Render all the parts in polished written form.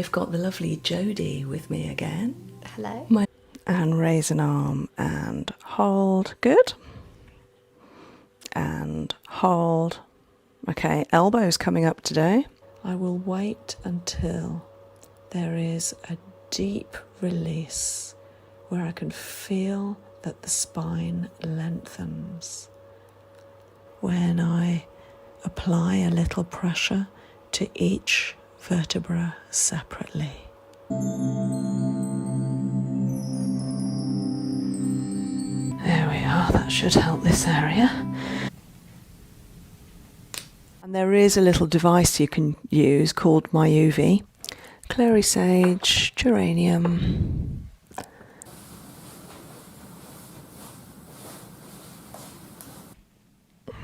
I've got the lovely Jodi with me again. Hello. And raise an arm and hold. Good. And hold. Okay, elbows coming up today. I will wait until there is a deep release where I can feel that the spine lengthens. When I apply a little pressure to each vertebra separately. There we are, that should help this area. And there is a little device you can use called Myoovi. Clary sage, geranium.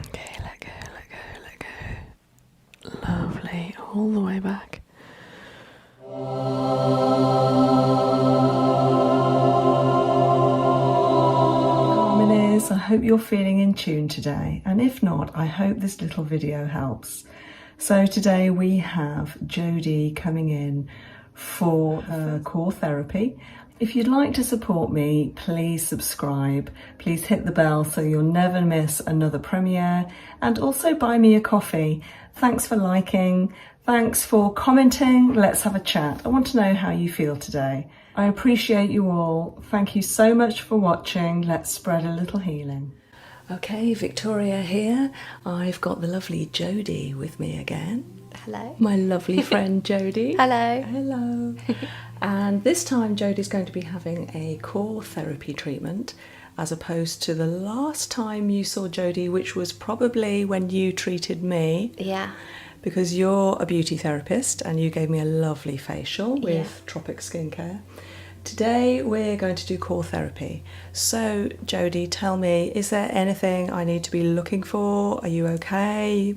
Okay, let go, let go, let go. Lovely, all the way back. Harmonies, I hope you're feeling in tune today, and if not, I hope this little video helps. So today we have Jodi coming in for her core therapy. If you'd like to support me, please subscribe. Please hit the bell so you'll never miss another premiere, and also buy me a coffee. Thanks for liking. Thanks for commenting. Let's have a chat. I want to know how you feel today. I appreciate you all. Thank you so much for watching. Let's spread a little healing. Okay, Victoria here. I've got the lovely Jodi with me again. Hello. My lovely friend Jodi. Hello. Hello. And this time Jodi's going to be having a core therapy treatment, as opposed to the last time you saw Jodi, which was probably when you treated me. Yeah. Because you're a beauty therapist and you gave me a lovely facial with Tropic skincare. Today we're going to do core therapy. So Jodi, tell me, is there anything I need to be looking for? Are you okay?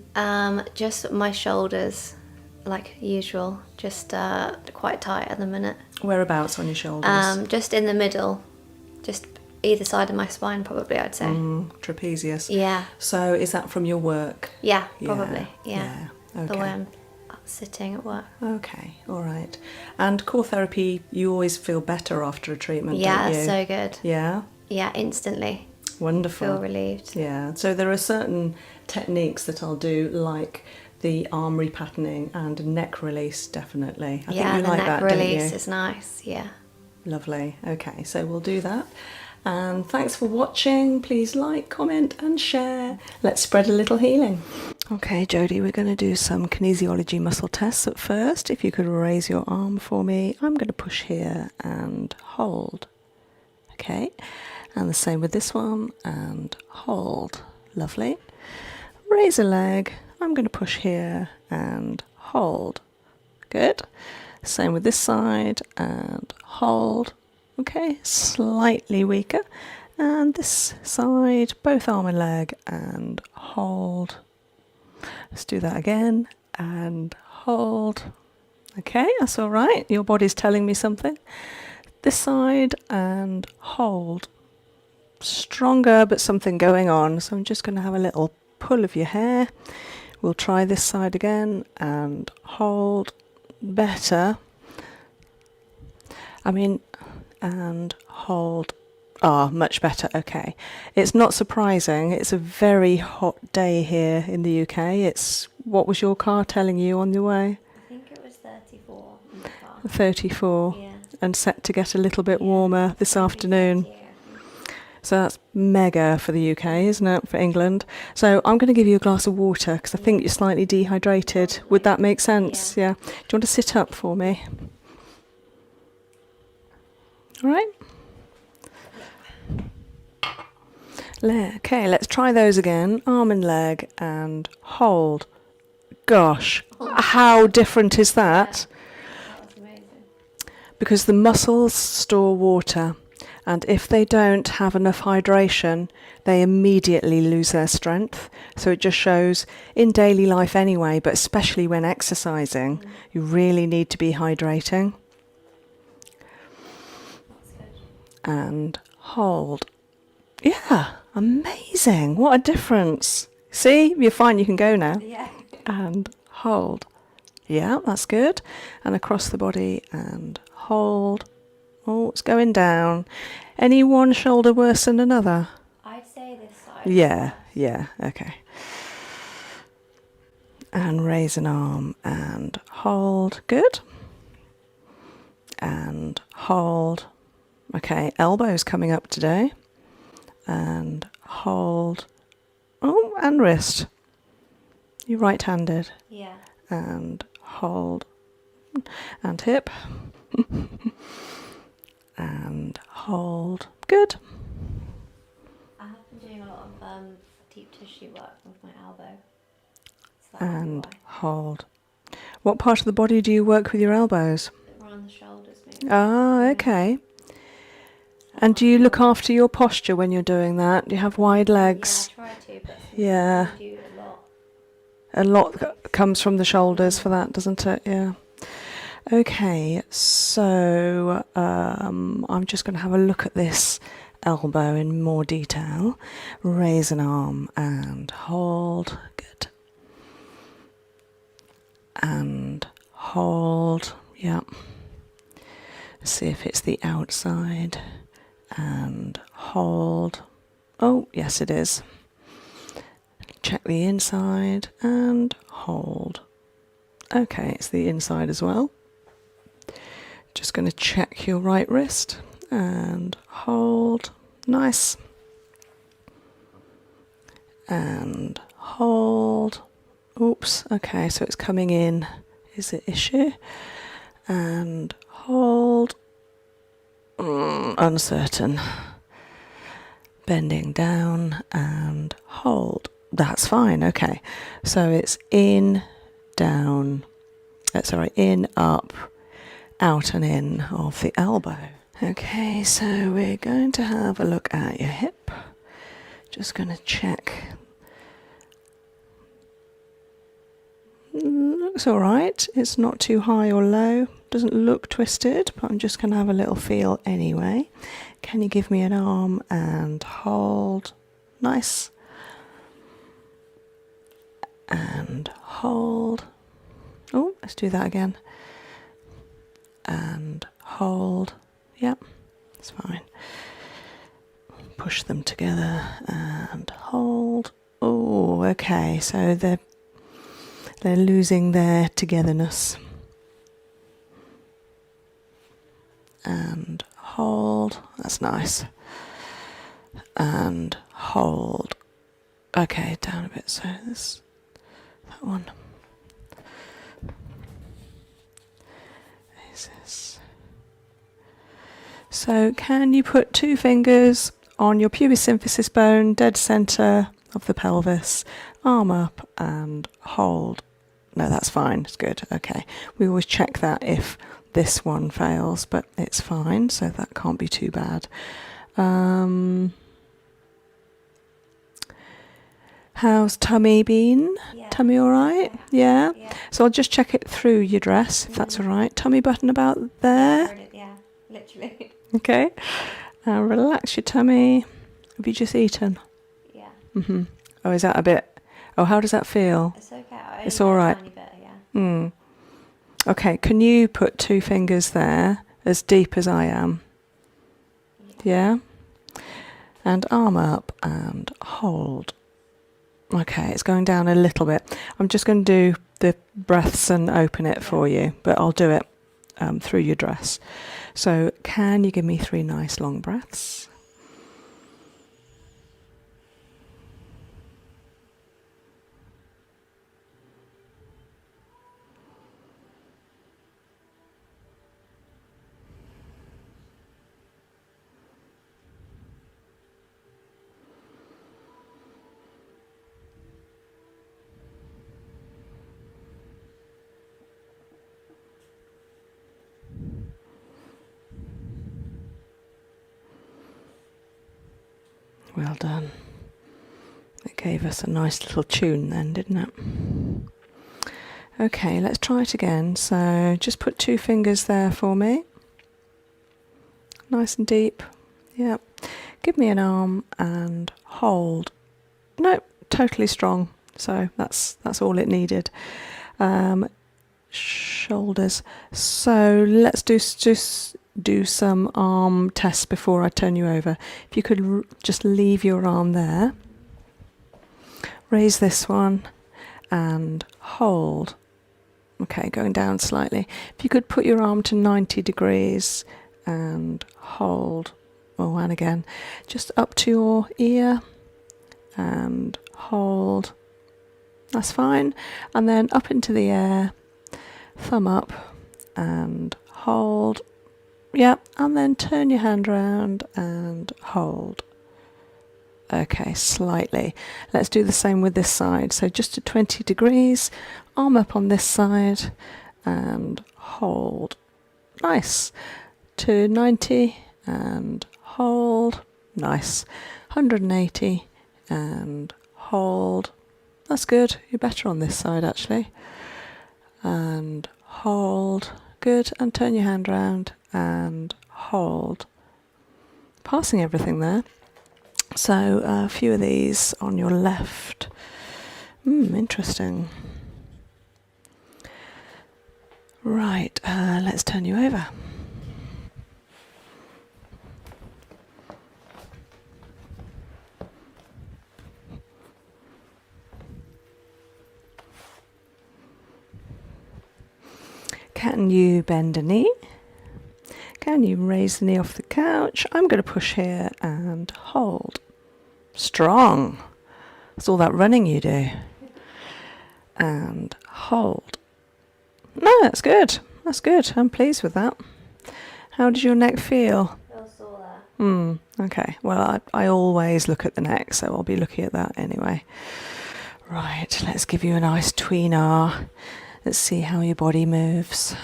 Just my shoulders, like usual, just quite tight at the minute. Whereabouts on your shoulders? Just in the middle, just either side of my spine probably, I'd say. Trapezius. Yeah. So is that from your work? Yeah, probably. Yeah. Okay. The way I'm sitting at work. Okay, all right. And core therapy, you always feel better after a treatment, Yeah, don't you? so good. Yeah? Yeah, instantly. Wonderful. Feel relieved. Yeah, so there are certain techniques that I'll do, like the arm repatterning and neck release, definitely. I think you the like neck that, release don't you? is nice, yeah. Lovely. Okay, so we'll do that. And thanks for watching. Please like, comment and share. Let's spread a little healing. Okay, Jodi, we're going to do some kinesiology muscle tests at first. If you could raise your arm for me, I'm going to push here and hold. Okay, and the same with this one, and hold. Lovely. Raise a leg. I'm going to push here and hold. Good. Same with this side, and hold. Okay, slightly weaker. And this side, both arm and leg, and hold. Let's do that again, and hold. Okay, that's all right. Your body's telling me something. This side, and hold. Stronger, but something going on. So I'm just going to have a little pull of your hair. We'll try this side again, and hold. Better. And hold. Much better. Okay. It's not surprising. It's a very hot day here in the UK. What was your car telling you on the way? I think it was 34 in the car. 34. Yeah. And set to get a little bit warmer this afternoon. So that's mega for the UK, isn't it? For England. So I'm going to give you a glass of water because I think you're slightly dehydrated. Would that make sense? Yeah. Do you want to sit up for me? All right. Okay, let's try those again. Arm and leg and hold. Gosh, how different is that? That was amazing. Because the muscles store water, and if they don't have enough hydration, they immediately lose their strength. So it just shows in daily life anyway, but especially when exercising, you really need to be hydrating. That's good. And hold. Yeah, amazing. What a difference. See, you're fine, you can go now. Yeah. And hold. Yeah, that's good. And across the body and hold. Oh, it's going down. Any one shoulder worse than another? I'd say this side. Yeah, yeah, okay. And raise an arm and hold. Good. And hold. Okay, elbows coming up today. And hold. Oh, and wrist. You're right-handed. Yeah. And hold. And hip. And hold. Good. I have been doing a lot of deep tissue work with my elbow. So And hold. What part of the body do you work with your elbows? around the shoulders, maybe. Ah, okay. And do you look after your posture when you're doing that? Do you have wide legs? Yeah, I try to, but Yeah. I do a lot. A lot comes from the shoulders for that, doesn't it? Yeah. Okay, so I'm just going to have a look at this elbow in more detail. Raise an arm and hold. Good. And hold. Yeah. See if it's the outside. And hold. Oh, yes, it is. Check the inside and hold. Okay, it's the inside as well. Just going to check your right wrist and hold. Nice. And hold. Oops, okay, so it's coming in is the issue. And hold. Uncertain. Bending down and hold. That's fine, okay. So it's in, down, in, up, out and in of the elbow. Okay, so we're going to have a look at your hip. Just going to check. Looks all right. It's not too high or low. Doesn't look twisted, but I'm just going to have a little feel anyway. Can you give me an arm and hold? Nice. And hold. Oh, let's do that again. And hold. Yep, it's fine. Push them together and hold. Oh, okay, so they're losing their togetherness. And hold. That's nice. And hold. Okay, down a bit. So this, that one. Is this? So can you put 2 fingers on your pubis symphysis bone, dead center of the pelvis, arm up and hold. No, that's fine. It's good. Okay. We always check that if this one fails, but it's fine. So that can't be too bad. How's tummy been? Yeah. Tummy all right? Yeah? Yeah. So I'll just check it through your dress, if that's all right. Tummy button about there. Yeah, literally. Okay. Relax your tummy. Have you just eaten? Yeah. Mm-hmm. Oh, is that a bit... Oh, how does that feel? It's okay. It's all right. A tiny bit, yeah. Okay, can you put 2 fingers there, as deep as I am? Yeah? And arm up and hold. Okay, it's going down a little bit. I'm just going to do the breaths and open it for you, but I'll do it through your dress. So can you give me 3 nice long breaths? Well done. It gave us a nice little tune then, didn't it? Okay, let's try it again. So just put 2 fingers there for me. Nice and deep. Yep. Give me an arm and hold. Nope, totally strong. So that's all it needed. shoulders. So let's just do some arm tests before I turn you over. If you could just leave your arm there, raise this one and hold. Okay, going down slightly. If you could put your arm to 90 degrees and hold. Oh, and again, just up to your ear and hold. That's fine. And then up into the air, thumb up and hold. Yeah, and then turn your hand around and hold. Okay, slightly. Let's do the same with this side. So just to 20 degrees, arm up on this side and hold. Nice. To 90 and hold. Nice. 180 and hold. That's good. You're better on this side actually. And hold. Good. And turn your hand round and hold. Passing everything there. So a few of these on your left. Interesting. Right, let's turn you over. Can you bend a knee? Can you raise the knee off the couch? I'm going to push here and hold. Strong. That's all that running you do. And hold. No, that's good. That's good. I'm pleased with that. How does your neck feel? Feels sore there. Okay. Well, I always look at the neck, so I'll be looking at that anyway. Right, let's give you a nice tweener. Let's see how your body moves.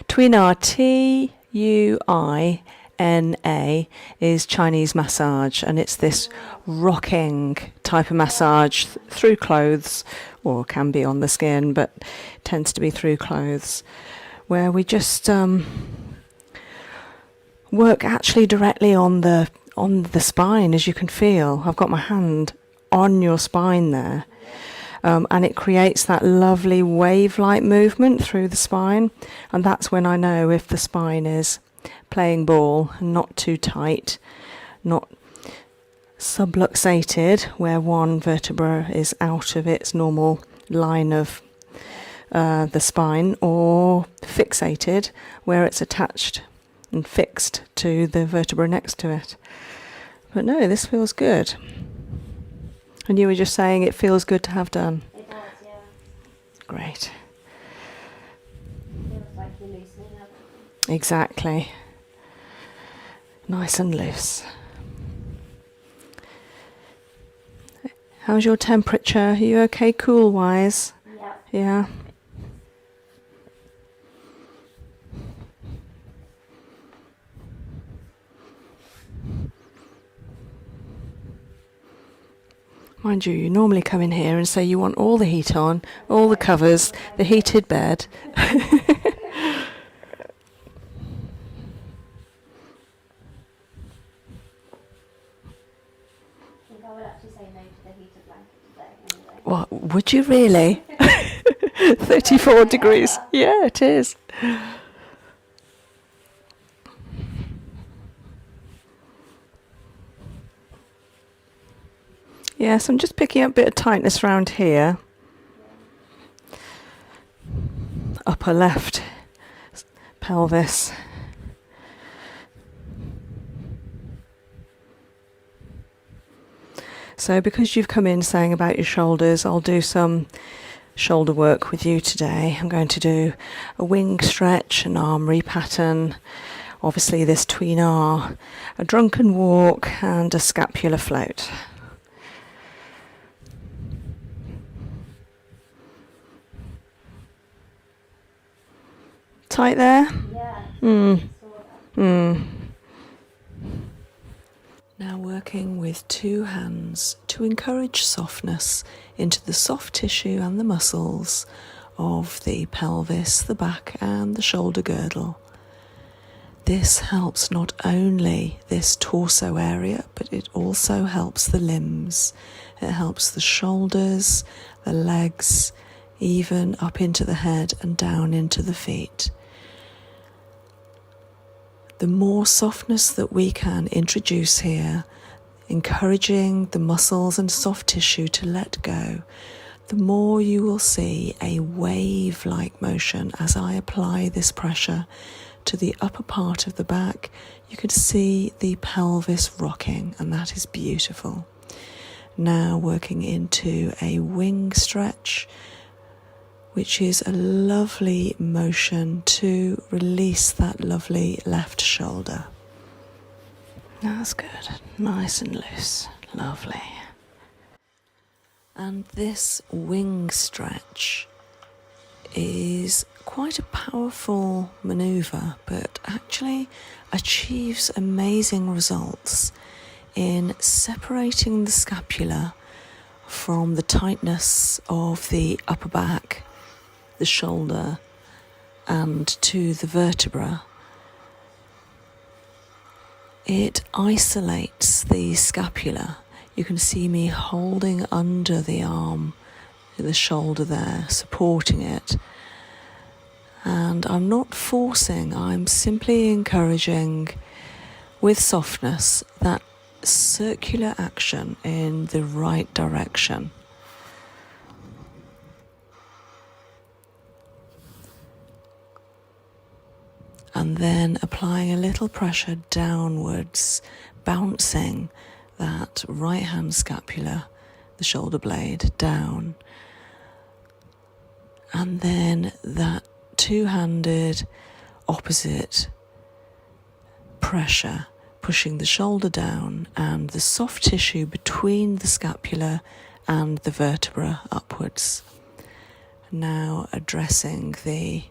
Tweener, Tuina, is Chinese massage, and it's this rocking type of massage through clothes, or can be on the skin, but tends to be through clothes, where we just work actually directly on the spine, as you can feel. I've got my hand on your spine there. And it creates that lovely wave-like movement through the spine, and that's when I know if the spine is playing ball and not too tight, not subluxated, where one vertebra is out of its normal line of the spine, or fixated, where it's attached and fixed to the vertebra next to it. But no, this feels good. And you were just saying it feels good to have done. It does, yeah. Great. Feels like you're loosening up. Exactly. Nice and loose. How's your temperature? Are you okay cool-wise? Yeah. Yeah. Mind you normally come in here and say you want all the heat on, all the covers, the heated bed. I think I would actually say no to the heated blanket today anyway. What, would you really? 34 degrees. Yeah, it is. Yes, I'm just picking up a bit of tightness around here. Upper left pelvis. So because you've come in saying about your shoulders, I'll do some shoulder work with you today. I'm going to do a wing stretch, an arm repattern, obviously this tweener, a drunken walk and a scapular float. Tight there? Yeah. Mm. Sore there. Mm. Now working with 2 hands to encourage softness into the soft tissue and the muscles of the pelvis, the back and the shoulder girdle. This helps not only this torso area, but it also helps the limbs. It helps the shoulders, the legs, even up into the head and down into the feet. The more softness that we can introduce here, encouraging the muscles and soft tissue to let go, the more you will see a wave-like motion as I apply this pressure to the upper part of the back. You could see the pelvis rocking, and that is beautiful. Now working into a wing stretch, which is a lovely motion to release that lovely left shoulder. That's good. Nice and loose. Lovely. And this wing stretch is quite a powerful maneuver, but actually achieves amazing results in separating the scapula from the tightness of the upper back, the shoulder, and to the vertebra. It isolates the scapula. You can see me holding under the arm, the shoulder there, supporting it. And I'm not forcing, I'm simply encouraging with softness that circular action in the right direction. And then applying a little pressure downwards, bouncing that right hand scapula, the shoulder blade, down. And then that 2-handed opposite pressure, pushing the shoulder down and the soft tissue between the scapula and the vertebra upwards. Now addressing the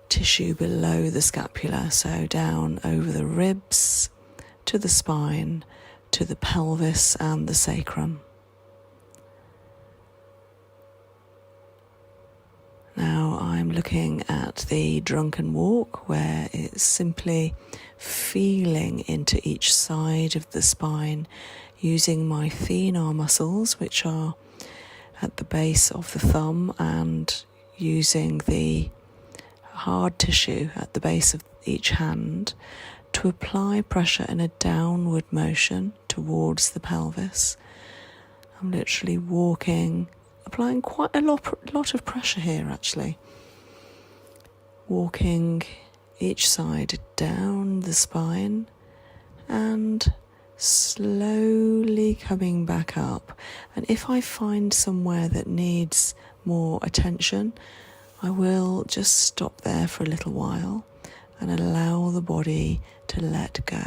tissue below the scapula, so down over the ribs, to the spine, to the pelvis and the sacrum. Now I'm looking at the drunken walk, where it's simply feeling into each side of the spine using my thenar muscles, which are at the base of the thumb, and using the hard tissue at the base of each hand to apply pressure in a downward motion towards the pelvis. I'm literally walking, applying quite a lot of pressure here actually. Walking each side down the spine and slowly coming back up. And if I find somewhere that needs more attention, I will just stop there for a little while and allow the body to let go.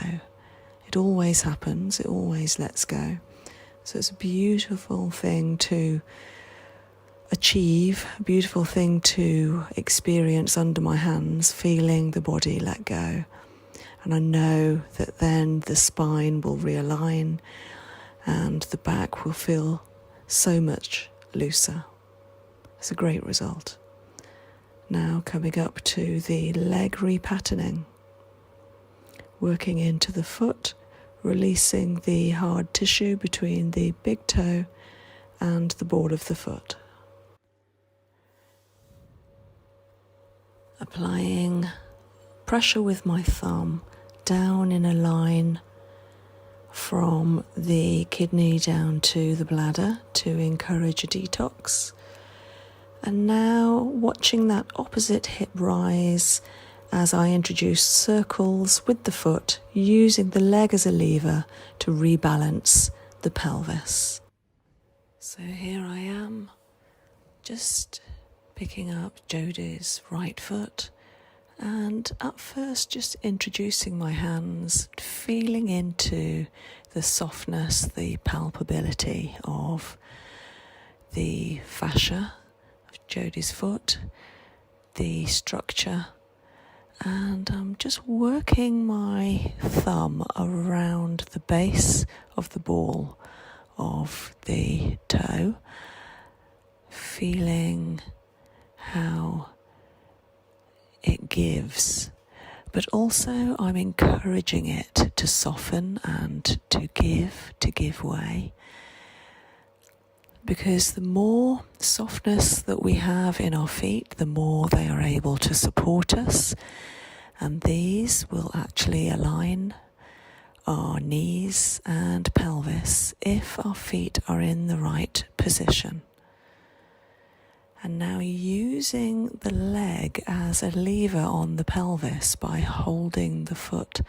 It always happens, it always lets go. So it's a beautiful thing to achieve, a beautiful thing to experience under my hands, feeling the body let go. And I know that then the spine will realign and the back will feel so much looser. It's a great result. Now coming up to the leg repatterning, working into the foot, releasing the hard tissue between the big toe and the ball of the foot. Applying pressure with my thumb down in a line from the kidney down to the bladder to encourage a detox. And now watching that opposite hip rise as I introduce circles with the foot, using the leg as a lever to rebalance the pelvis. So here I am, just picking up Jodi's right foot, and at first just introducing my hands, feeling into the softness, the palpability of the fascia of Jodi's foot, the structure, And I'm just working my thumb around the base of the ball of the toe, feeling how it gives, but also I'm encouraging it to soften and to give way. Because the more softness that we have in our feet, the more they are able to support us, and these will actually align our knees and pelvis if our feet are in the right position. And now using the leg as a lever on the pelvis by holding the foot,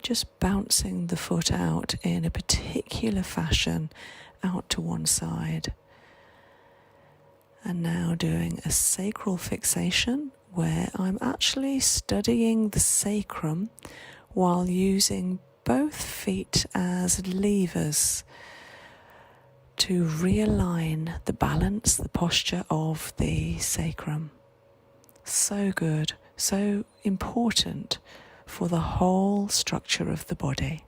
just bouncing the foot out in a particular fashion out to one side. And now doing a sacral fixation where I'm actually studying the sacrum while using both feet as levers to realign the balance, the posture of the sacrum. So good, so important for the whole structure of the body.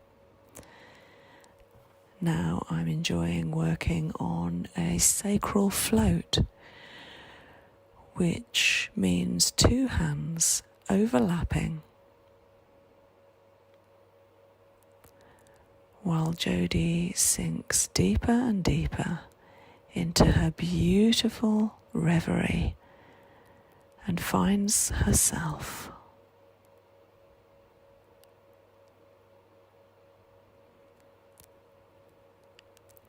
Now I'm enjoying working on a sacral float, which means two hands overlapping while Jodi sinks deeper and deeper into her beautiful reverie and finds herself.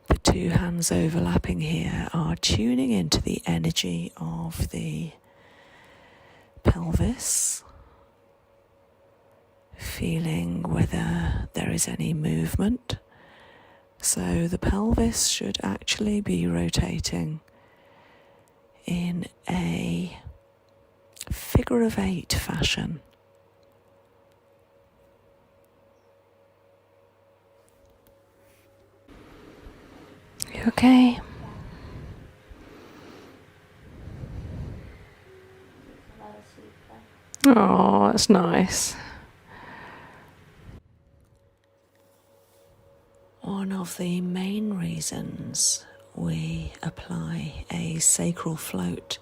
The two hands overlapping here are tuning into the energy of the pelvis, feeling whether there is any movement. So the pelvis should actually be rotating in a figure of eight fashion. You okay? Oh, that's nice. One of the main reasons we apply a sacral float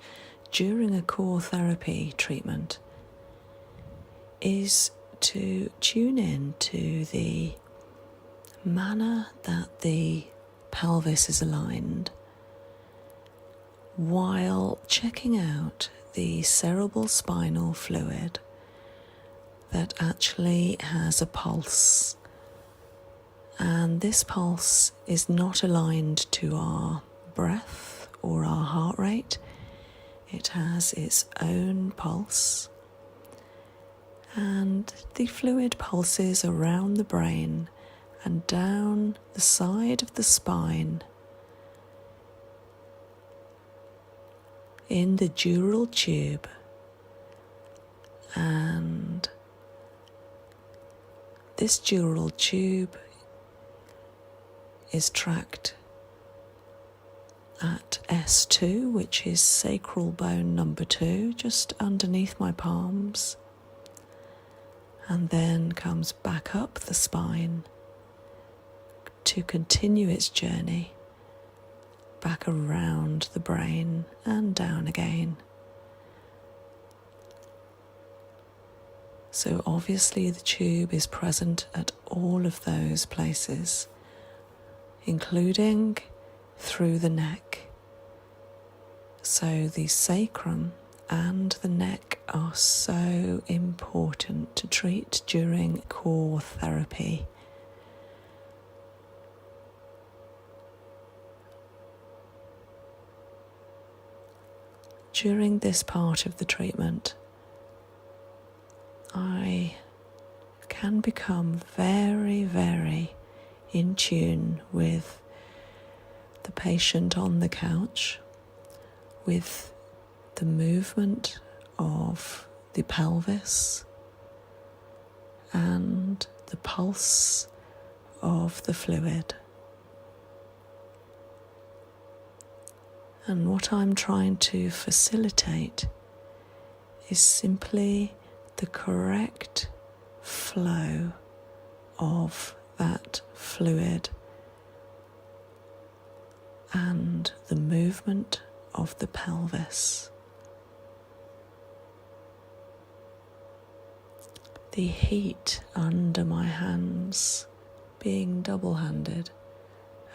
during a core therapy treatment is to tune in to the manner that the pelvis is aligned while checking out the cerebral spinal fluid that actually has a pulse. And this pulse is not aligned to our breath or our heart rate. It has its own pulse. And the fluid pulses around the brain and down the side of the spine in the dural tube, and this dural tube is tracked at S2, which is sacral bone number 2, just underneath my palms, and then comes back up the spine to continue its journey back around the brain and down again. So obviously the tube is present at all of those places, including through the neck. So the sacrum and the neck are so important to treat during core therapy. During this part of the treatment, I can become very, very in tune with the patient on the couch, with the movement of the pelvis and the pulse of the fluid. And what I'm trying to facilitate is simply the correct flow of that fluid and the movement of the pelvis. The heat under my hands, being double-handed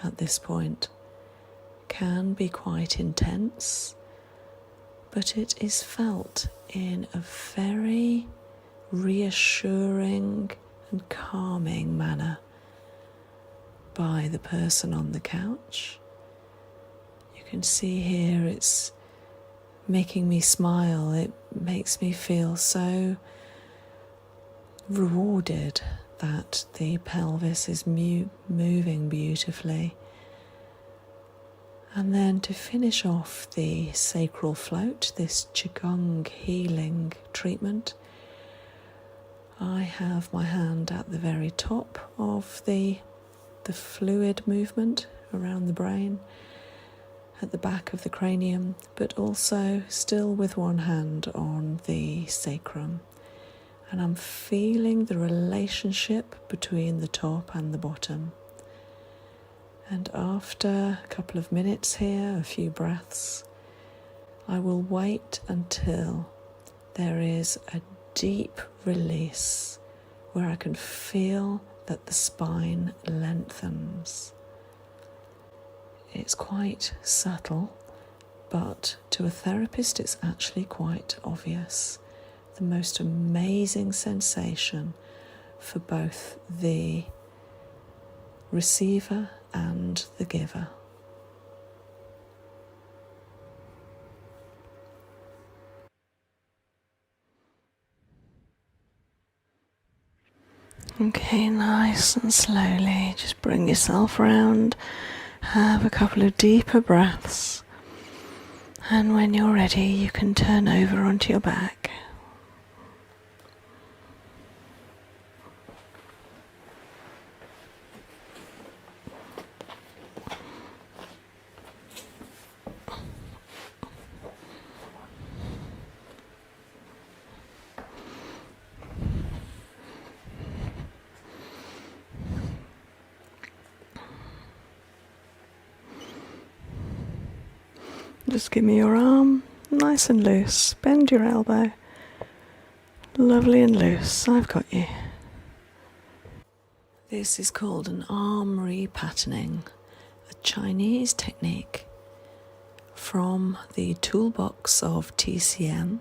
at this point, can be quite intense, but it is felt in a very reassuring and calming manner by the person on the couch. You can see here it's making me smile. It makes me feel so rewarded that the pelvis is moving beautifully. And then to finish off the sacral float, this Qigong healing treatment, I have my hand at the very top of the fluid movement around the brain, at the back of the cranium, but also still with one hand on the sacrum. And I'm feeling the relationship between the top and the bottom. And after a couple of minutes here, a few breaths, I will wait until there is a deep release where I can feel that the spine lengthens. It's quite subtle, but to a therapist it's actually quite obvious. The most amazing sensation for both the receiver and the giver. Okay, nice and slowly, just bring yourself round, have a couple of deeper breaths, and when you're ready you can turn over onto your back. Just give me your arm, nice and loose. Bend your elbow. Lovely and loose. I've got you. This is called an arm repatterning, a Chinese technique from the toolbox of TCM,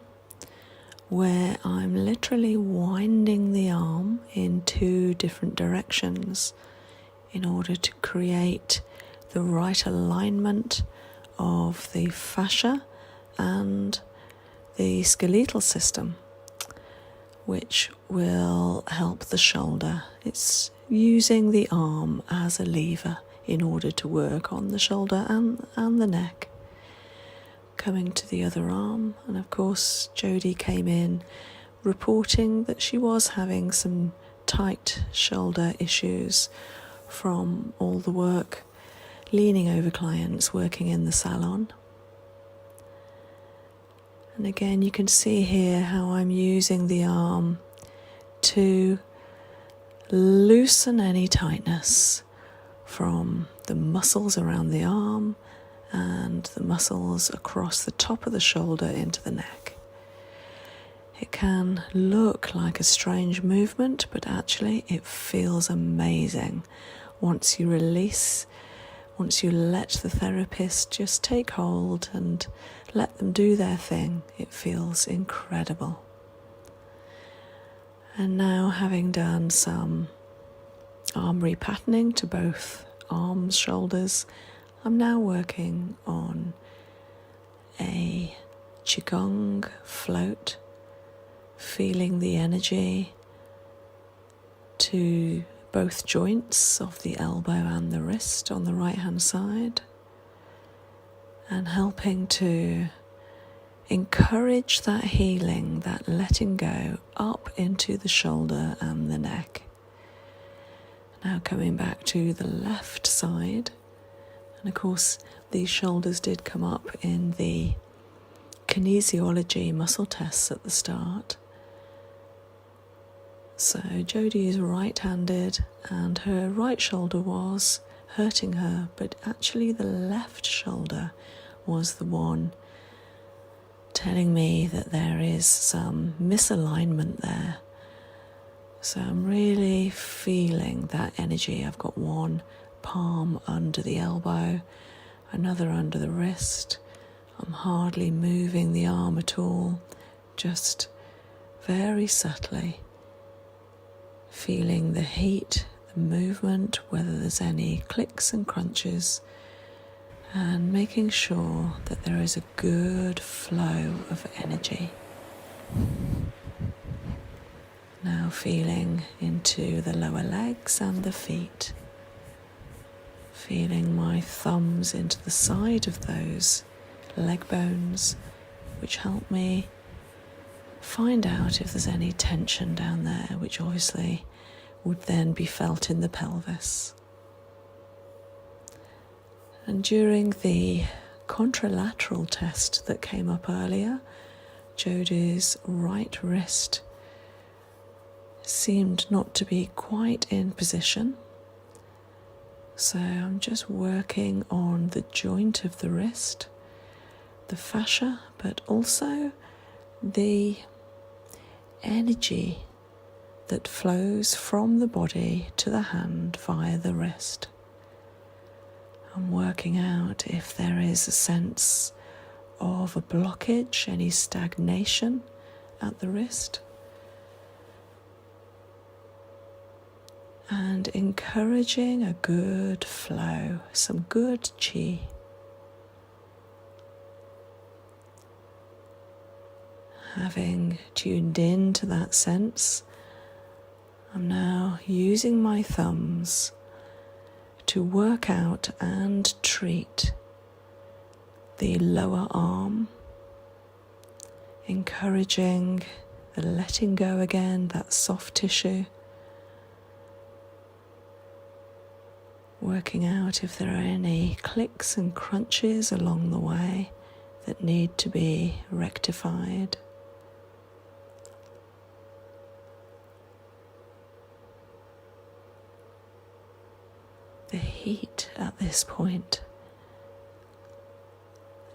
where I'm literally winding the arm in 2 different directions in order to create the right alignment of the fascia and the skeletal system, which will help the shoulder. It's using the arm as a lever in order to work on the shoulder and the neck. Coming to the other arm, and of course Jodi came in reporting that she was having some tight shoulder issues from all the work leaning over clients working in the salon. And again, you can see here how I'm using the arm to loosen any tightness from the muscles around the arm and the muscles across the top of the shoulder into the neck. It can look like a strange movement, but actually it feels amazing once you release. Once you let the therapist just take hold and let them do their thing, it feels incredible. And now, having done some arm repatterning to both arms, shoulders, I'm now working on a Qigong float, feeling the energy to both joints of the elbow and the wrist on the right hand side, and helping to encourage that healing, that letting go up into the shoulder and the neck. Now coming back to the left side, and of course these shoulders did come up in the kinesiology muscle tests at the start, So Jodi is right-handed and her right shoulder was hurting her, but actually the left shoulder was the one telling me that there is some misalignment there. So I'm really feeling that energy. I've got one palm under the elbow, another under the wrist. I'm hardly moving the arm at all, just very subtly feeling the heat, the movement, whether there's any clicks and crunches, and making sure that there is a good flow of energy. Now feeling into the lower legs and the feet, feeling my thumbs into the side of those leg bones, which help me find out if there's any tension down there, which obviously would then be felt in the pelvis. And during the contralateral test that came up earlier, Jodi's right wrist seemed not to be quite in position. So I'm just working on the joint of the wrist, the fascia, but also the energy that flows from the body to the hand via the wrist. I'm working out if there is a sense of a blockage, any stagnation at the wrist, and encouraging a good flow, some good chi. Having tuned in to that sense, I'm now using my thumbs to work out and treat the lower arm, encouraging the letting go again, that soft tissue, working out if there are any clicks and crunches along the way that need to be rectified. The heat at this point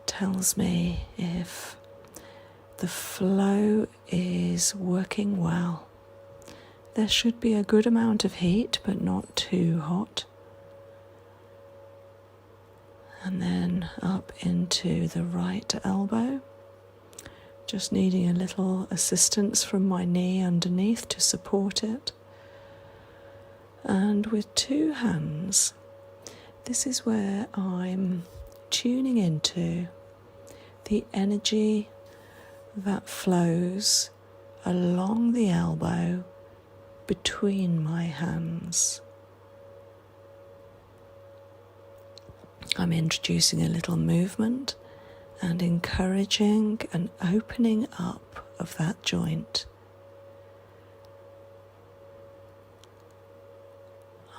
tells me if the flow is working well. There should be a good amount of heat, but not too hot. And then up into the right elbow, just needing a little assistance from my knee underneath to support it. And with two hands, this is where I'm tuning into the energy that flows along the elbow between my hands. I'm introducing a little movement and encouraging an opening up of that joint.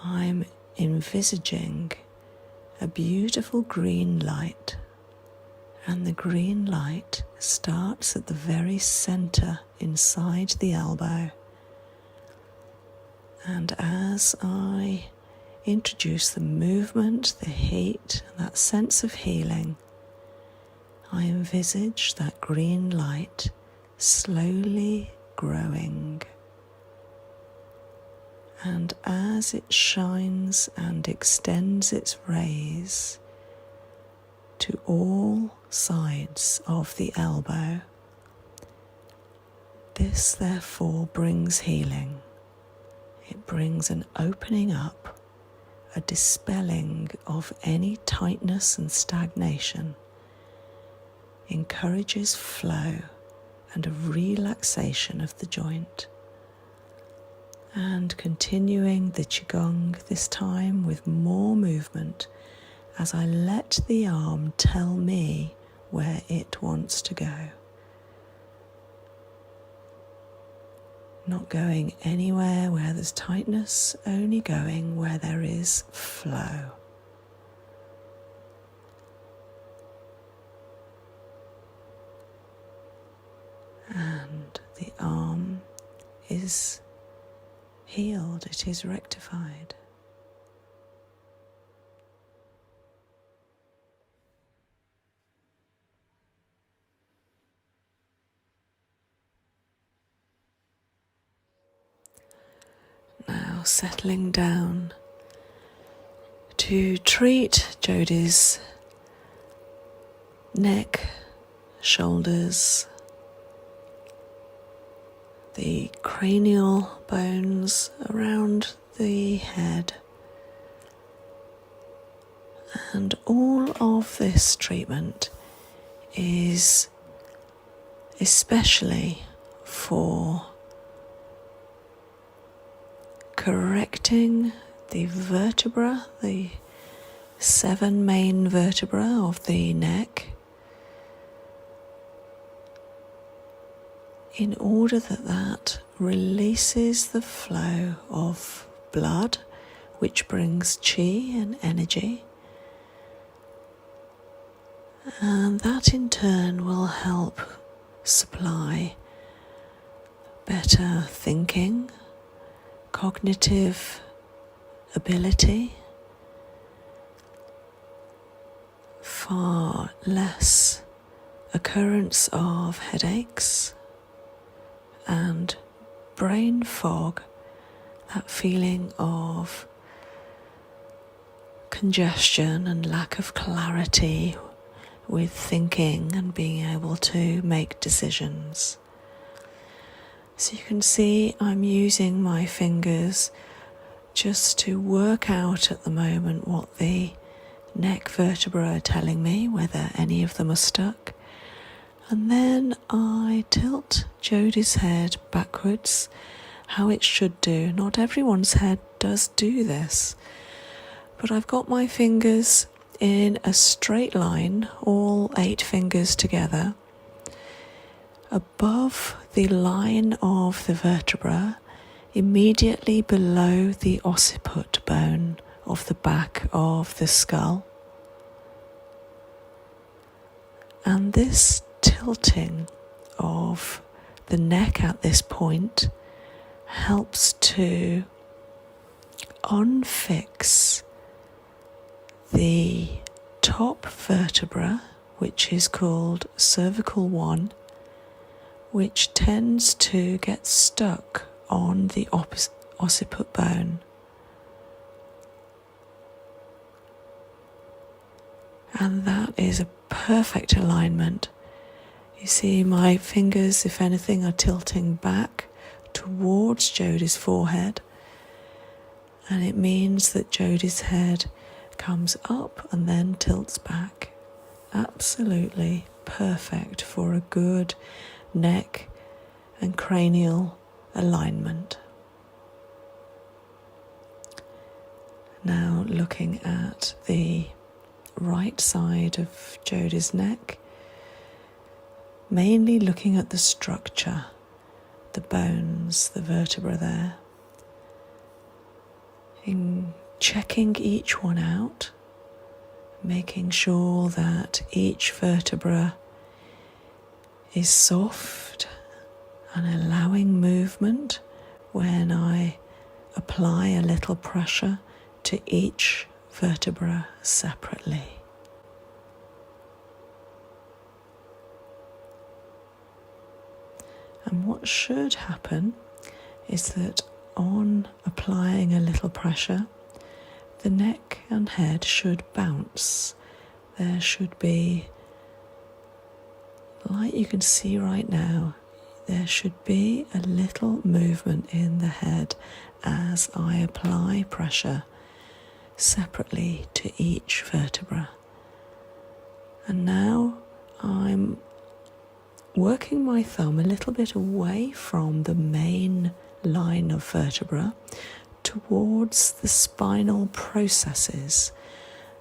I'm envisaging a beautiful green light, and the green light starts at the very center inside the elbow. And as I introduce the movement, the heat, that sense of healing, I envisage that green light slowly growing. And as it shines and extends its rays to all sides of the elbow, this therefore brings healing. It brings an opening up, a dispelling of any tightness and stagnation, encourages flow and a relaxation of the joint. And continuing the Qigong, this time with more movement, as I let the arm tell me where it wants to go. Not going anywhere where there's tightness, only going where there is flow. And the arm is healed, it is rectified. Now settling down to treat Jodi's neck, shoulders, the cranial bones around the head, and all of this treatment is especially for correcting the vertebra, the 7 main vertebrae of the neck, in order that releases the flow of blood, which brings chi and energy, and that in turn will help supply better thinking, cognitive ability, far less occurrence of headaches and brain fog, that feeling of congestion and lack of clarity with thinking and being able to make decisions. So you can see I'm using my fingers just to work out at the moment what the neck vertebrae are telling me, whether any of them are stuck. And then I tilt Jodi's head backwards, how it should do. Not everyone's head does do this, but I've got my fingers in a straight line, all 8 fingers together, above the line of the vertebra, immediately below the occiput bone of the back of the skull. And this tilting of the neck at this point helps to unfix the top vertebra, which is called cervical 1, which tends to get stuck on the occiput bone. And that is a perfect alignment. You see my fingers, if anything, are tilting back towards Jodi's forehead, and it means that Jodi's head comes up and then tilts back. Absolutely perfect for a good neck and cranial alignment. Now looking at the right side of Jodi's neck, mainly looking at the structure, the bones, the vertebra there, in checking each one out, making sure that each vertebra is soft and allowing movement when I apply a little pressure to each vertebra separately. And what should happen is that on applying a little pressure, the neck and head should bounce. There should be, like you can see right now, there should be a little movement in the head as I apply pressure separately to each vertebra. And now I'm working my thumb a little bit away from the main line of vertebra towards the spinal processes,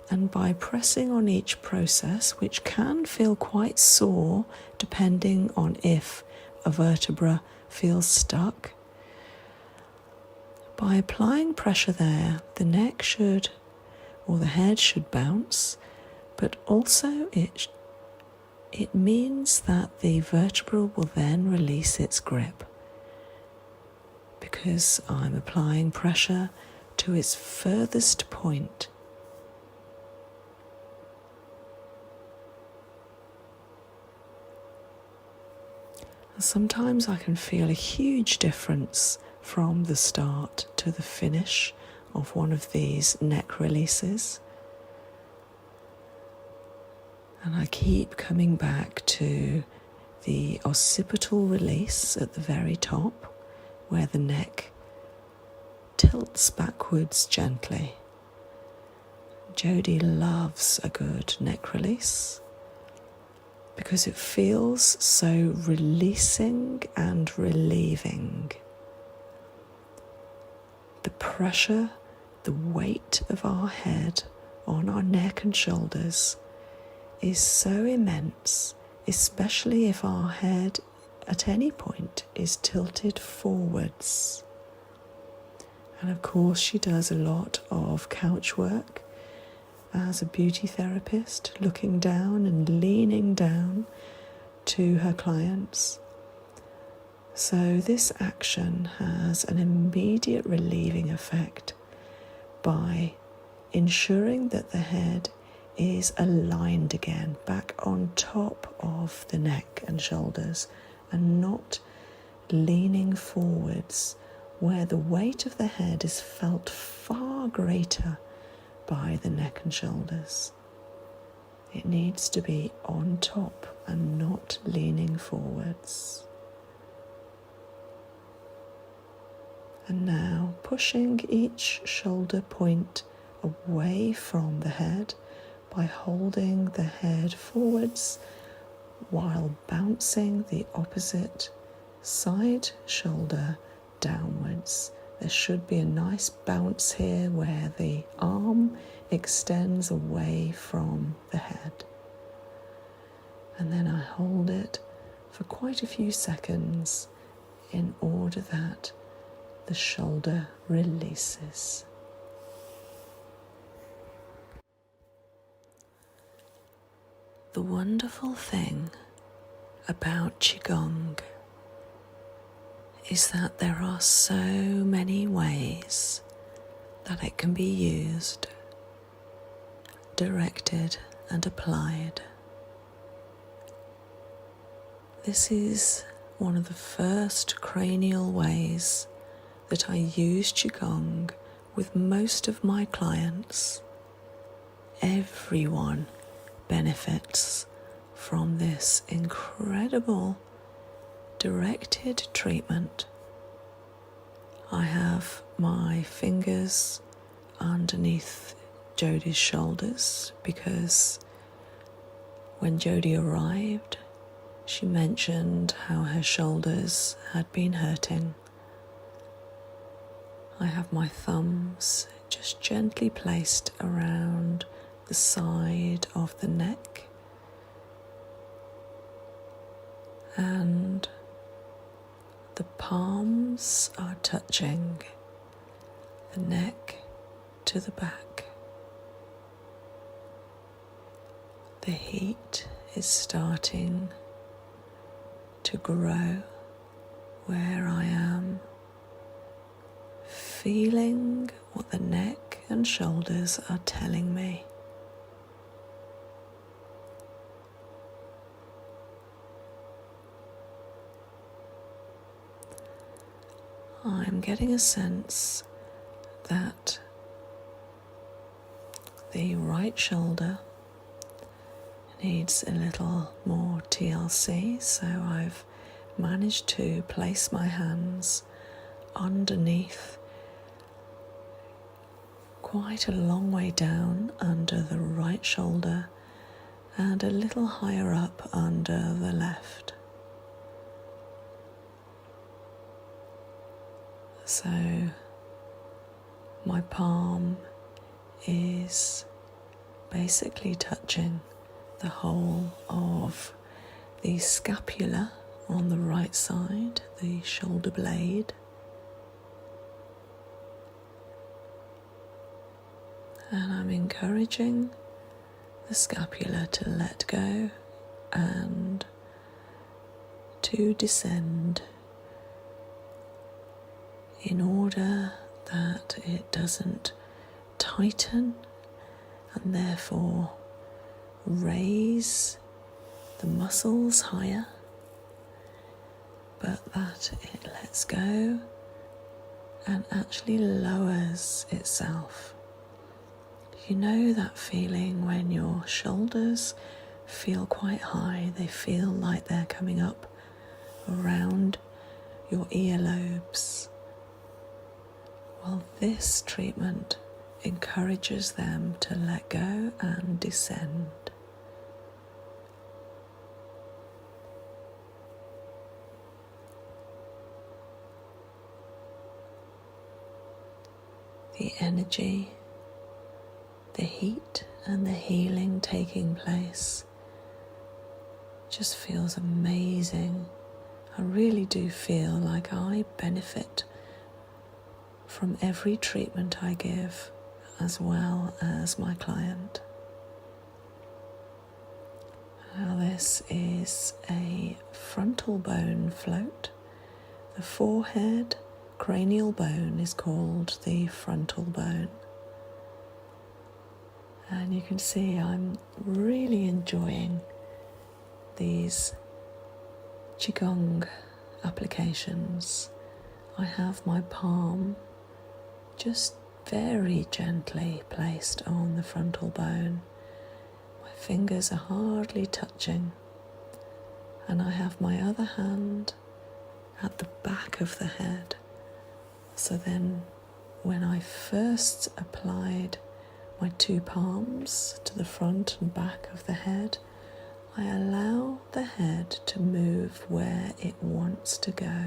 and by pressing on each process, which can feel quite sore depending on if a vertebra feels stuck, by applying pressure there, the neck should, or the head should bounce, but also it means that the vertebra will then release its grip, because I'm applying pressure to its furthest point. Sometimes I can feel a huge difference from the start to the finish of one of these neck releases. And I keep coming back to the occipital release at the very top, where the neck tilts backwards gently. Jodi loves a good neck release because it feels so releasing and relieving. The pressure, the weight of our head on our neck and shoulders is so immense, especially if our head at any point is tilted forwards. And of course she does a lot of couch work as a beauty therapist, looking down and leaning down to her clients. So this action has an immediate relieving effect by ensuring that the head is aligned again, back on top of the neck and shoulders, and not leaning forwards, where the weight of the head is felt far greater by the neck and shoulders. It needs to be on top and not leaning forwards. And now pushing each shoulder point away from the head by holding the head forwards while bouncing the opposite side shoulder downwards. There should be a nice bounce here where the arm extends away from the head. And then I hold it for quite a few seconds in order that the shoulder releases. The wonderful thing about Qigong is that there are so many ways that it can be used, directed and applied. This is one of the first cranial ways that I use Qigong with most of my clients. Everyone benefits from this incredible directed treatment. I have my fingers underneath Jodi's shoulders because when Jodi arrived, she mentioned how her shoulders had been hurting. I have my thumbs just gently placed around the side of the neck, and the palms are touching the neck to the back. The heat is starting to grow where I am, feeling what the neck and shoulders are telling me. I'm getting a sense that the right shoulder needs a little more TLC, so I've managed to place my hands underneath, quite a long way down under the right shoulder and a little higher up under the left. So my palm is basically touching the whole of the scapula on the right side, the shoulder blade, and I'm encouraging the scapula to let go and to descend in order that it doesn't tighten and therefore raise the muscles higher, but that it lets go and actually lowers itself. You know that feeling when your shoulders feel quite high, they feel like they're coming up around your earlobes. Well, this treatment encourages them to let go and descend. The energy, the heat and the healing taking place just feels amazing. I really do feel like I benefit from every treatment I give, as well as my client. Now this is a frontal bone float. The forehead cranial bone is called the frontal bone. And you can see I'm really enjoying these Qigong applications. I have my palm just very gently placed on the frontal bone. My fingers are hardly touching, and I have my other hand at the back of the head. So then when I first applied my two palms to the front and back of the head, I allow the head to move where it wants to go.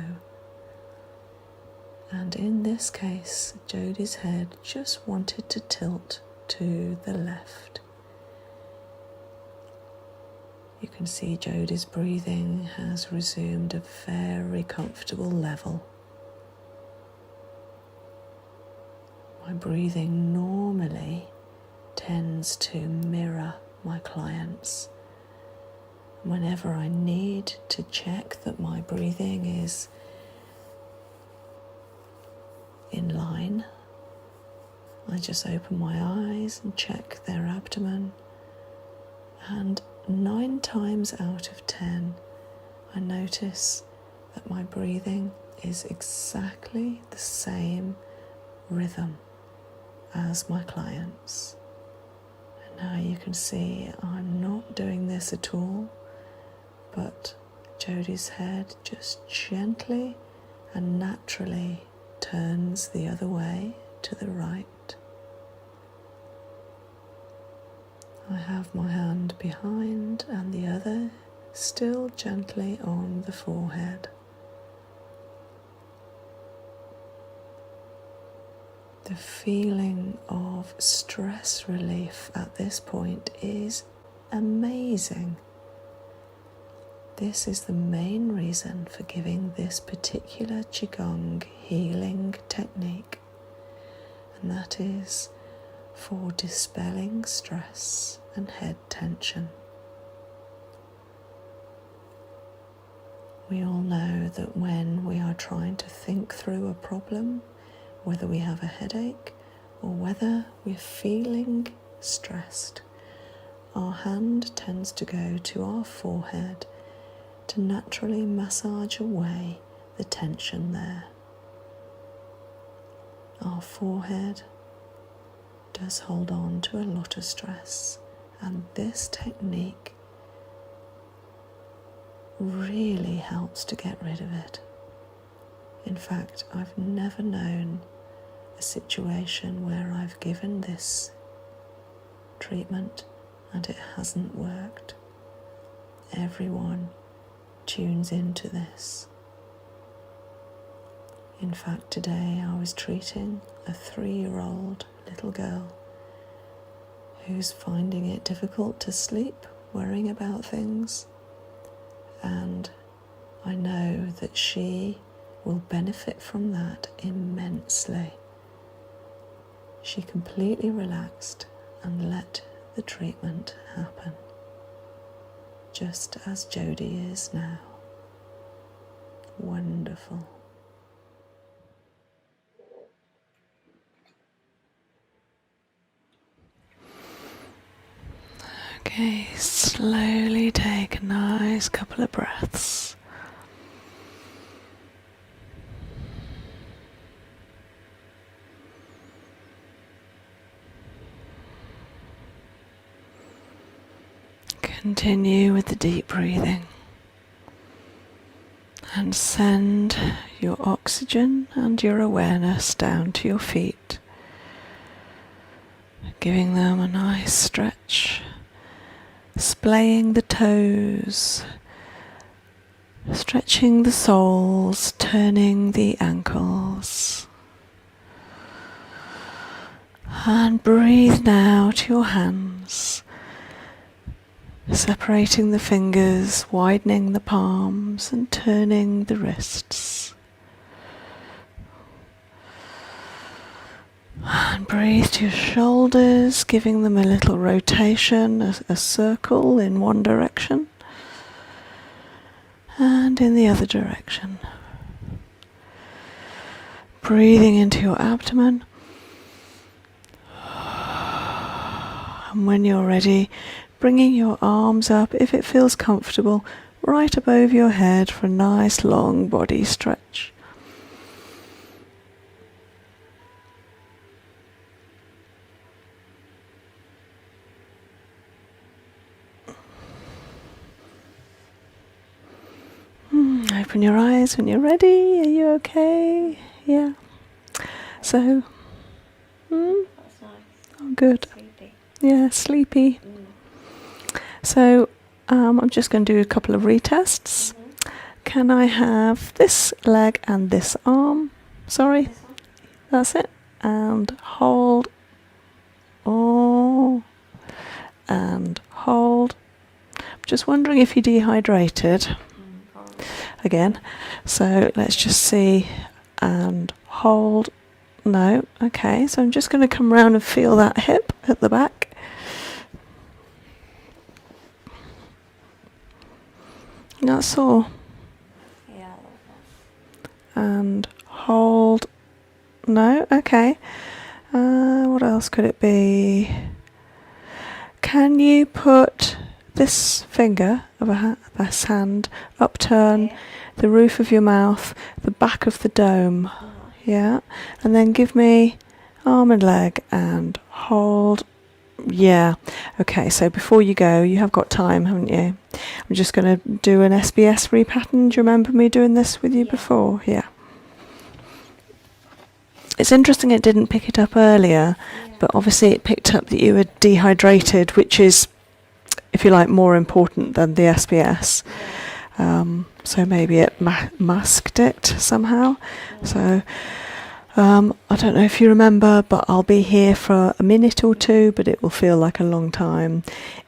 And in this case, Jodi's head just wanted to tilt to the left. You can see Jodi's breathing has resumed a very comfortable level. My breathing normally tends to mirror my clients. Whenever I need to check that my breathing is in line, I just open my eyes and check their abdomen, and 9 times out of 10 I notice that my breathing is exactly the same rhythm as my clients. And now you can see I'm not doing this at all, but Jodi's head just gently and naturally turns the other way to the right. I have my hand behind and the other still gently on the forehead. The feeling of stress relief at this point is amazing. This is the main reason for giving this particular Qigong healing technique, and that is for dispelling stress and head tension. We all know that when we are trying to think through a problem, whether we have a headache or whether we're feeling stressed, our hand tends to go to our forehead to naturally massage away the tension there. Our forehead does hold on to a lot of stress, and this technique really helps to get rid of it. In fact, I've never known a situation where I've given this treatment and it hasn't worked. Everyone tunes into this. In fact, today I was treating a 3-year-old little girl who's finding it difficult to sleep, worrying about things, and I know that she will benefit from that immensely. She completely relaxed and let the treatment happen, just as Jodi is now. Wonderful. Okay, slowly take a nice couple of breaths. Continue with the deep breathing and send your oxygen and your awareness down to your feet, giving them a nice stretch, splaying the toes, stretching the soles, turning the ankles. And breathe now to your hands, separating the fingers, widening the palms and turning the wrists. And breathe to your shoulders, giving them a little rotation, a circle in one direction and in the other direction. Breathing into your abdomen. And when you're ready, bringing your arms up, if it feels comfortable, right above your head for a nice long body stretch. Open your eyes when you're ready. Are you okay? Yeah. So, That's nice. oh good. Sleepy. Yeah, sleepy. So, I'm just going to do a couple of retests. Can I have this leg and this arm? Sorry, This one? that's it. And hold. Oh. And hold. Just wondering if you're dehydrated. Probably. Again. So let's just see. And hold. No. Okay. So I'm just going to come around and feel that hip at the back. That's all. Yeah, a little bit. And hold. No. Okay. What else could it be? Can you put this finger of this hand, upturn the roof of your mouth, the back of the dome, yeah, and then give me arm and leg and hold, yeah, okay, so before you go, you have got time, haven't you? I'm just going to do an SBS repattern. Do you remember me doing this with you before? Yeah. It's interesting it didn't pick it up earlier, but obviously it picked up that you were dehydrated, which is, if you like, more important than the SBS. So maybe it masked it somehow. So I don't know if you remember, but I'll be here for a minute or two, but it will feel like a long time.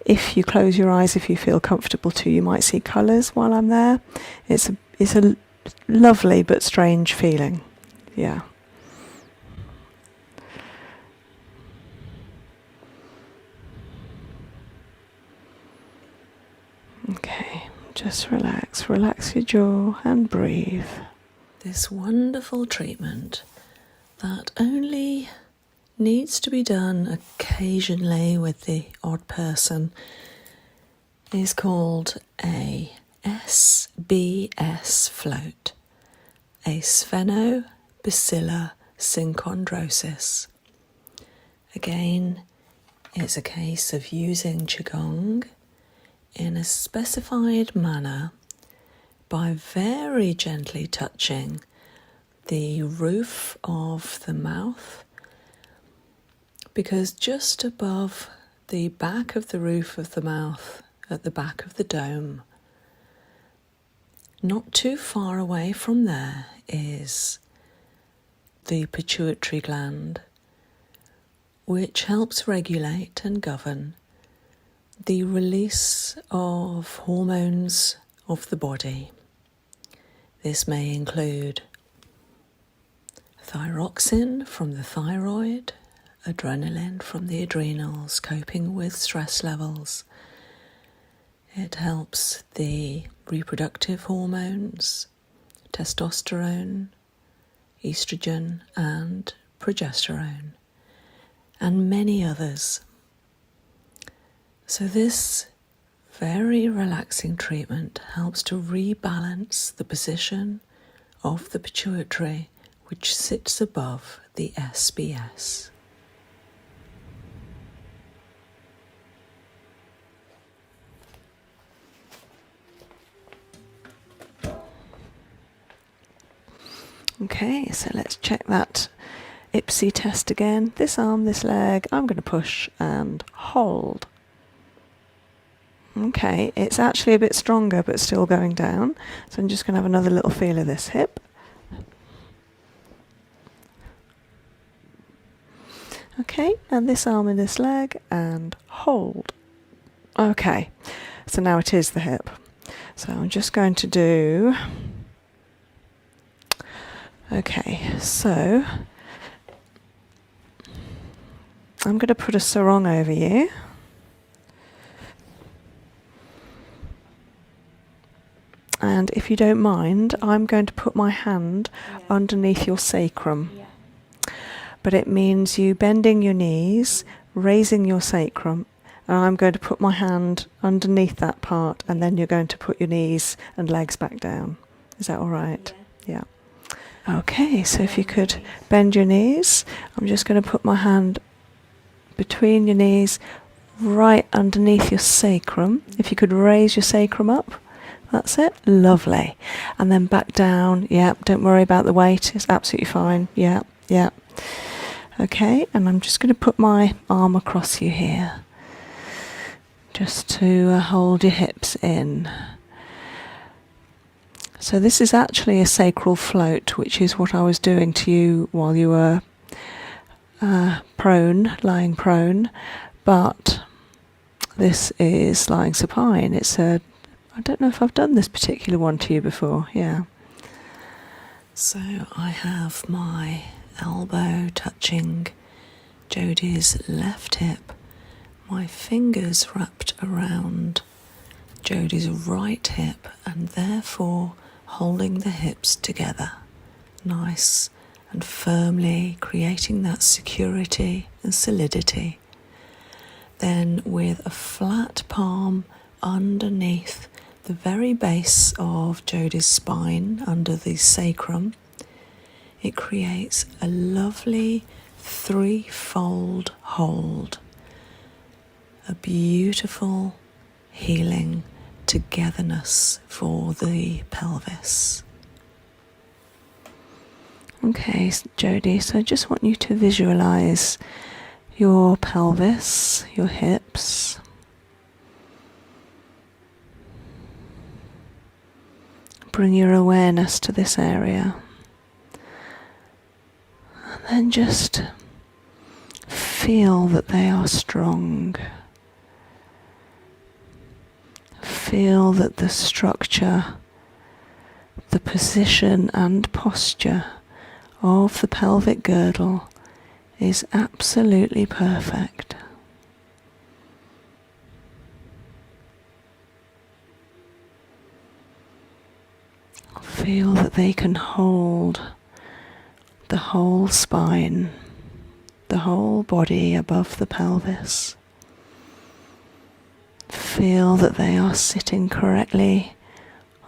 If you close your eyes, if you feel comfortable to, you might see colours while I'm there. It's a lovely but strange feeling. Yeah. Okay, just relax your jaw and breathe. This wonderful treatment that only needs to be done occasionally with the odd person is called a SBS float, a Sphenobacillar synchondrosis. Again, it's a case of using Qigong in a specified manner by very gently touching the roof of the mouth, because just above the back of the roof of the mouth, at the back of the dome, not too far away from there, is the pituitary gland, which helps regulate and govern the release of hormones of the body. This may include thyroxine from the thyroid, adrenaline from the adrenals, coping with stress levels. It helps the reproductive hormones, testosterone, estrogen and progesterone, and many others. So this very relaxing treatment helps to rebalance the position of the pituitary, which sits above the SBS. Okay, so let's check that IPSY test again. This arm, this leg, I'm going to push and hold. Okay, it's actually a bit stronger but still going down. So I'm just going to have another little feel of this hip. Okay, and this arm and this leg and hold. Okay, so now it is the hip. So I'm just going to do... Okay, so I'm going to put a sarong over you. And if you don't mind, I'm going to put my hand underneath your sacrum. Yeah. But it means you bending your knees, raising your sacrum, and I'm going to put my hand underneath that part, and then you're going to put your knees and legs back down. Is that all right? Yeah. Okay, so if you could bend your knees, I'm just going to put my hand between your knees, right underneath your sacrum. If you could raise your sacrum up, that's it. Lovely. And then back down. Yeah, don't worry about the weight. It's absolutely fine. Yeah, yeah. Okay, and I'm just going to put my arm across you here, just to hold your hips in. So this is actually a sacral float, which is what I was doing to you while you were prone, lying prone, but this is lying supine. It's a, I don't know if I've done this particular one to you before, yeah. So I have my elbow touching Jodi's left hip, my fingers wrapped around Jodi's right hip, and therefore holding the hips together, nice and firmly, creating that security and solidity. Then with a flat palm underneath the very base of Jodi's spine, under the sacrum, it creates a lovely threefold hold, a beautiful healing togetherness for the pelvis. Okay, Jodi, so I just want you to visualize your pelvis, your hips. Bring your awareness to this area. And then just feel that they are strong. Feel that the structure, the position and posture of the pelvic girdle is absolutely perfect. Feel that they can hold the whole spine, the whole body above the pelvis. Feel that they are sitting correctly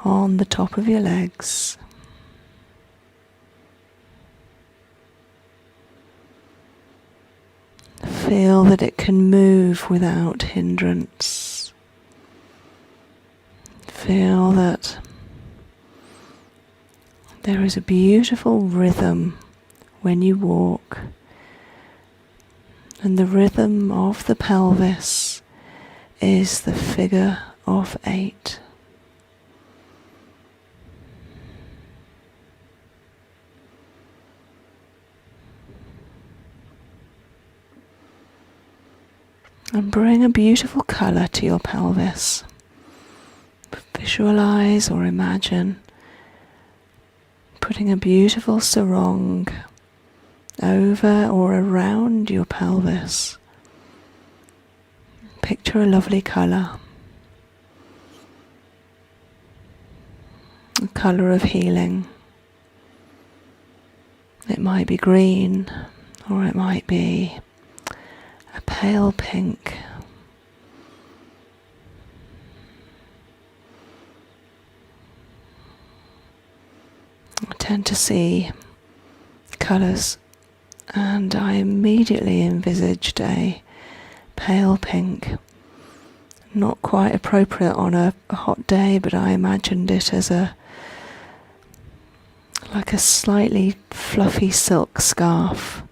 on the top of your legs. Feel that it can move without hindrance. Feel that there is a beautiful rhythm when you walk, and the rhythm of the pelvis is the figure of 8. And bring a beautiful colour to your pelvis. Visualize or imagine putting a beautiful sarong over or around your pelvis. Picture a lovely colour. A colour of healing. It might be green, or it might be a pale pink, tend to see colours, and I immediately envisaged a pale pink. Not quite appropriate on a hot day, but I imagined it as like a slightly fluffy silk scarf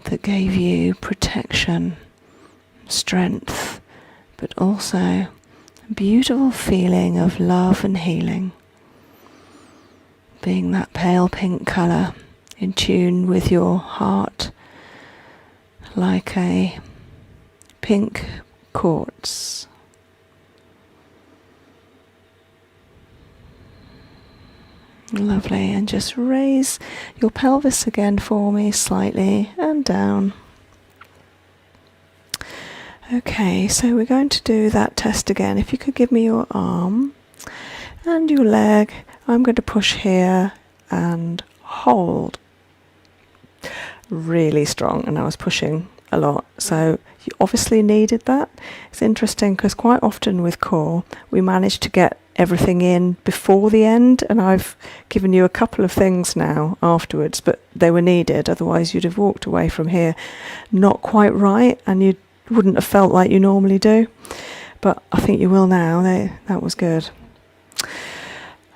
that gave you protection, strength, but also a beautiful feeling of love and healing. Being that pale pink colour in tune with your heart, like a pink quartz. Lovely, and just raise your pelvis again for me slightly and down. Okay, so we're going to do that test again. If you could give me your arm and your leg, I'm going to push here and hold. Really strong, and I was pushing a lot, so you obviously needed that. It's interesting because quite often with core we manage to get everything in before the end, and I've given you a couple of things now afterwards, but they were needed, otherwise you'd have walked away from here not quite right and you wouldn't have felt like you normally do, but I think you will now. That was good.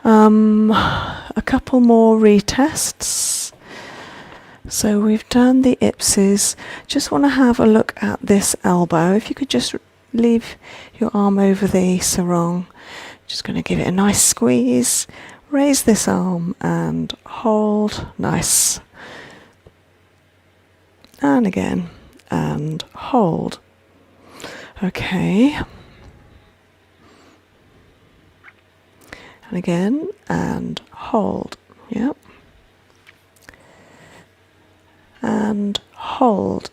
A couple more retests. So we've done the ipses. Just want to have a look at this elbow. If you could just leave your arm over the sarong. Just going to give it a nice squeeze. Raise this arm and hold. Nice. And again. And hold. Okay. And again. And hold. Yep. And hold.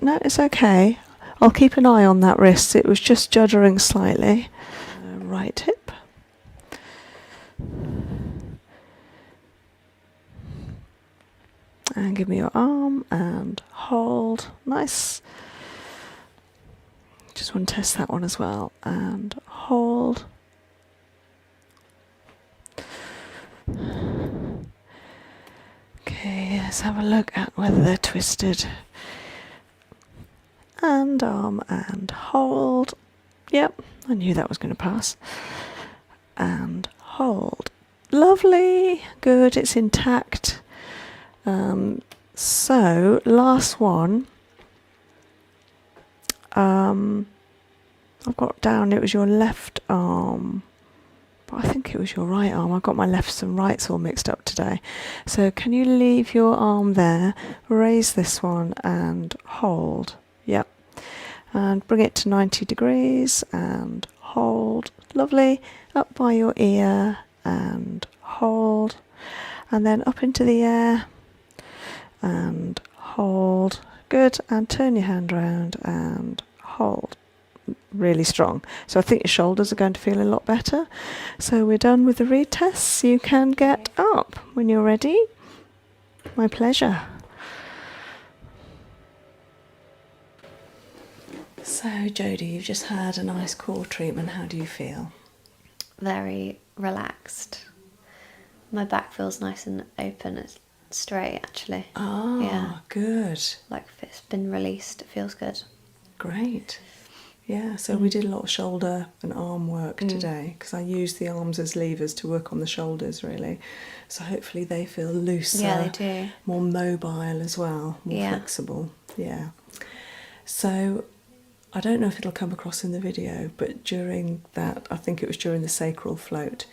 No, it's okay. I'll keep an eye on that wrist. It was just juddering slightly. Right hip. And give me your arm and hold. Nice. Just want to test that one as well. And hold. Okay, let's have a look at whether they're twisted. And arm and hold. Yep, I knew that was going to pass. And hold. Lovely. Good, it's intact. So, last one. I've got down, it was your left arm. But I think it was your right arm. I've got my lefts and rights all mixed up today. So can you leave your arm there, raise this one and hold. Yep. And bring it to 90 degrees and hold. Lovely. Up by your ear and hold. And then up into the air and hold. Good. And turn your hand around and hold. Really strong. So I think your shoulders are going to feel a lot better. So we're done with the retests. You can get up when you're ready. My pleasure. So Jodi, you've just had a nice core treatment. How do you feel? Very relaxed. My back feels nice and open. It's straight actually. Ah, yeah. Good. Like if it's been released, it feels good. Great. Yeah, so we did a lot of shoulder and arm work today because I used the arms as levers to work on the shoulders really. So hopefully they feel looser, Yeah, they do. more mobile as well, more flexible. Yeah. So I don't know if it'll come across in the video, but during that, I think it was during the sacral float,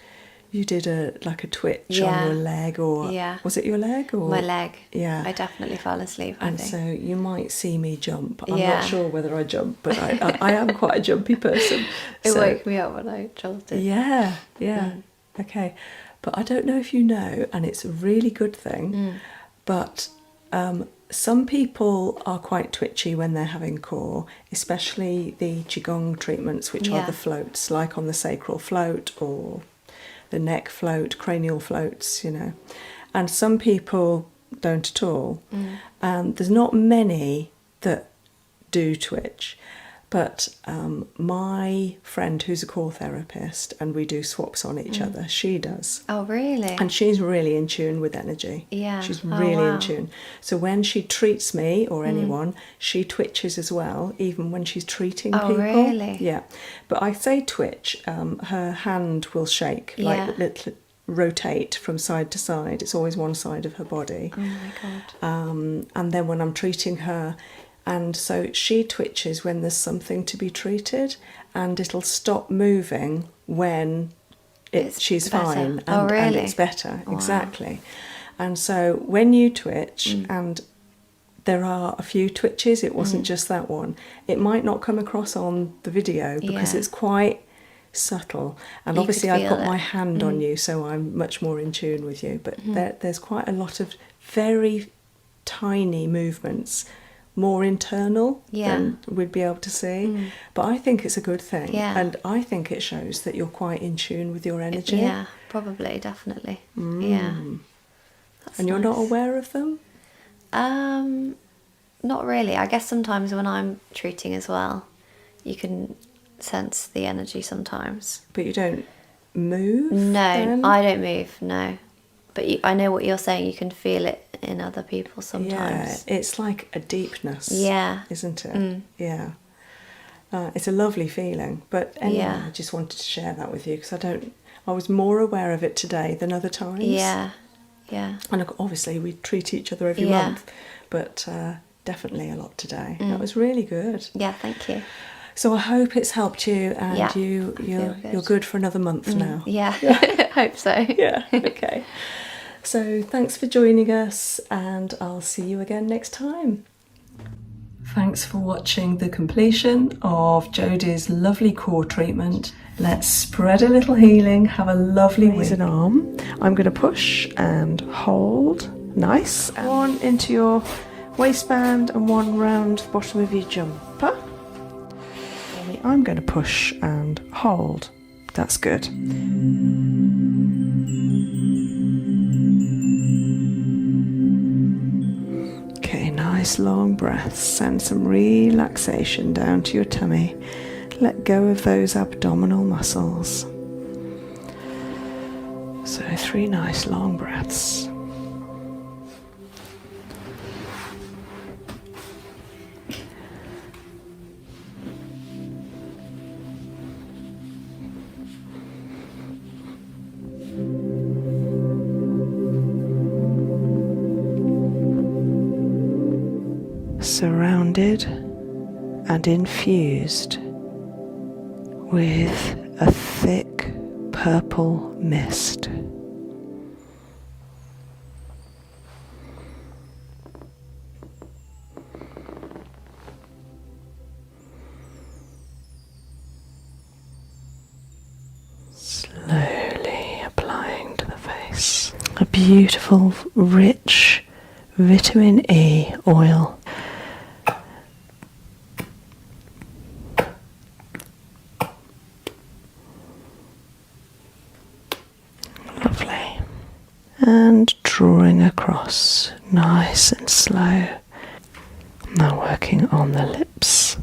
you did a twitch on your leg, or was it your leg or my leg? Yeah, I definitely fell asleep. And so you might see me jump. I'm not sure whether I jump, but I am quite a jumpy person. It woke me up when I jolted. Yeah. Okay, but I don't know if you know, and it's a really good thing. But some people are quite twitchy when they're having core, especially the qigong treatments, which are the floats, like on the sacral float or the neck float, cranial floats, and some people don't at all. There's not many that do twitch, But my friend who's a core therapist, and we do swaps on each other, she does. Oh, really? And she's really in tune with energy. Yeah. She's Oh, really wow. in tune. So when she treats me or anyone, she twitches as well, even when she's treating Oh, people. really? Yeah. But I say twitch, her hand will shake, Yeah. like little, rotate from side to side. It's always one side of her body. Oh my God. And then when I'm treating her, and so she twitches when there's something to be treated, and it'll stop moving when she's better. fine, and, Oh, really? and it's better. Wow. Exactly. And so when you twitch, and there are a few twitches, it wasn't just that one, it might not come across on the video because Yeah. it's quite subtle, and You obviously could I've got feel my it. hand on you, so I'm much more in tune with you, but there's quite a lot of very tiny movements, more internal than we'd be able to see, but I think it's a good thing. Yeah. And I think it shows that you're quite in tune with your energy. Yeah, probably, definitely. Yeah. That's And you're not nice. aware of them? Not really. I guess sometimes when I'm treating as well, you can sense the energy sometimes. But you don't move? No, then? I don't move, no. But I know what you're saying, you can feel it in other people sometimes. Yeah, it's like a deepness. Yeah. Isn't it? Yeah. It's a lovely feeling. But anyway, Yeah. I just wanted to share that with you because I was more aware of it today than other times. Yeah, yeah. And obviously we treat each other every Yeah. month, but definitely a lot today. That was really good. Yeah, thank you. So I hope it's helped you, and Yeah, you're good for another month now. Yeah, hope so. Yeah, okay. So thanks for joining us, and I'll see you again next time. Thanks for watching the completion of Jodi's lovely core treatment. Let's spread a little healing, have a lovely week. Raise an arm. I'm going to push and hold. Nice. One into your waistband and one round the bottom of your jumper. I'm going to push and hold. That's good. Okay, nice long breaths. Send some relaxation down to your tummy. Let go of those abdominal muscles. So 3 nice long breaths. Surrounded and infused with a thick purple mist. Slowly applying to the face. A beautiful, rich vitamin E oil. Lovely. And drawing across, nice and slow. Now working on the lips.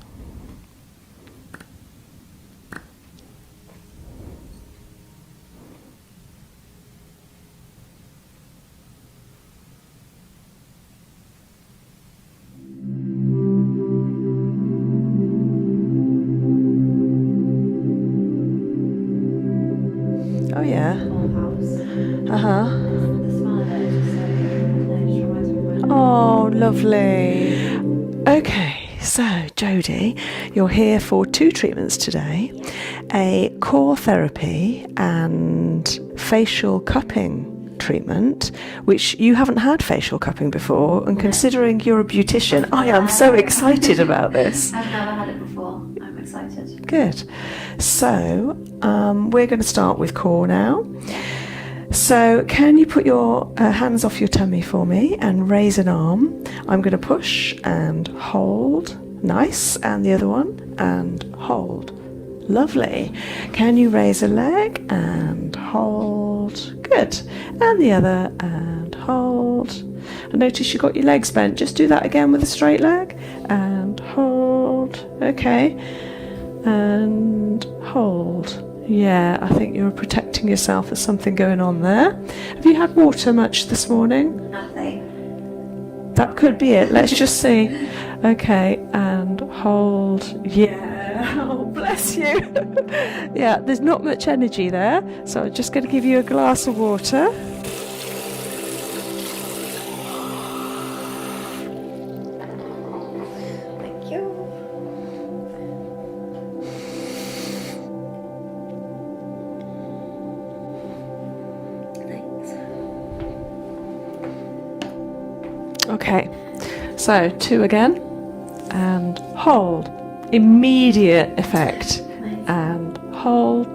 Oh yeah. Uh-huh. Oh, lovely. Okay, so Jodi, you're here for 2 treatments today. A core therapy and facial cupping treatment, which you haven't had facial cupping before, and considering you're a beautician, I am so excited about this. I've never had it before. I'm excited. Good. So, we're going to start with core now. So, can you put your hands off your tummy for me and raise an arm? I'm going to push and hold. Nice. And the other one. And hold. Lovely. Can you raise a leg and hold? Good. And the other and hold. I notice you got your legs bent. Just do that again with a straight leg. And hold. Okay. and hold. Yeah, I think you're protecting yourself. There's something going on there. Have you had water much this morning? Nothing. That could be it. Let's just see. Okay, and hold. Yeah. Oh, bless you. Yeah, there's not much energy there. So I'm just going to give you a glass of water. Thank you. Thanks. Okay, so 2 again, and hold. Immediate effect. Nice. And hold.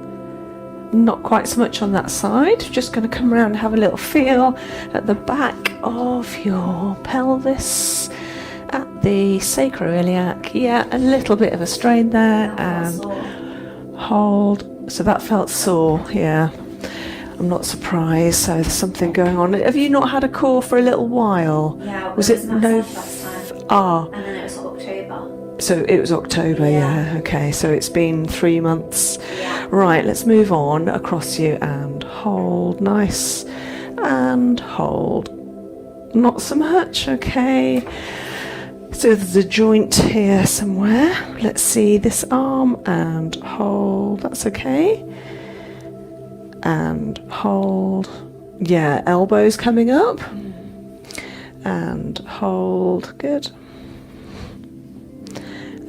Not quite so much on that side. Just going to come around and have a little feel at the back of your pelvis, at the sacroiliac. Yeah, a little bit of a strain there, and hold. So that felt sore, yeah. I'm not surprised. So there's something going on. Have you not had a core for a little while? Yeah, Was it no? last time. Ah, And then it was October. so it was October, yeah. Okay, so it's been 3 months. Yeah. Right, let's move on across you and hold. Nice. And hold. Not so much, okay. So there's a joint here somewhere. Let's see this arm and hold. That's okay. And hold. Yeah, elbows coming up. And hold. Good.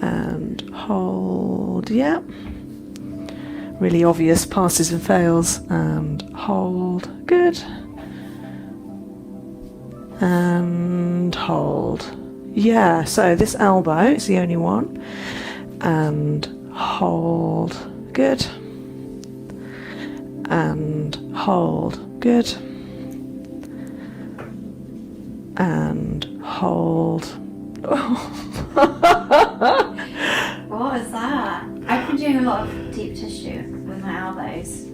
And hold. Yeah. Really obvious passes and fails. And hold. Good. And hold. Yeah, so this elbow is the only one. And hold. Good. And hold. Good. And hold. What was that? I've been doing a lot of deep tissue with my elbows.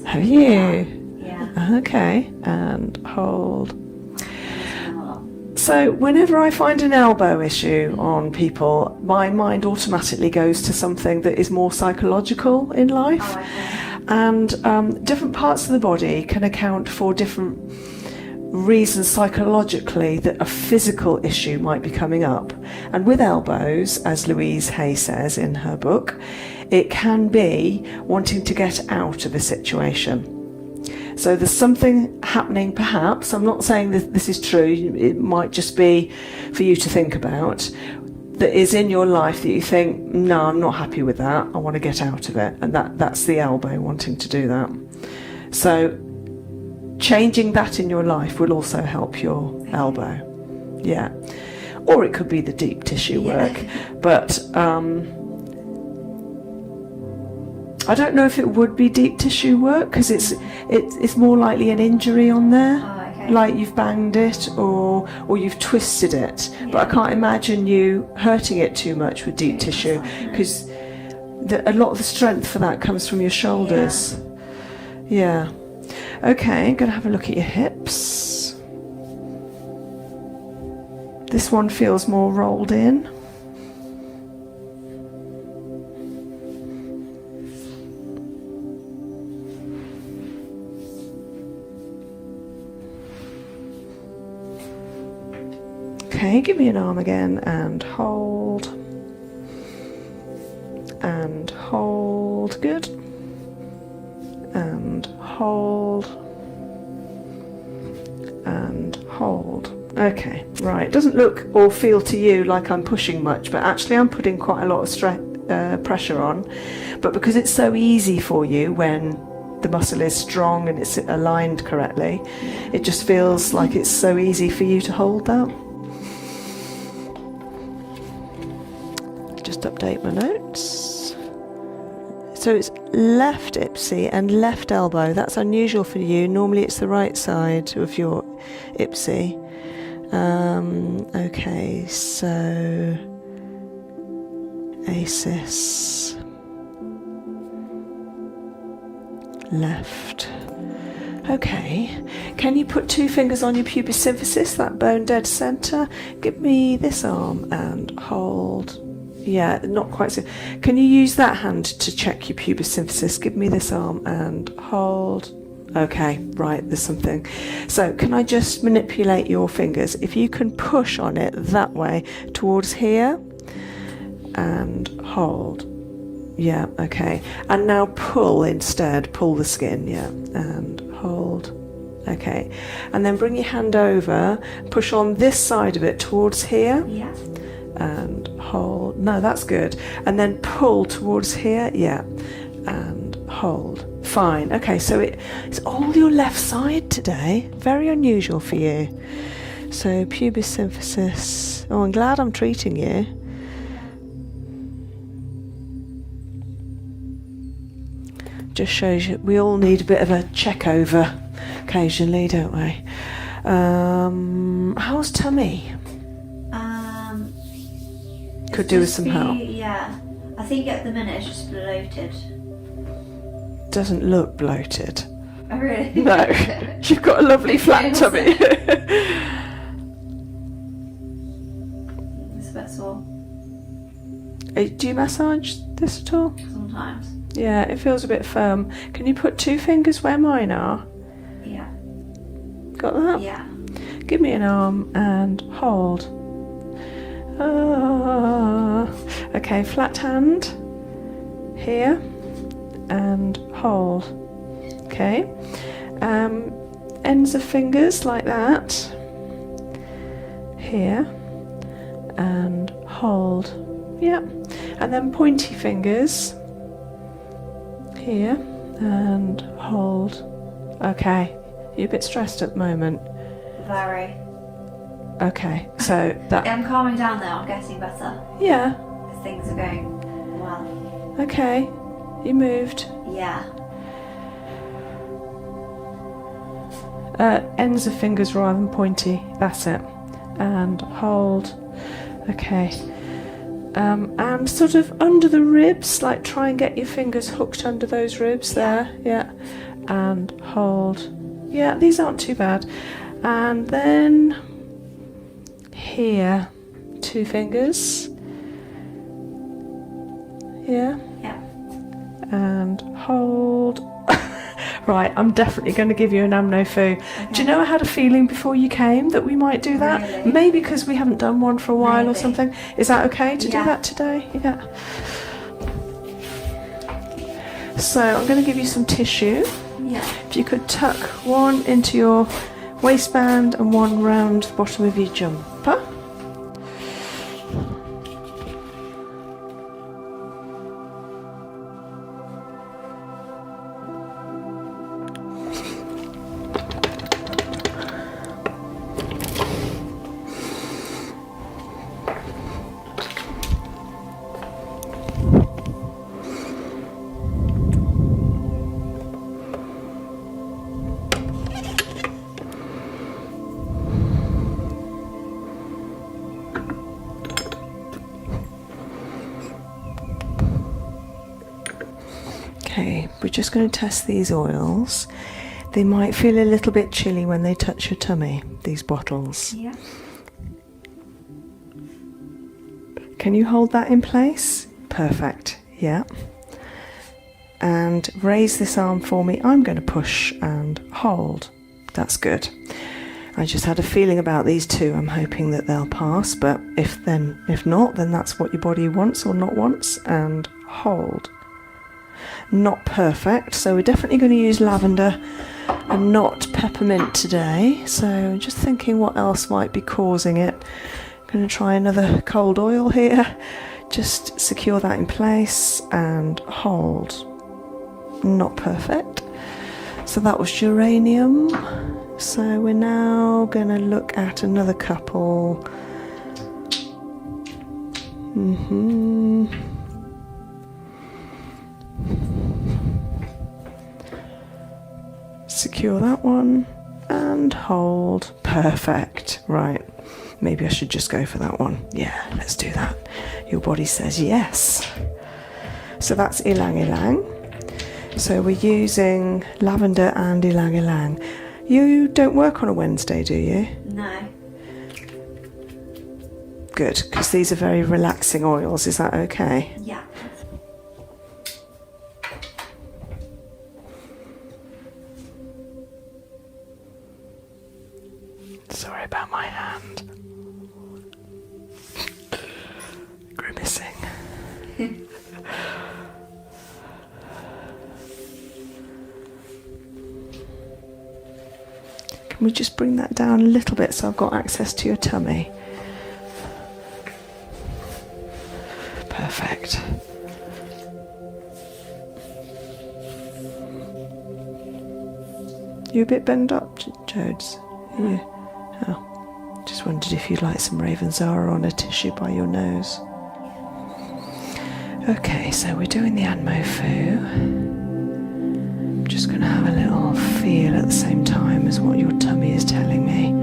So Have you? Yeah. Okay. And hold. It's been a lot. So whenever I find an elbow issue on people, my mind automatically goes to something that is more psychological in life. Oh, okay. And different parts of the body can account for different reasons psychologically that a physical issue might be coming up. And with elbows, as Louise Hay says in her book, it can be wanting to get out of a situation. So there's something happening, perhaps. I'm not saying that this is true. It might just be for you to think about, that is in your life that you think, no, I'm not happy with that. I want to get out of it. And that's the elbow wanting to do that. So changing that in your life will also help your elbow. Yeah. Or it could be the deep tissue work. But I don't know if it would be deep tissue work, because it's more likely an injury on there. Oh, okay. Like you've banged it or you've twisted it. But I can't imagine you hurting it too much with deep tissue, because a lot of the strength for that comes from your shoulders. Yeah. Okay, I'm going to have a look at your hips. This one feels more rolled in. Okay, give me an arm again and hold. And hold. Good. And hold. And hold. Okay, right. It doesn't look or feel to you like I'm pushing much, but actually I'm putting quite a lot of pressure on. But because it's so easy for you when the muscle is strong and it's aligned correctly, it just feels like it's so easy for you to hold that. Just update my notes. So it's left ipsy and left elbow. That's unusual for you. Normally it's the right side of your ipsy. Okay, so ACIS, left. Okay, can you put 2 fingers on your pubis symphysis, that bone dead centre? Give me this arm and hold. Yeah, not quite so. Can you use that hand to check your pubis symphysis? Give me this arm and hold. Okay, right, there's something. So can I just manipulate your fingers? If you can push on it that way towards here and hold. Yeah, okay. And now pull instead, pull the skin, yeah, and hold. Okay, and then bring your hand over, push on this side of it towards here. Yeah. And hold. No, that's good. And then pull towards here, yeah, and hold. Fine. Okay, so it's all your left side today. Very unusual for you. So pubis symphysis. Oh, I'm glad I'm treating you. Just shows you we all need a bit of a check over occasionally, don't we? How's tummy? Could do with some help. Yeah, I think at the minute it's just bloated. Doesn't look bloated. Oh really? No, you've got a lovely flat tummy. It's a bit sore. Do you massage this at all? Sometimes. Yeah, it feels a bit firm. Can you put 2 fingers where mine are? Yeah. Got that? Yeah. Give me an arm and hold. Okay, flat hand here and hold. Okay, ends of fingers like that here and hold. Yeah, and then pointy fingers here and hold. Okay, you're a bit stressed at the moment. Very. Okay, so that. I'm calming down now. I'm getting better. Yeah. Things are going well. Okay, you moved. Yeah. Ends of fingers rather than pointy. That's it. And hold. Okay. And sort of under the ribs, like try and get your fingers hooked under those ribs there. Yeah. And hold. Yeah, these aren't too bad. And then here, 2 fingers. Yeah. Yeah. And hold. Right, I'm definitely going to give you an amno-foo. Okay. Do you know I had a feeling before you came that we might do that? Really? Maybe because we haven't done one for a while or Maybe. something. Is that okay to do that today? Yeah. So I'm going to give you some tissue. Yeah. If you could tuck one into your waistband and one round the bottom of your jumper. Okay, we're just going to test these oils. They might feel a little bit chilly when they touch your tummy, these bottles. Yeah. Can you hold that in place? Perfect, yeah. And raise this arm for me. I'm going to push and hold. That's good. I just had a feeling about these two. I'm hoping that they'll pass, but if not, then that's what your body wants or not wants. And hold. Not perfect, so we're definitely going to use lavender and not peppermint today. So just thinking what else might be causing it. Going to try another cold oil here. Just secure that in place and hold. Not perfect. So that was geranium. So we're now going to look at another couple. Secure that one and hold. Perfect. Right. Maybe I should just go for that one. Yeah, let's do that. Your body says yes. So that's ylang ylang. So we're using lavender and ylang ylang. You don't work on a Wednesday, do you? No. Good, because these are very relaxing oils. Is that okay? Yeah. Sorry about my hand. Grimacing. Can we just bring that down a little bit so I've got access to your tummy? Perfect. You a bit bent up, Jodes? You? Oh, just wondered if you'd like some Ravenzara on a tissue by your nose. Okay, so we're doing the Anmofu. I'm just going to have a little feel at the same time as what your tummy is telling me.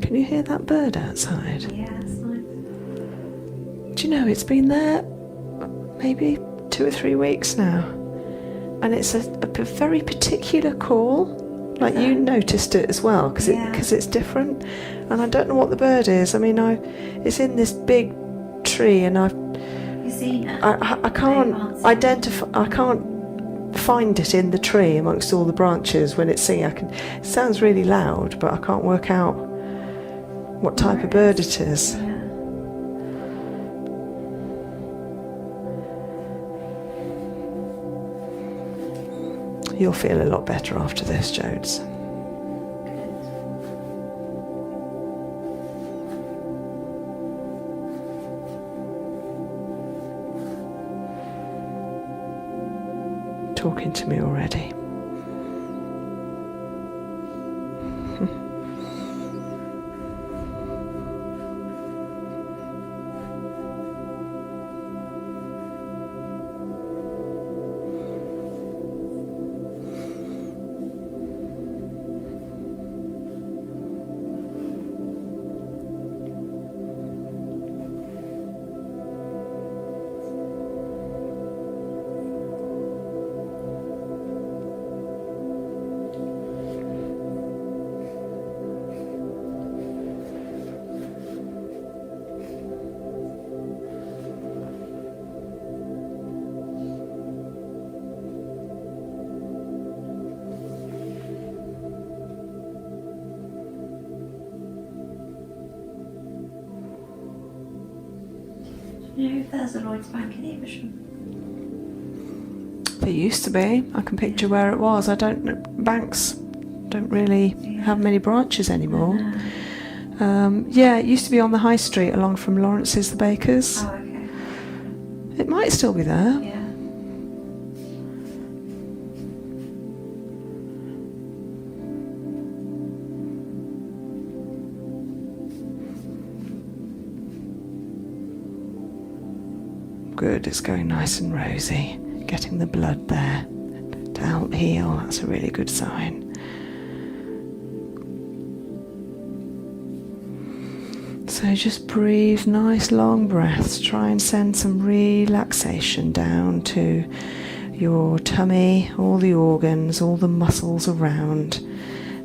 Can you hear that bird outside? Yeah, it's nice. Do you know, it's been there maybe 2 or 3 weeks now. And it's a very particular call. Like, you noticed it as well, because it's different. And I don't know what the bird is. I mean, it's in this big tree, and You've seen it? I can't identify. I can't find it in the tree amongst all the branches when it's singing. It sounds really loud, but I can't work out what type of bird it is. Yeah. You'll feel a lot better after this, Jodes. Talking to me already. You know if there's a Lloyd's Bank in Evesham? There used to be. I can picture where it was. Banks don't really have many branches anymore. Yeah, it used to be on the high street along from Lawrence's the Bakers. Oh, okay. It might still be there. Yeah. Good, it's going nice and rosy. Getting the blood there to help heal, that's a really good sign. So just breathe nice long breaths. Try and send some relaxation down to your tummy, all the organs, all the muscles around,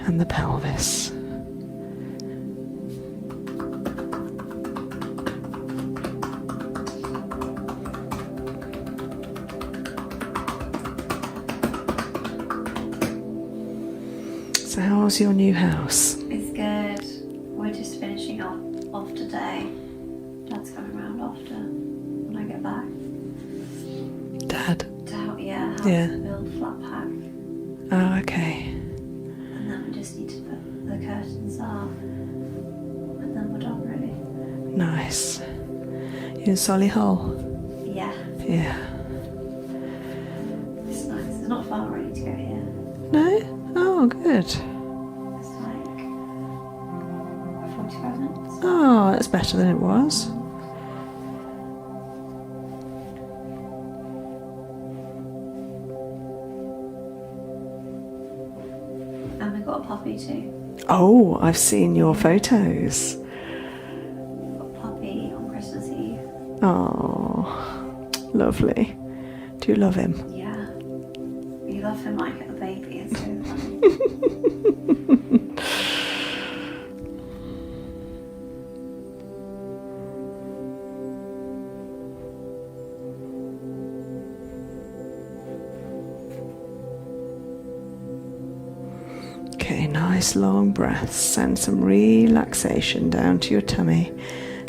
and the pelvis. How's your new house? It's good. We're just finishing off today. Dad's coming round after when I get back. Dad? To help, help build flat pack. Oh, okay. And then we just need to put the curtains up. And then we're done, really. Nice. You in Solihull? Yeah. Yeah. It's nice. It's not far really to go here. No? Oh, good. It's like 45 minutes. Oh, that's better than it was. And we've got a puppy too. Oh, I've seen your photos. We've got a puppy on Christmas Eve. Oh, lovely. Do you love him? Yeah. You love him like a baby. It's so funny. Okay, nice long breaths. Send some relaxation down to your tummy.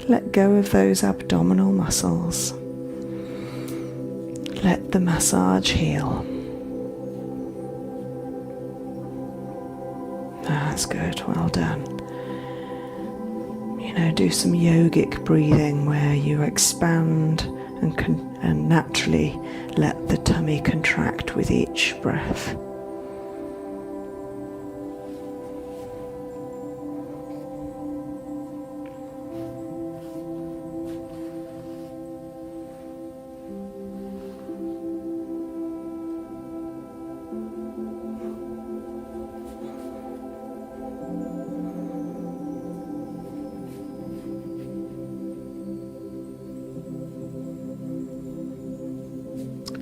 Let go of those abdominal muscles. Let the massage heal. That's good, well done. You know, do some yogic breathing where you expand and naturally let the tummy contract with each breath.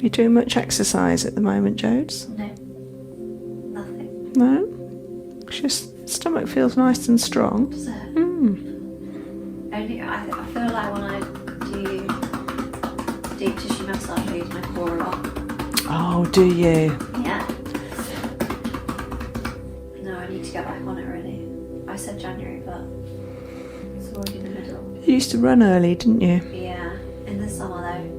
You doing much exercise at the moment, Jodes? No. Nothing. No? Your stomach feels nice and strong. Does it? Mm. Only, I feel like when I do deep tissue massage, I use my core a lot. Oh, do you? Yeah. No, I need to get back on it really. I said January, but it's already in the middle. You used to run early, didn't you? Yeah. In the summer though.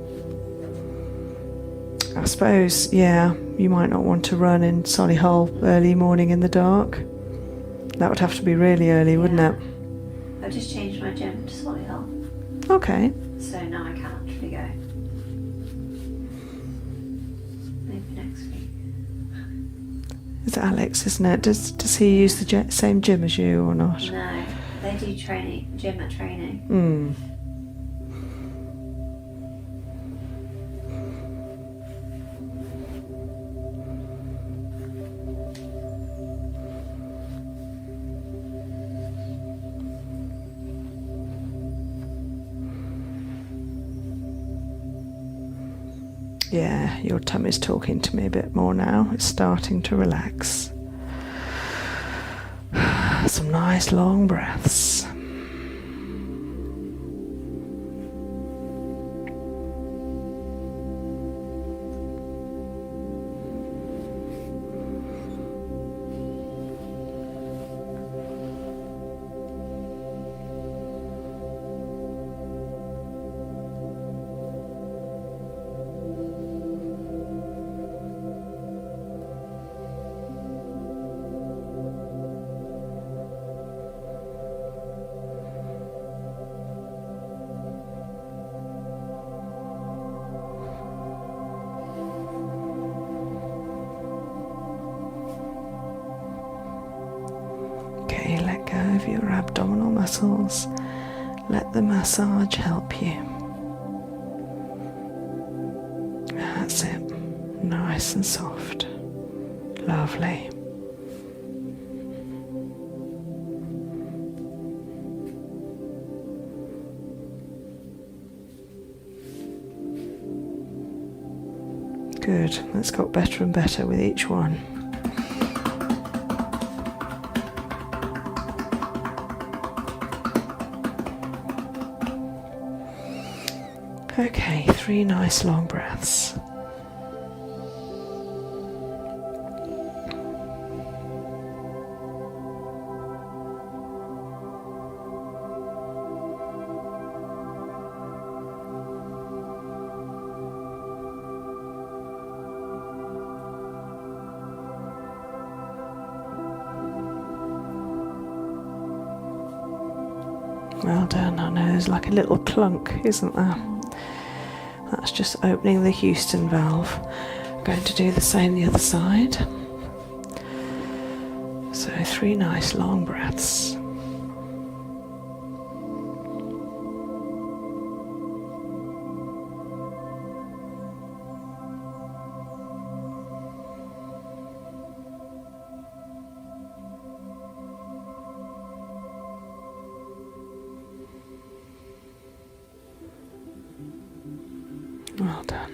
I suppose, yeah, you might not want to run in Solihull early morning in the dark. That would have to be really early, wouldn't it? I've just changed my gym to Solihull. Okay. So now I can actually go. Maybe next week. It's Alex, isn't it? Does he use the same gym as you or not? No, they do gym at training. Hmm. Yeah, your tummy's talking to me a bit more now. It's starting to relax. Some nice long breaths. Okay, let go of your abdominal muscles. Let the massage help you. That's it. Nice and soft. Lovely. Good. That's got better and better with each one. Okay, 3 nice long breaths. Well done. I know there's like a little clunk, isn't there? That's just opening the Houston valve. I'm going to do the same the other side. So 3 nice long breaths. Well done.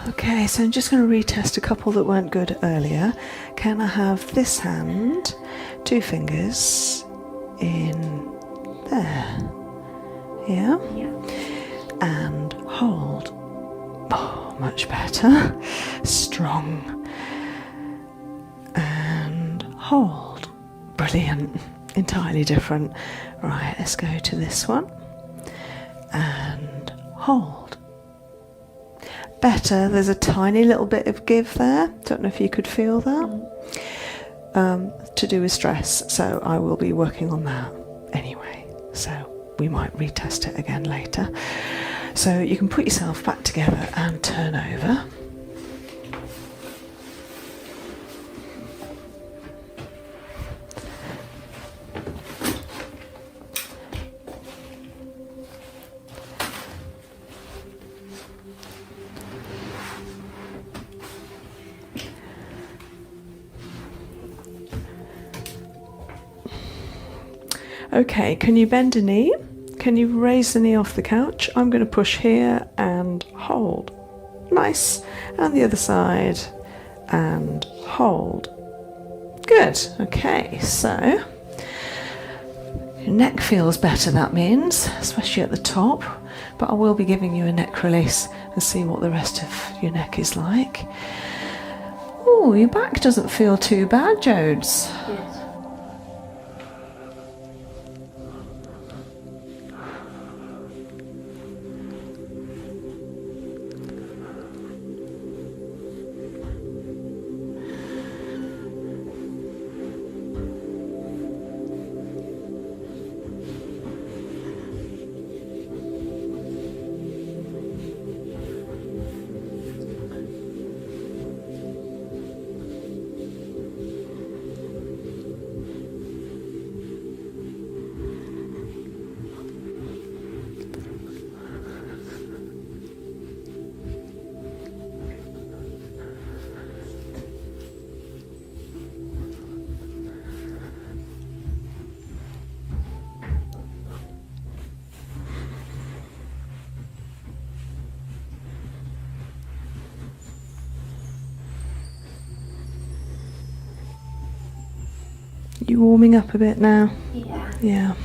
Okay, so I'm just going to retest a couple that weren't good earlier. Can I have this hand, 2 fingers in there? Yeah? Yeah. And hold. Oh, much better. Strong. And hold. Brilliant. Entirely different. Right, let's go to this one. And hold. Better. There's a tiny little bit of give there. Don't know if you could feel that. To do with stress. So I will be working on that anyway. So we might retest it again later. So you can put yourself back together and turn over. Okay, can you bend a knee? Can you raise the knee off the couch? I'm going to push here and hold. Nice. And the other side and hold. Good. Okay, so your neck feels better, that means, especially at the top. But I will be giving you a neck release and see what the rest of your neck is like. Oh, your back doesn't feel too bad, Jodes. Yes. You warming up a bit now? Yeah. Yeah.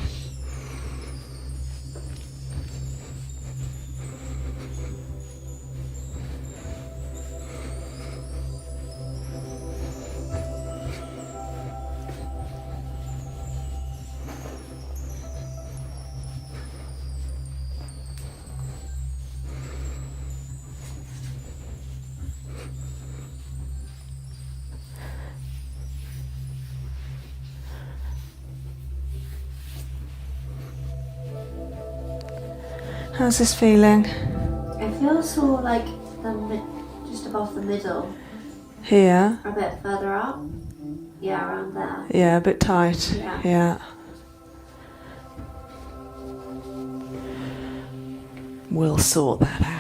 How's this feeling? It feels sort of like just above the middle, Here? a bit further up. Yeah, around there. Yeah, a bit tight. Yeah. We'll sort that out.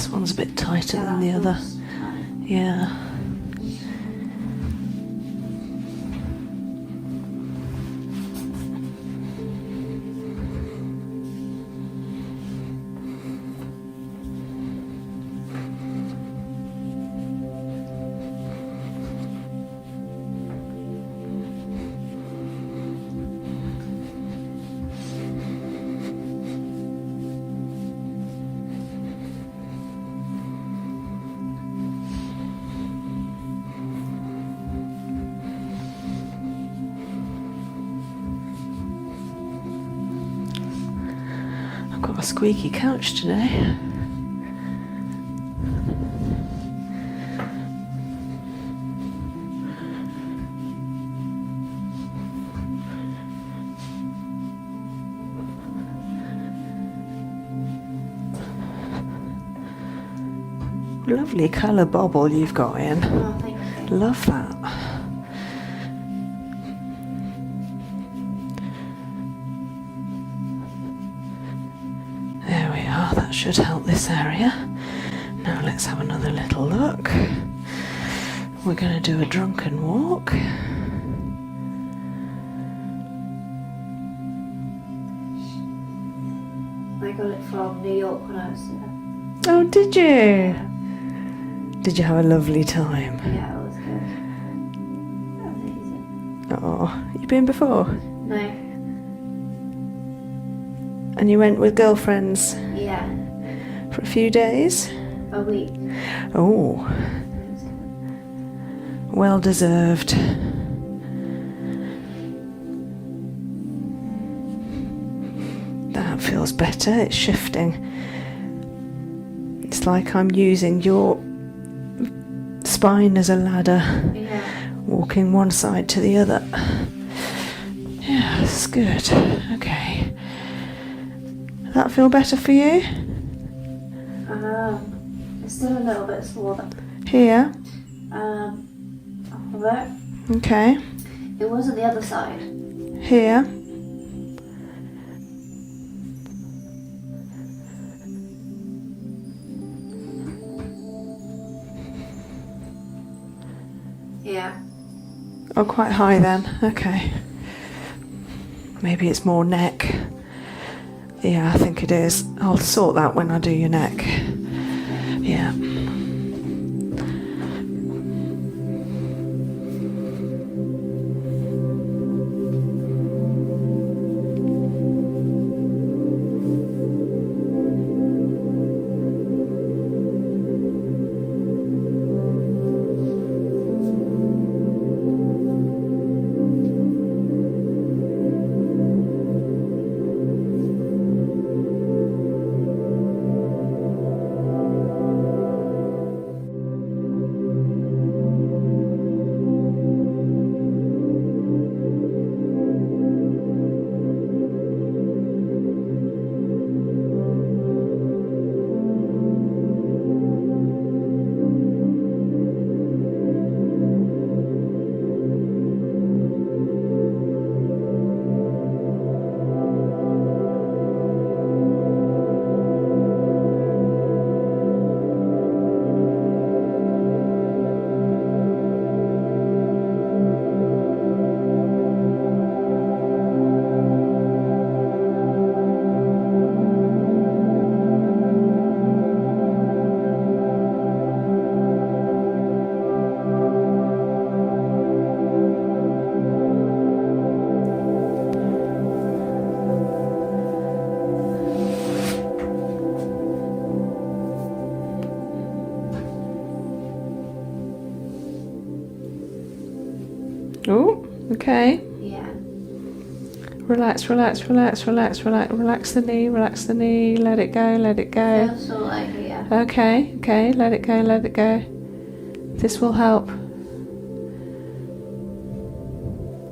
This one's a bit tighter than the other. Yeah. I've got a squeaky couch today. Lovely colour bobble you've got in. Oh, thank you. Love that. There we are, that should help this area. Now let's have another little look. We're going to do a drunken walk. I got it from New York when I was there. Oh, did you? Yeah, Did you have a lovely time? yeah, it was good. Amazing. Oh, you been before? No, And you went with girlfriends yeah, for a few days? a week. Oh, well deserved. That feels better, it's shifting. It's like I'm using your spine as a ladder, Yeah, walking one side to the other. Yeah, that's good. Okay. That feel better for you? it's still a little bit smaller. Here? Up a bit. Okay. It was on the other side. Here? Yeah. Oh, quite high then. Okay. Maybe it's more neck. Yeah, I think it is. I'll sort that when I do your neck. Yeah. Oh, okay. Yeah. Relax, relax, relax, relax, relax, relax the knee, let it go, let it go. Feels so like yeah. Okay, okay, let it go, let it go. This will help.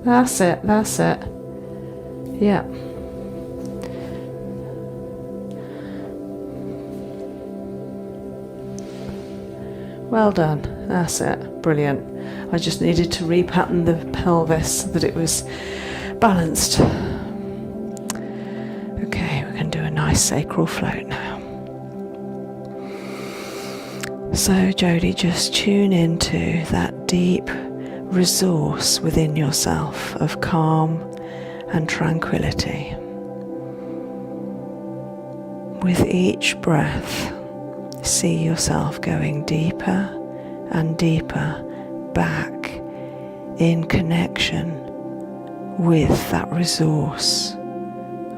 That's it, that's it. Yeah. Well done, that's it, brilliant. I just needed to repattern the pelvis so that it was balanced. Okay, we can do a nice sacral float now. So Jodi, just tune into that deep resource within yourself of calm and tranquility. With each breath, see yourself going deeper and deeper back in connection with that resource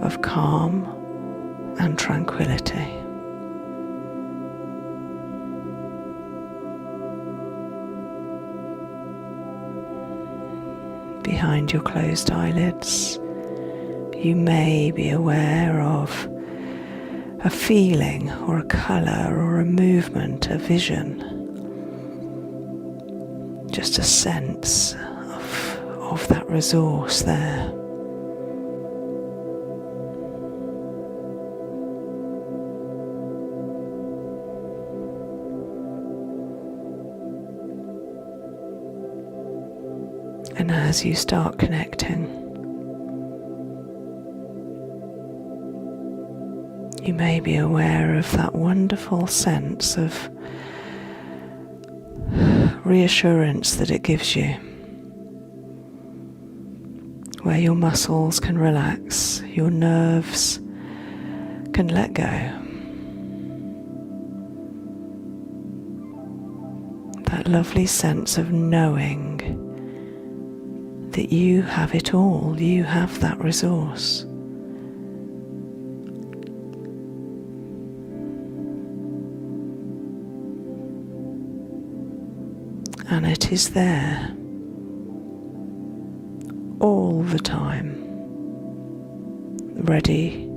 of calm and tranquility. Behind your closed eyelids, you may be aware of a feeling or a colour or a movement, a vision, just a sense of that resource there. And as you start connecting, you may be aware of that wonderful sense of reassurance that it gives you, where your muscles can relax, your nerves can let go. That lovely sense of knowing that you have it all, you have that resource. And it is there all the time, ready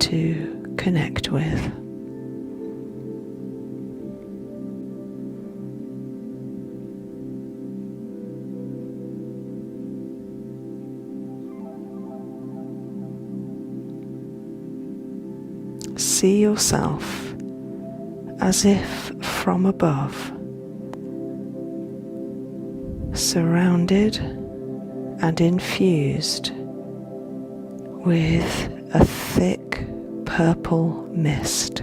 to connect with. See yourself as if from above, surrounded and infused with a thick purple mist.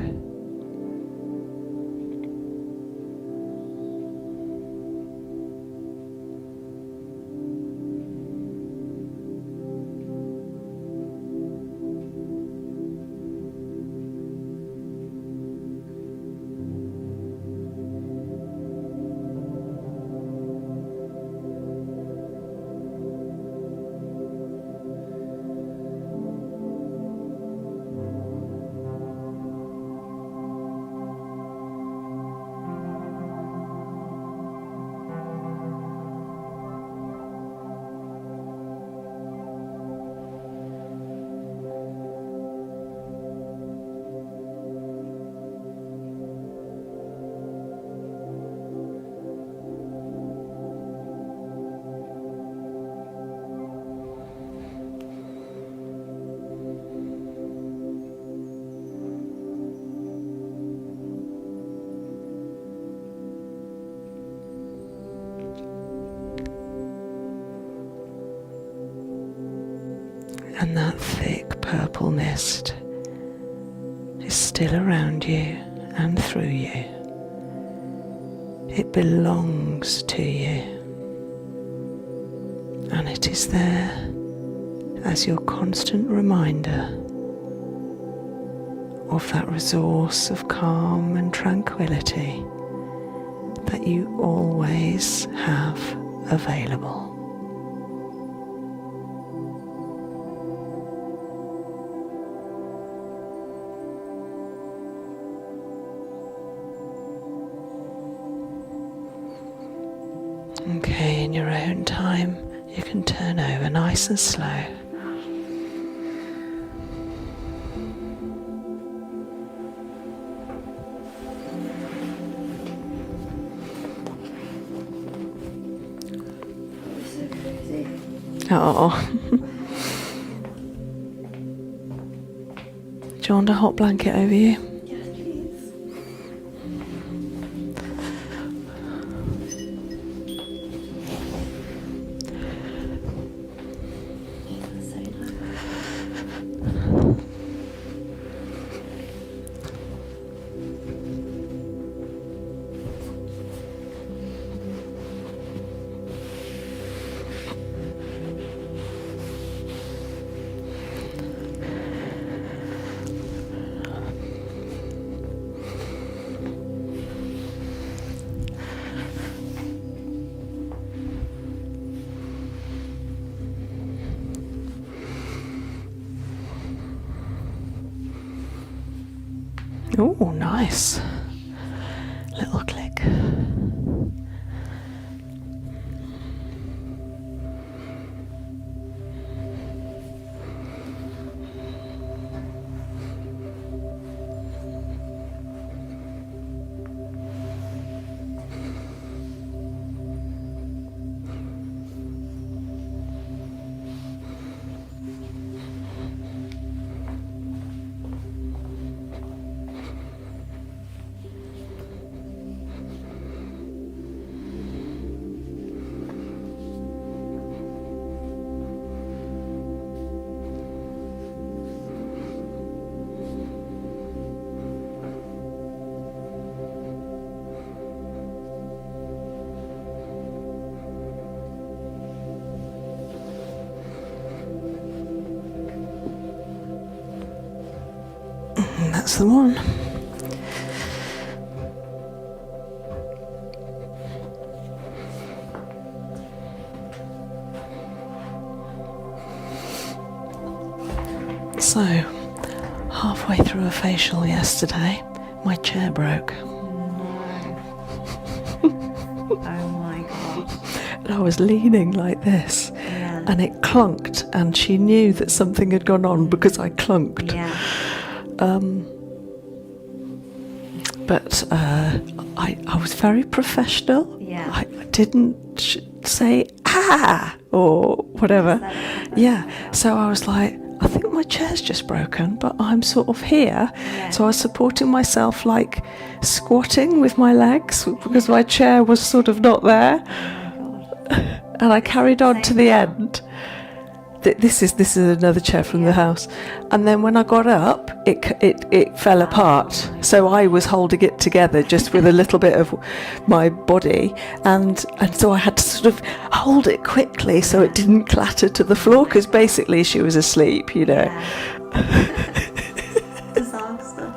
And that thick purple mist is still around you and through you. It belongs to you, and it is there as your constant reminder of that resource of calm and tranquility that you always have available. Okay, in your own time, you can turn over nice and slow. Oh. Do you want a hot blanket over you? Yes, please. That's so nice. Oh, nice. Little click. And that's the one. So, halfway through a facial yesterday, my chair broke. Oh my god. And I was leaning like this, Yeah. and it clunked, and she knew that something had gone on because I clunked. Yeah. But I was very professional. Yeah. I didn't say ah or whatever. Yeah. So I was like, I think my chair's just broken, but I'm sort of here. Yeah. So I was supporting myself, like squatting with my legs because my chair was sort of not there. Oh my god. And I carried on to the end. This is another chair from the house. And then when I got up, it fell apart. So I was holding it together just with a little bit of my body, and so I had to sort of hold it quickly so it didn't clatter to the floor, because basically she was asleep, you know. Yeah. Disaster.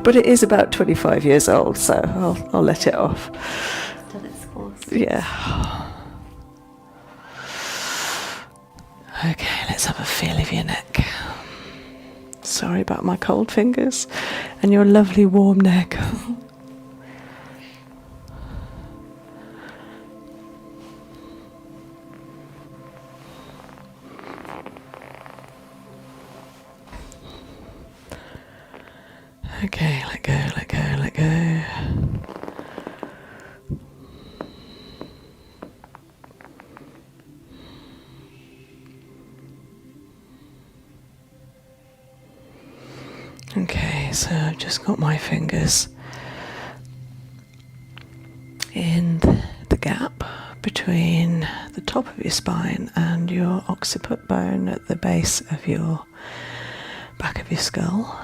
But it is about 25 years old, so I'll let it off. It's done its course. Yeah. Okay, let's have a feel of your neck. Sorry about my cold fingers and your lovely warm neck. Okay, let go, let go, let go. Okay, so I've just got my fingers in the gap between the top of your spine and your occiput bone at the base of your back of your skull.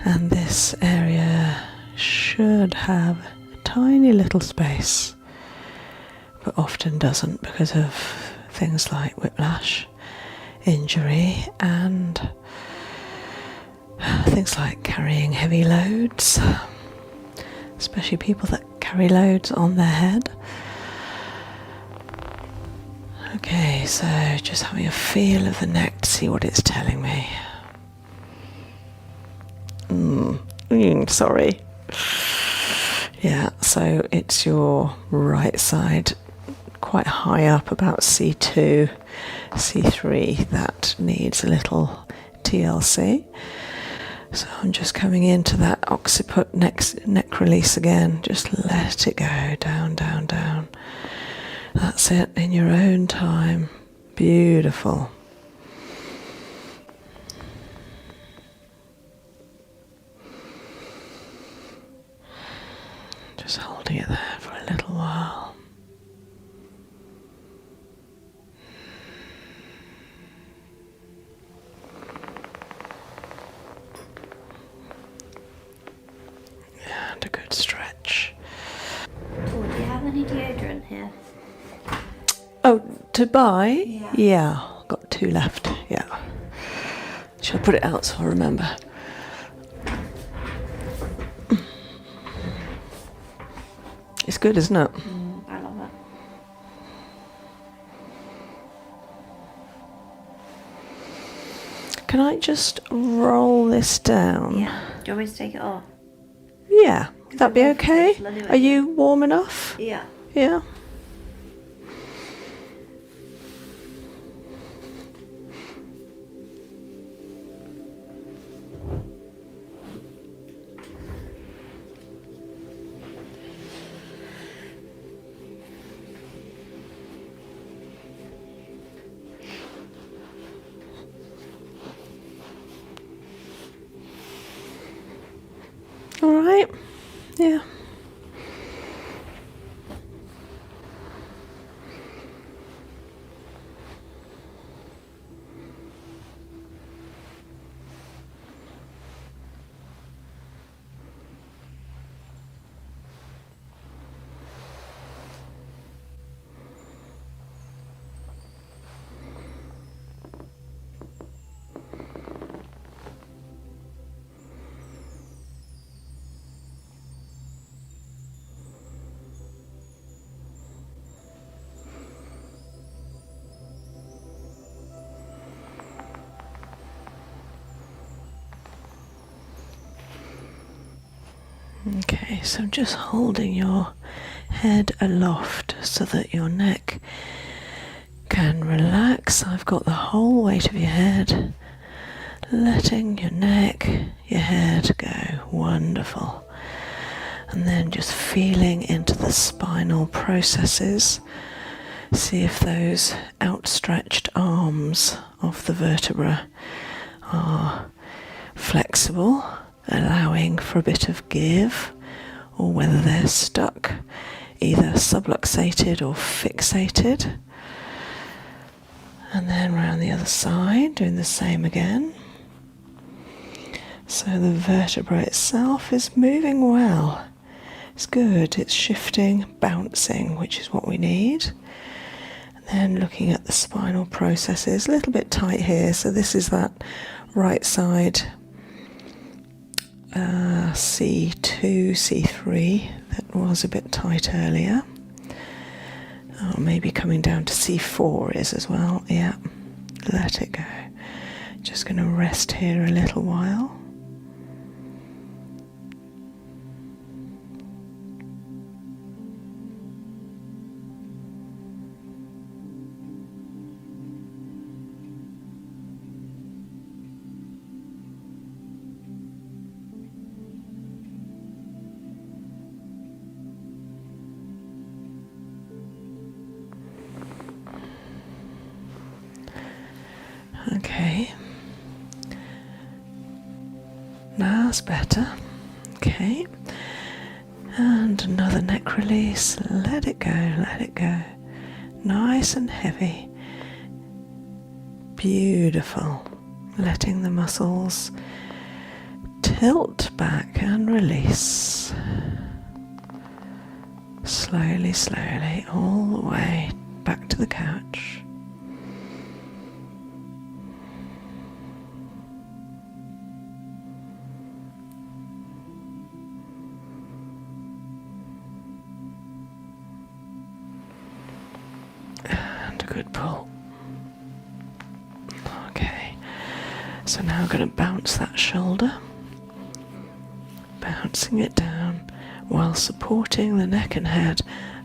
And this area should have a tiny little space, but often doesn't because of things like whiplash, injury, and things like carrying heavy loads, especially people that carry loads on their head. Okay, so just having a feel of the neck to see what it's telling me. Sorry. Yeah, so it's your right side, quite high up, about C2, C3, that needs a little TLC. So I'm just coming into that occiput neck release again. Just let it go down, down, down. That's it, in your own time. Beautiful. Just holding it there for a little while. And a good stretch. Oh, do you have any deodorant here? Oh, to buy? Yeah. Yeah, got 2 left. Yeah. Shall I put it out so I remember? It's good, isn't it? I love it. Can I just roll this down? Yeah. Do you want me to take it off? Yeah, would that be okay? Anyway. Are you warm enough? Yeah. Yeah. All right. Yeah. Okay, so just holding your head aloft so that your neck can relax. I've got the whole weight of your head, letting your neck, your head go. Wonderful. And then just feeling into the spinal processes. See if those outstretched arms of the vertebra are flexible, allowing for a bit of give, or whether they're stuck, either subluxated or fixated. And then round the other side, doing the same again. So the vertebra itself is moving well. It's good, it's shifting, bouncing, which is what we need. And then looking at the spinal processes, a little bit tight here, so this is that right side C2, C3 that was a bit tight earlier. Oh, maybe coming down to C4 is as well. Yeah, let it go. Just going to rest here a little while. Okay, now it's better. Okay, and another neck release. Let it go, let it go. Nice and heavy. Beautiful. Letting the muscles tilt back and release. Slowly, slowly, all the way back to the couch. Good pull. Okay, so now I'm going to bounce that shoulder, bouncing it down while supporting the neck and head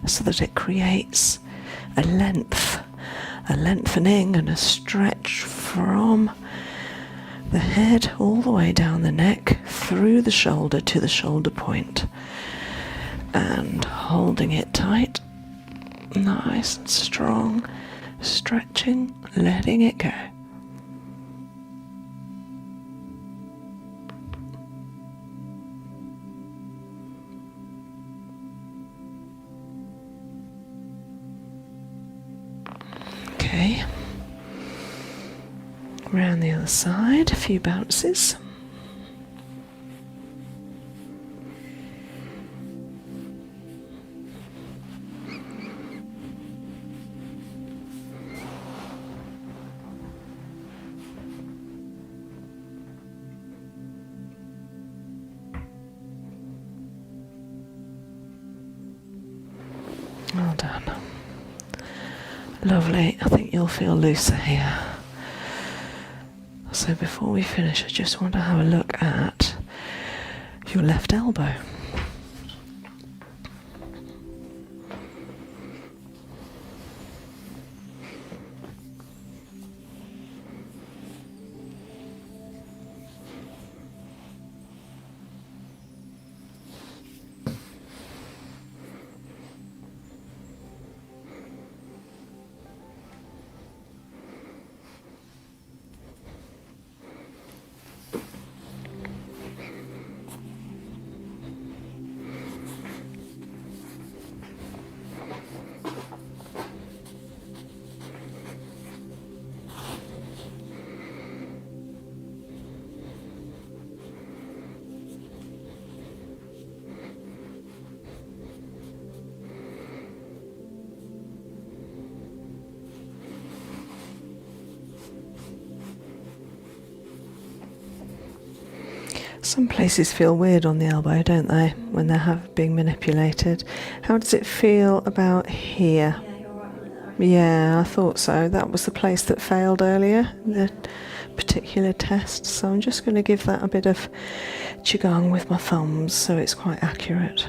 so that it creates a lengthening and a stretch from the head all the way down the neck through the shoulder to the shoulder point, and holding it tight, nice and strong. Stretching, letting it go. Okay. Round the other side, a few bounces. Well done. Lovely. I think you'll feel looser here. So before we finish, I just want to have a look at your left elbow. Some places feel weird on the elbow, don't they, when they're being manipulated? How does it feel about here? Yeah, you're right on it, aren't Yeah, I thought so. That was the place that failed earlier, the particular test. So I'm just going to give that a bit of qigong with my thumbs so it's quite accurate.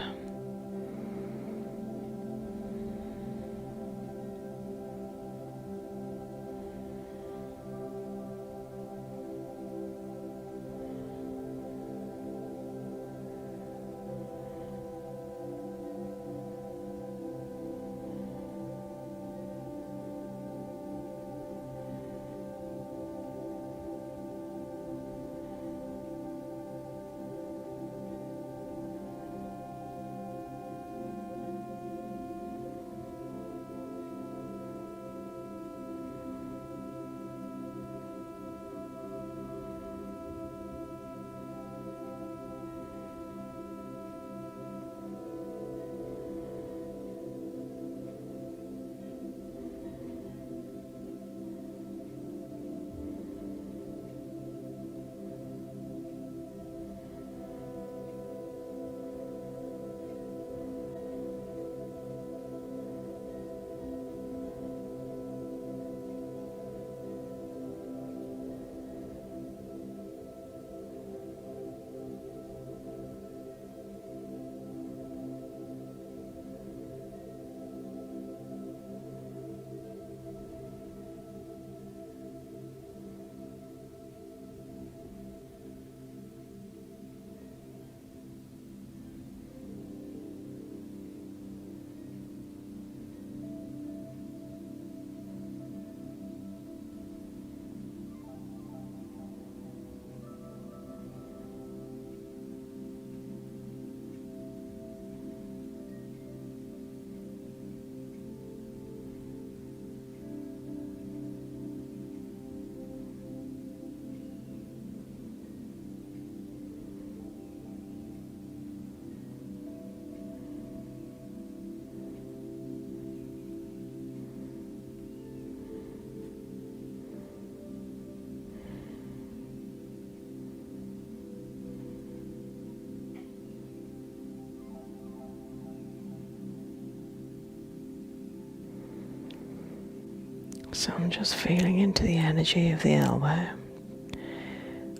So I'm just feeling into the energy of the elbow.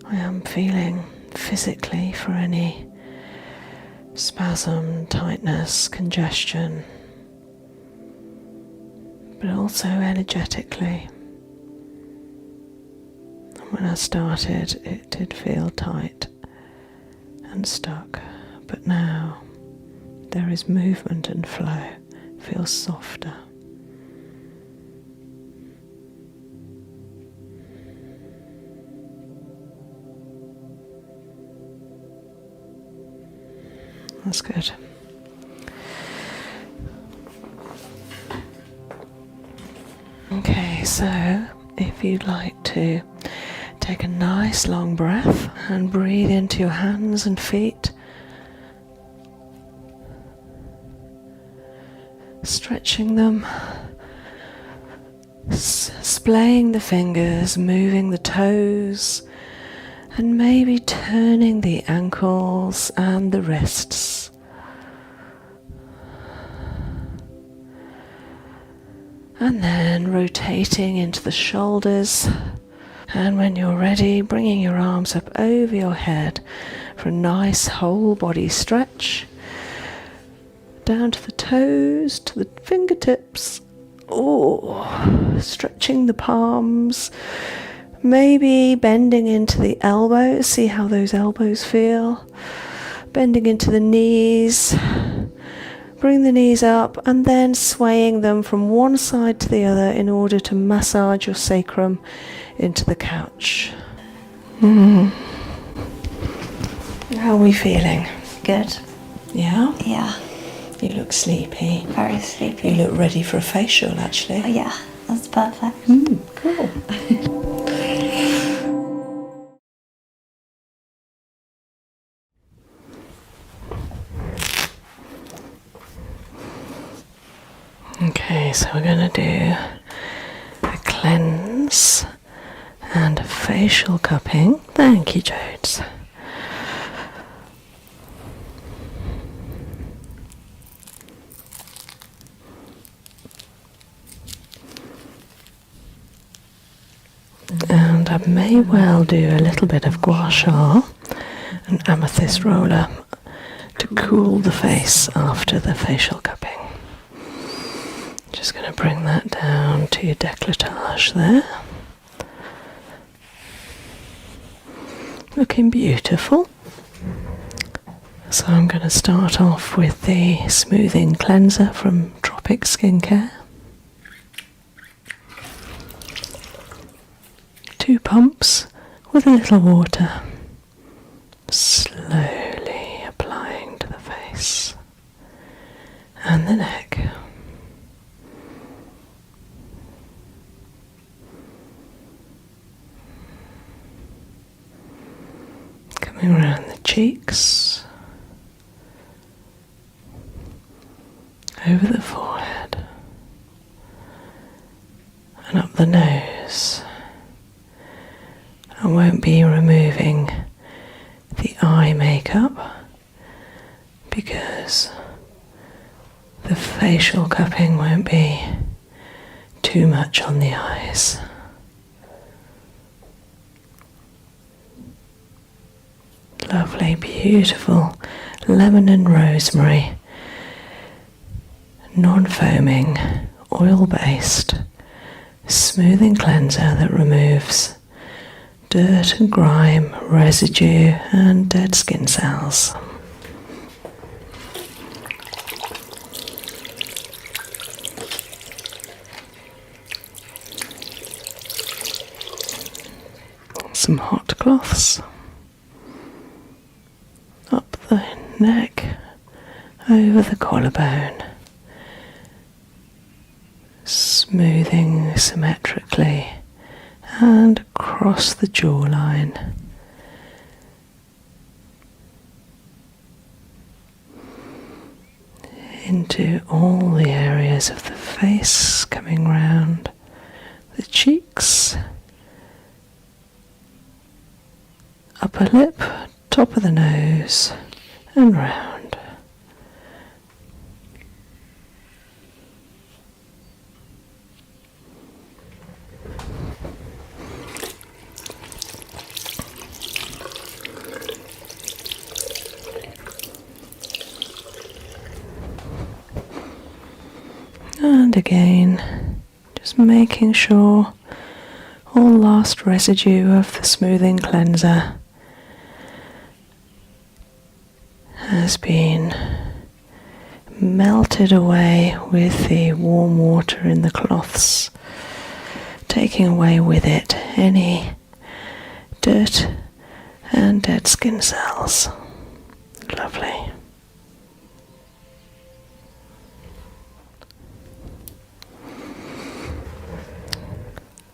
I am feeling physically for any spasm, tightness, congestion, but also energetically. When I started, it did feel tight and stuck, but now there is movement and flow. It feels softer. That's good. Okay, so if you'd like to take a nice long breath and breathe into your hands and feet, stretching them, splaying the fingers, moving the toes, and maybe turning the ankles and the wrists. And then rotating into the shoulders. And when you're ready, bringing your arms up over your head, for a nice whole body stretch. Down to the toes, to the fingertips. Oh, stretching the palms. Maybe bending into the elbows. See how those elbows feel. Bending into the knees. Bring the knees up and then swaying them from one side to the other in order to massage your sacrum into the couch. How are we feeling? Good. Yeah? Yeah. You look sleepy. Very sleepy. You look ready for a facial, actually. Oh, yeah, that's perfect. Cool. Okay, so we're going to do a cleanse and a facial cupping. Thank you, Jodes. And I may well do a little bit of gua sha, an amethyst roller, to cool the face after the facial cupping. Just going to bring that down to your décolletage there. Looking beautiful. So I'm going to start off with the smoothing cleanser from Tropic skincare. 2 pumps with a little water. Slowly applying to the face and the neck. Coming around the cheeks, over the forehead, and up the nose. I won't be removing the eye makeup because the facial cupping won't be too much on the eyes. Lovely, beautiful lemon and rosemary, non-foaming, oil-based smoothing cleanser that removes dirt and grime, residue and dead skin cells. Some hot cloths. Up the neck, over the collarbone, smoothing symmetrically and across the jawline. Into all the areas of the face, coming round the cheeks, upper lip, top of the nose and round. And again, just making sure all last residue of the smoothing cleanser has been melted away with the warm water in the cloths, taking away with it any dirt and dead skin cells. Lovely.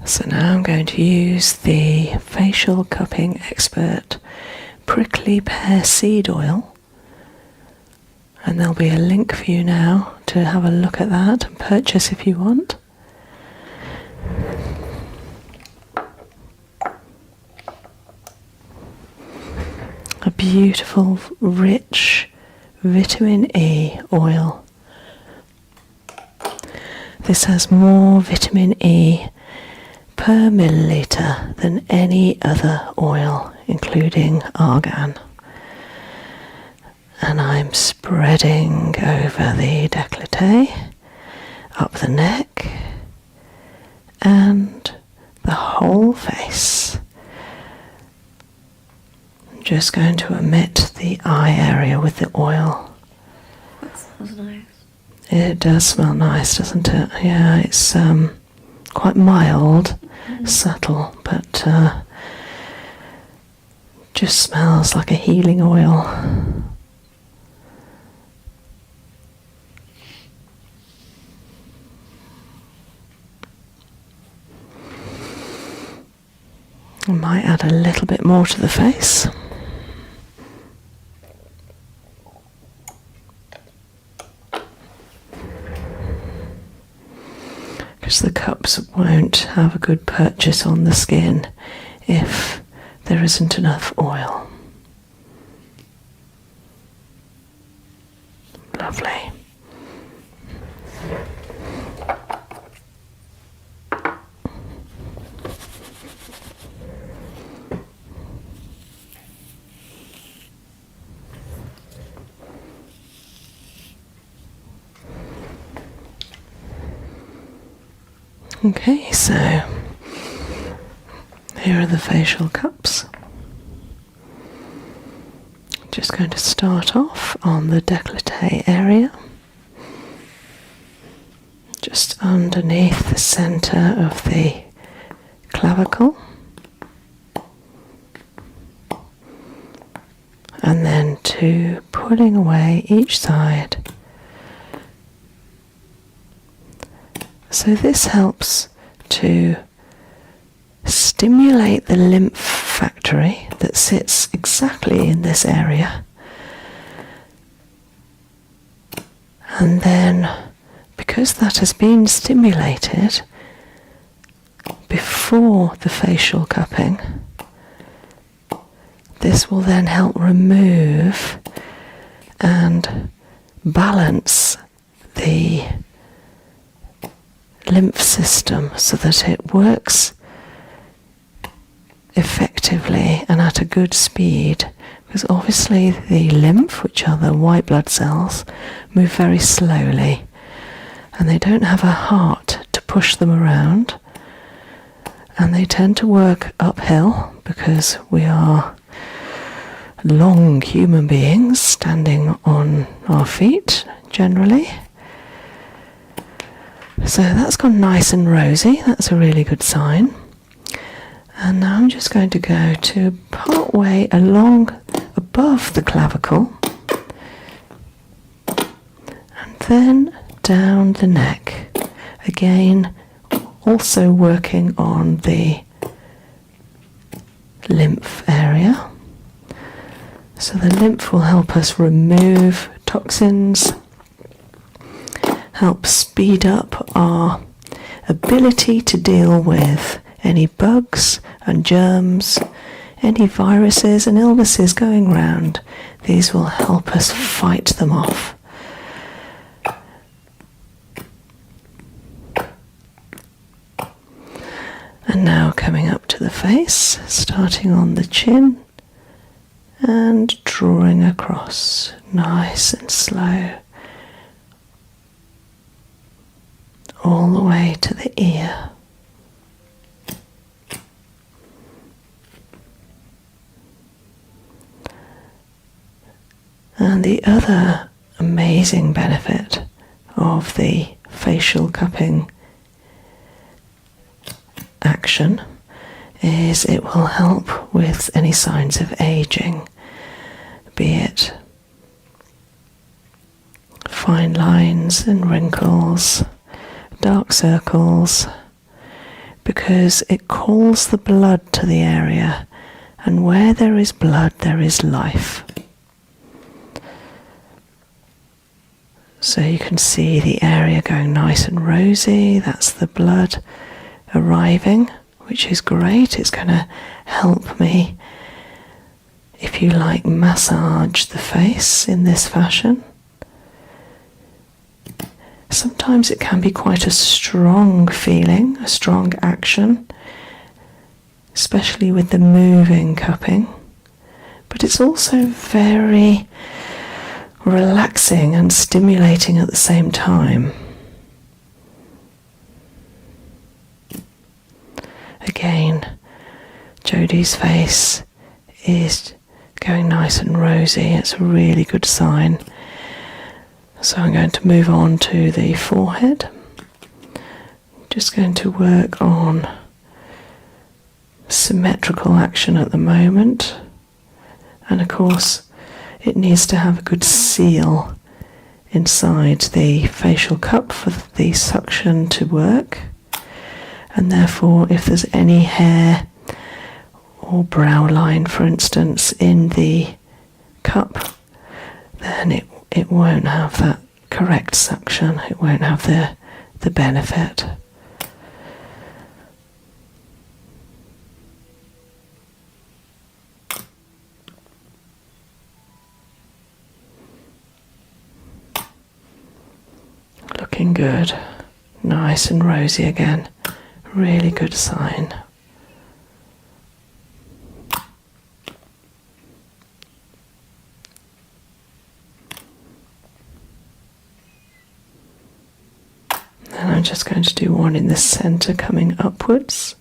So now I'm going to use the facial cupping expert prickly pear seed oil, and there'll be a link for you now to have a look at that and purchase if you want. A beautiful, rich vitamin E oil. This has more vitamin E per milliliter than any other oil, including argan. And I'm spreading over the décolleté, up the neck, and the whole face. I'm just going to omit the eye area with the oil. That smells nice. It does smell nice, doesn't it? Yeah, it's quite mild, subtle, but just smells like a healing oil. I might add a little bit more to the face. Because the cups won't have a good purchase on the skin if there isn't enough oil. Lovely. Okay, so here are the facial cups. Just going to start off on the décolleté area, just underneath the centre of the clavicle, and then pulling away each side. So this helps to stimulate the lymph factory that sits exactly in this area. And then, because that has been stimulated before the facial cupping, this will then help remove and balance the lymph system so that it works effectively and at a good speed, because obviously the lymph, which are the white blood cells, move very slowly and they don't have a heart to push them around, and they tend to work uphill because we are long human beings standing on our feet generally. So that's gone nice and rosy, that's a really good sign. And now I'm just going to go to part way along above the clavicle and then down the neck. Again, also working on the lymph area. So the lymph will help us remove toxins, help speed up our ability to deal with any bugs and germs, any viruses and illnesses going round. These will help us fight them off. And now coming up to the face, starting on the chin and drawing across, nice and slow, all the way to the ear. And the other amazing benefit of the facial cupping action is it will help with any signs of aging, be it fine lines and wrinkles, dark circles, because it calls the blood to the area, and where there is blood there is life. So you can see the area going nice and rosy, that's the blood arriving, which is great. It's going to help me, if you like, massage the face in this fashion. Sometimes it can be quite a strong feeling, a strong action, especially with the moving cupping, but it's also very relaxing and stimulating at the same time. Again, Jodi's face is going nice and rosy. It's a really good sign. So I'm going to move on to the forehead. Just going to work on symmetrical action at the moment. And of course, it needs to have a good seal inside the facial cup for the suction to work. And therefore, if there's any hair or brow line, for instance, in the cup, then it won't have that correct suction. It won't have the benefit. Looking good. Nice and rosy again. Really good sign. And I'm just going to do one in the center coming upwards.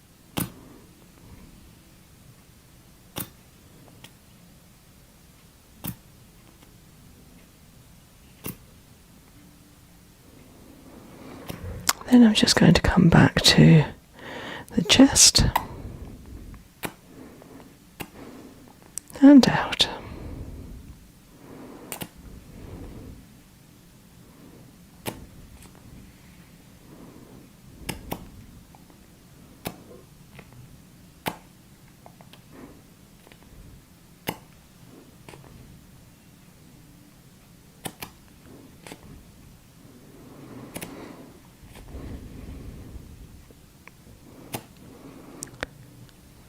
Then I'm just going to come back to the chest and out.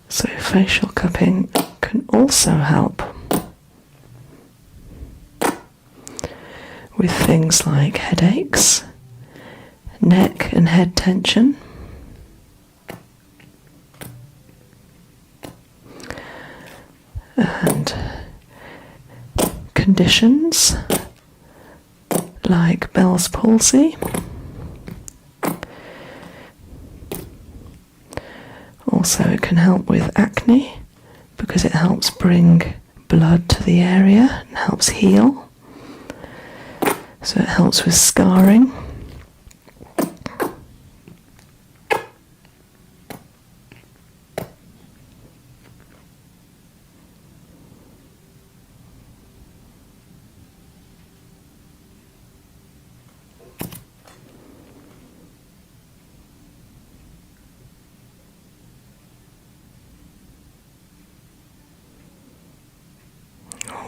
So facial cupping can also help with things like headaches, neck and head tension, and conditions like Bell's palsy. Also, it can help with acne because it helps bring blood to the area and helps heal. So it helps with scarring.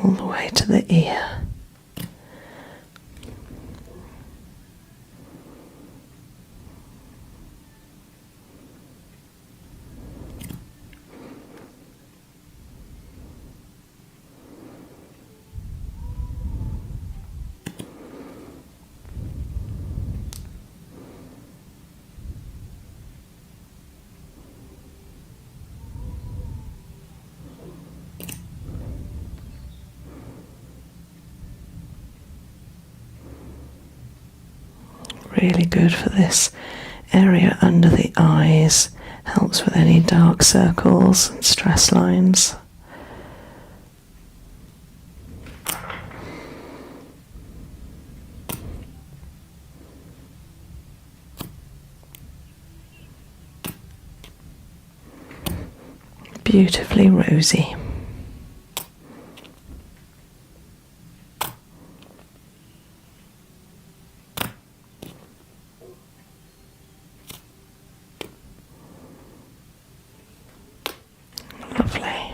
All the way to the ear. Really good for this area under the eyes, helps with any dark circles and stress lines. Beautifully rosy. Lovely.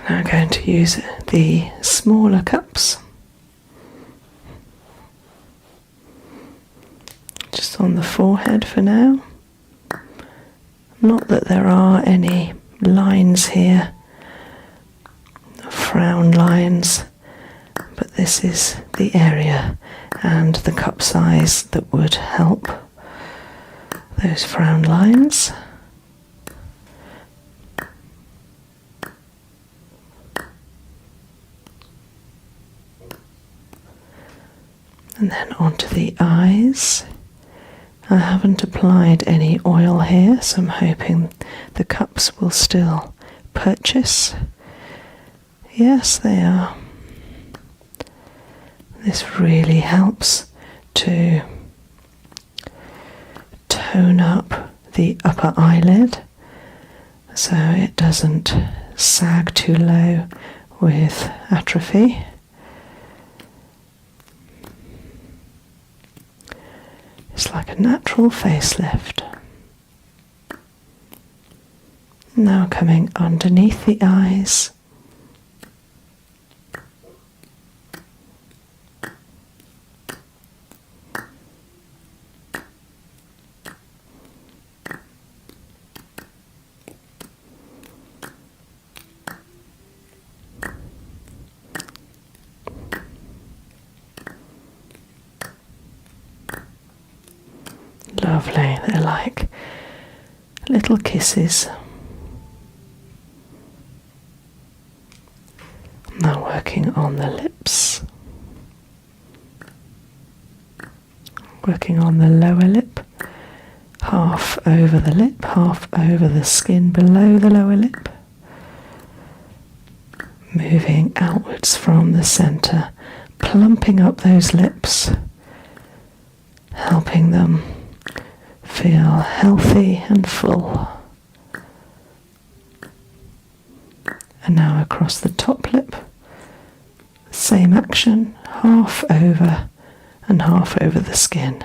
Now I'm going to use the smaller cups. Just on the forehead for now. Not that there are any lines here, frown lines, but this is the area and the cup size that would help those frown lines. And then onto the eyes. I haven't applied any oil here, so I'm hoping the cups will still purchase. Yes, they are. This really helps to tone up the upper eyelid so it doesn't sag too low with atrophy. It's like a natural facelift. Now coming underneath the eyes. Lovely, they're like little kisses. Now working on the lips, working on the lower lip, half over the lip, half over the skin below the lower lip, moving outwards from the centre, plumping up those lips, helping them feel healthy and full. And now across the top lip, same action, half over and half over the skin.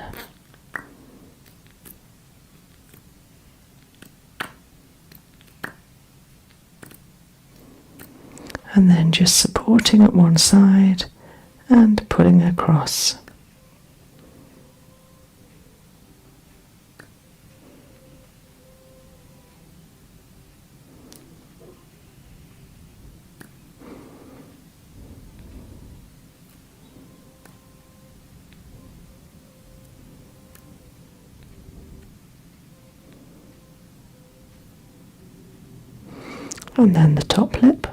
And then just supporting at one side and pulling across. And then the top lip.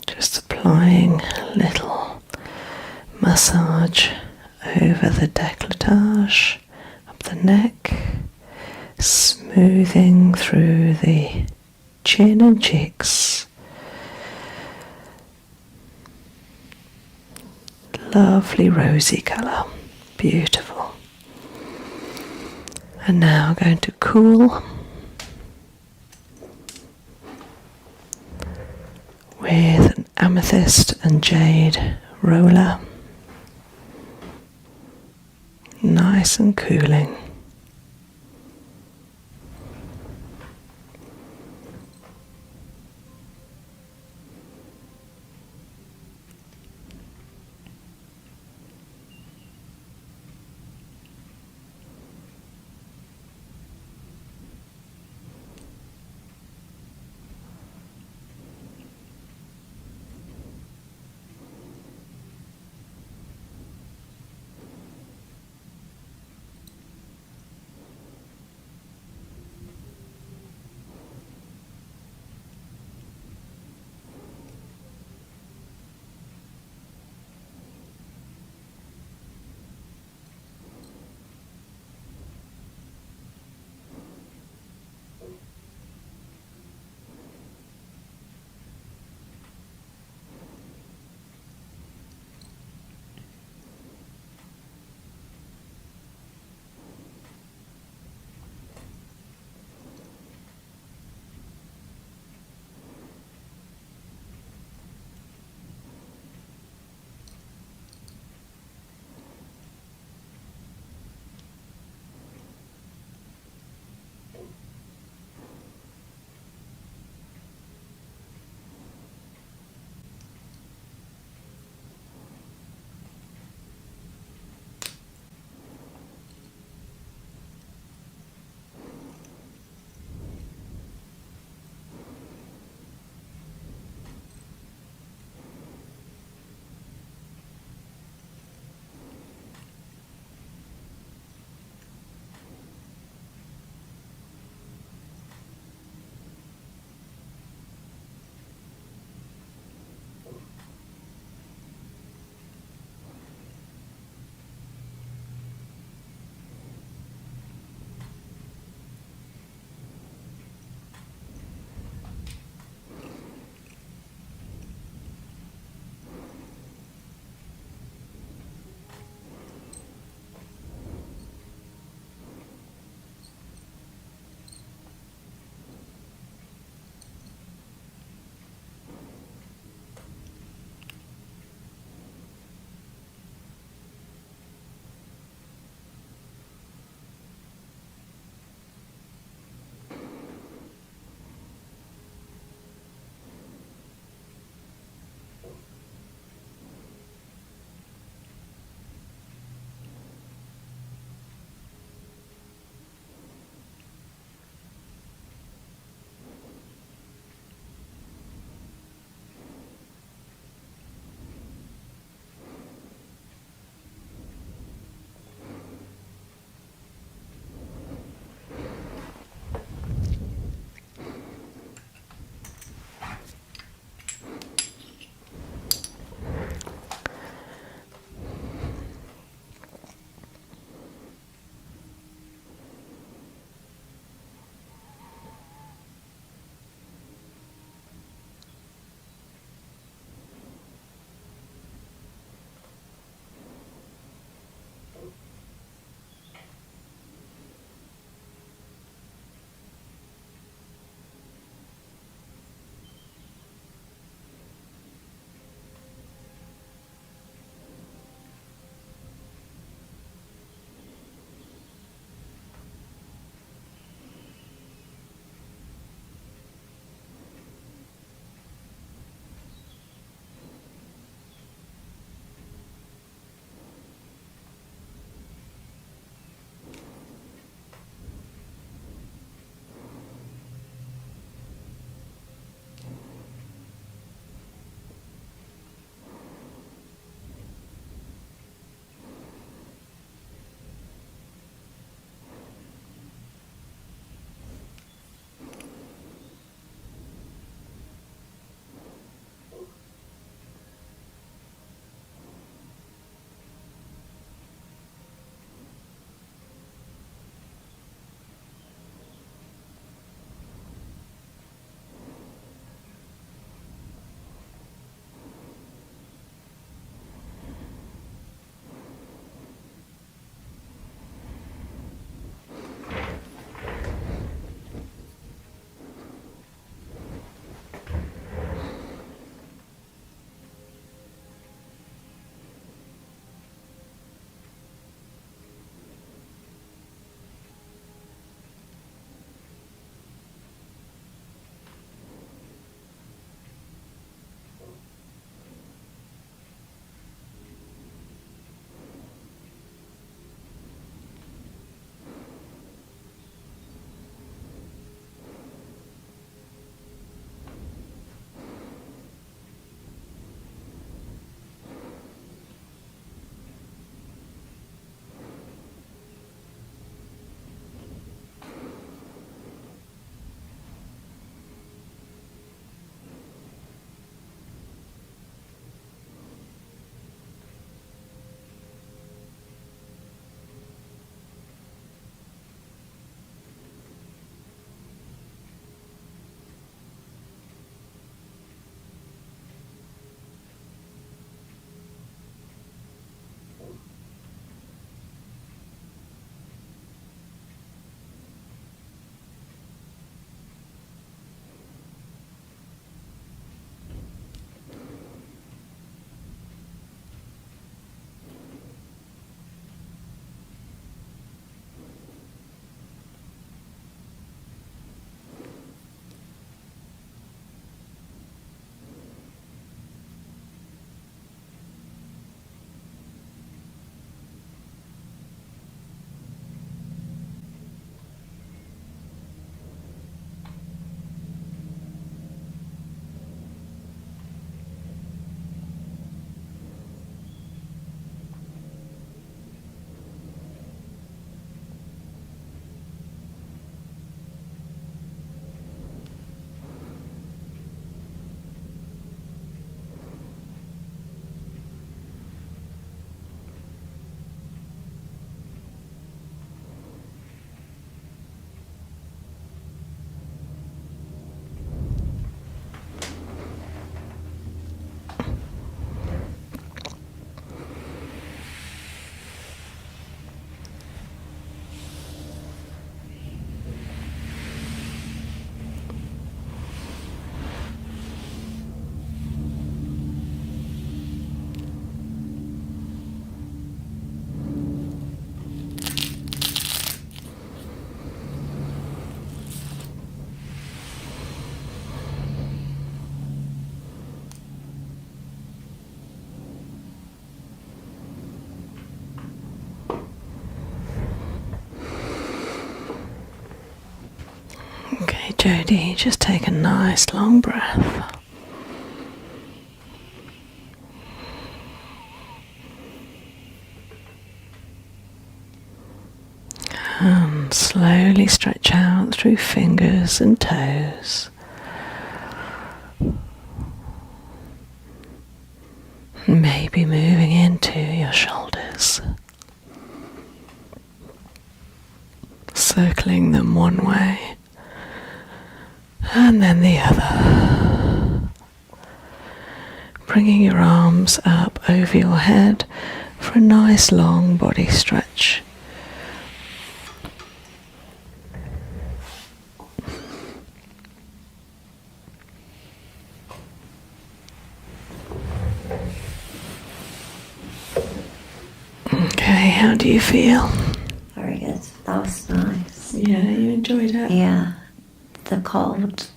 Just applying a little massage over the décolletage, up the neck, smoothing through the chin and cheeks. Lovely rosy colour, beautiful. And now going to cool with an amethyst and jade roller. Nice and cooling. Jodi, just take a nice long breath. And slowly stretch out through fingers and toes. Maybe moving into your shoulders. Circling them one way and then the other. Bringing your arms up over your head for a nice long body stretch. Okay, how do you feel? Very good. That was nice. Yeah, you enjoyed it? Yeah. The cold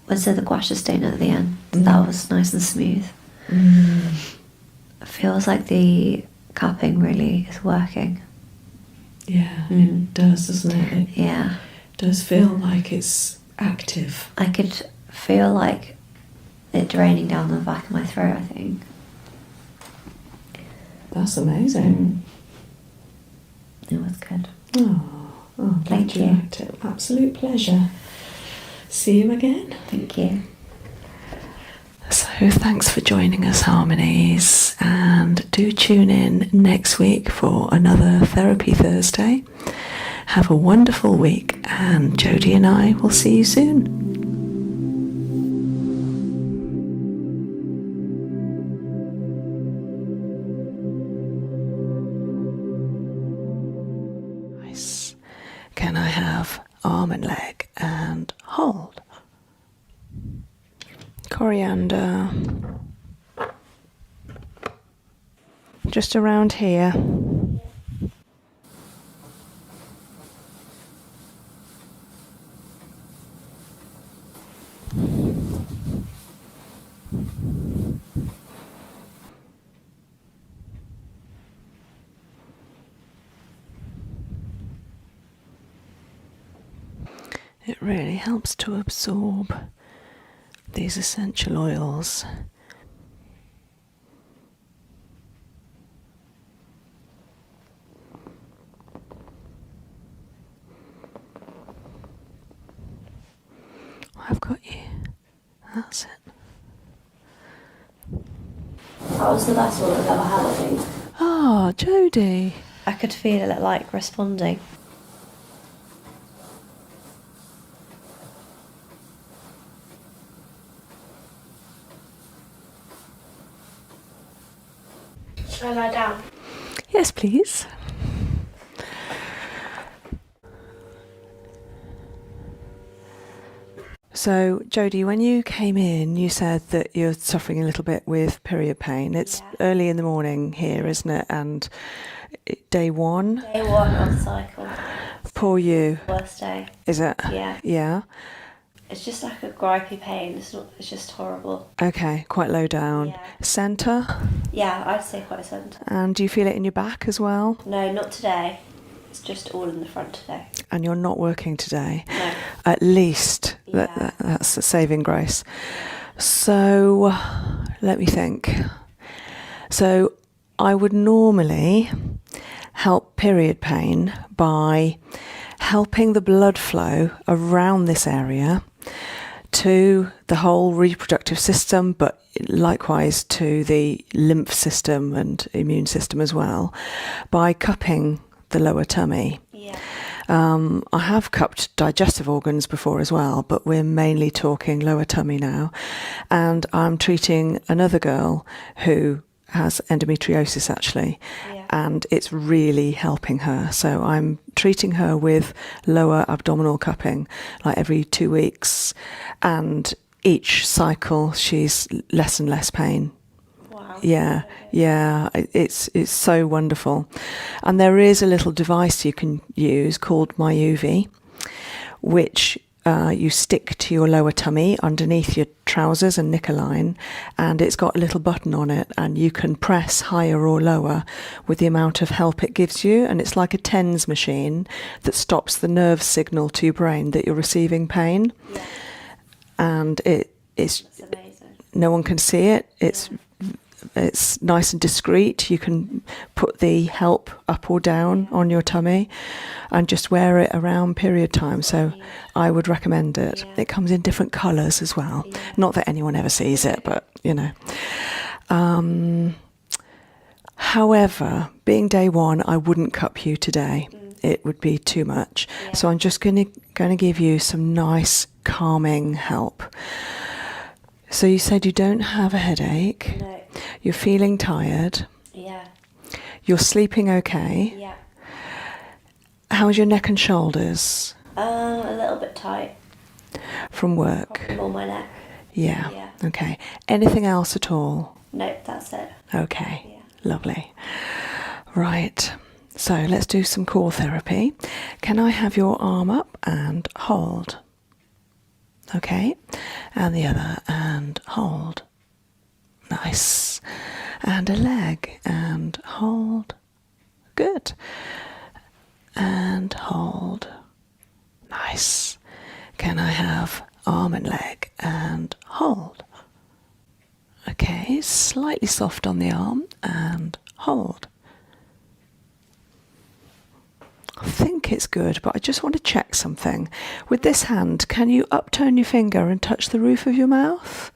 was the gouache stain at the end. That was nice and smooth. It feels like the cupping really is working. Yeah, it does, doesn't it? Yeah. It does feel like it's active. I could feel like it draining down the back of my throat, I think. That's amazing. It was good. Oh, Thank glad you liked it. Absolute pleasure. See you again. Thank you. So thanks for joining us, Harmonies, and do tune in next week for another Therapy Thursday. Have a wonderful week, and Jodi and I will see you soon. Nice. Can I have arm and leg and hold? Coriander. Just around here. It really helps to absorb these essential oils. I've got you. That's it. That was the best one I've ever had, I think. Oh, Jodi. I could feel it like responding. Shall I lie down? Yes, please. So, Jodi, when you came in, you said that you're suffering a little bit with period pain. It's early in the morning here, isn't it? And day one? Day one of the cycle. Poor you. Worst day. Is it? Yeah. Yeah. It's just like a gripey pain. It's just horrible. Okay, quite low down. Yeah. Centre? Yeah, I'd say quite a centre. And do you feel it in your back as well? No, not today. It's just all in the front today. And you're not working today? No. At least. Yeah. That's a saving grace. So, let me think. So, I would normally help period pain by helping the blood flow around this area to the whole reproductive system, but likewise to the lymph system and immune system as well, by cupping the lower tummy. Yeah. I have cupped digestive organs before as well, but we're mainly talking lower tummy now. And I'm treating another girl who has endometriosis actually, and it's really helping her. So I'm treating her with lower abdominal cupping like every 2 weeks, and each cycle she's less and less pain. Wow. Yeah, it's so wonderful. And there is a little device you can use called Myoovi, which you stick to your lower tummy underneath your trousers and knicker line, and it's got a little button on it, and you can press higher or lower with the amount of help it gives you, and it's like a TENS machine that stops the nerve signal to your brain that you're receiving pain. Yeah. And it's amazing. No one can see it. It's nice and discreet. You can put the help up or down on your tummy and just wear it around period time. So I would recommend it. Yeah. It comes in different colours as well. Yeah. Not that anyone ever sees it, but you know. However, being day one, I wouldn't cup you today. It would be too much. Yeah. So I'm just going to give you some nice calming help. So you said you don't have a headache. No. You're feeling tired. Yeah. You're sleeping okay. Yeah. How's your neck and shoulders A little bit tight. from work? Probably more my neck. Yeah. Yeah. Okay. Anything else at all? Nope, that's it. Okay. Yeah. Lovely. Right. So let's do some core therapy. Can I have your arm up and hold? Okay. And the other and hold. Nice. And a leg and hold. Good. And hold. Nice. Can I have arm and leg and hold? Okay, slightly soft on the arm and hold. I think it's good, but I just want to check something. With this hand, can you upturn your finger and touch the roof of your mouth?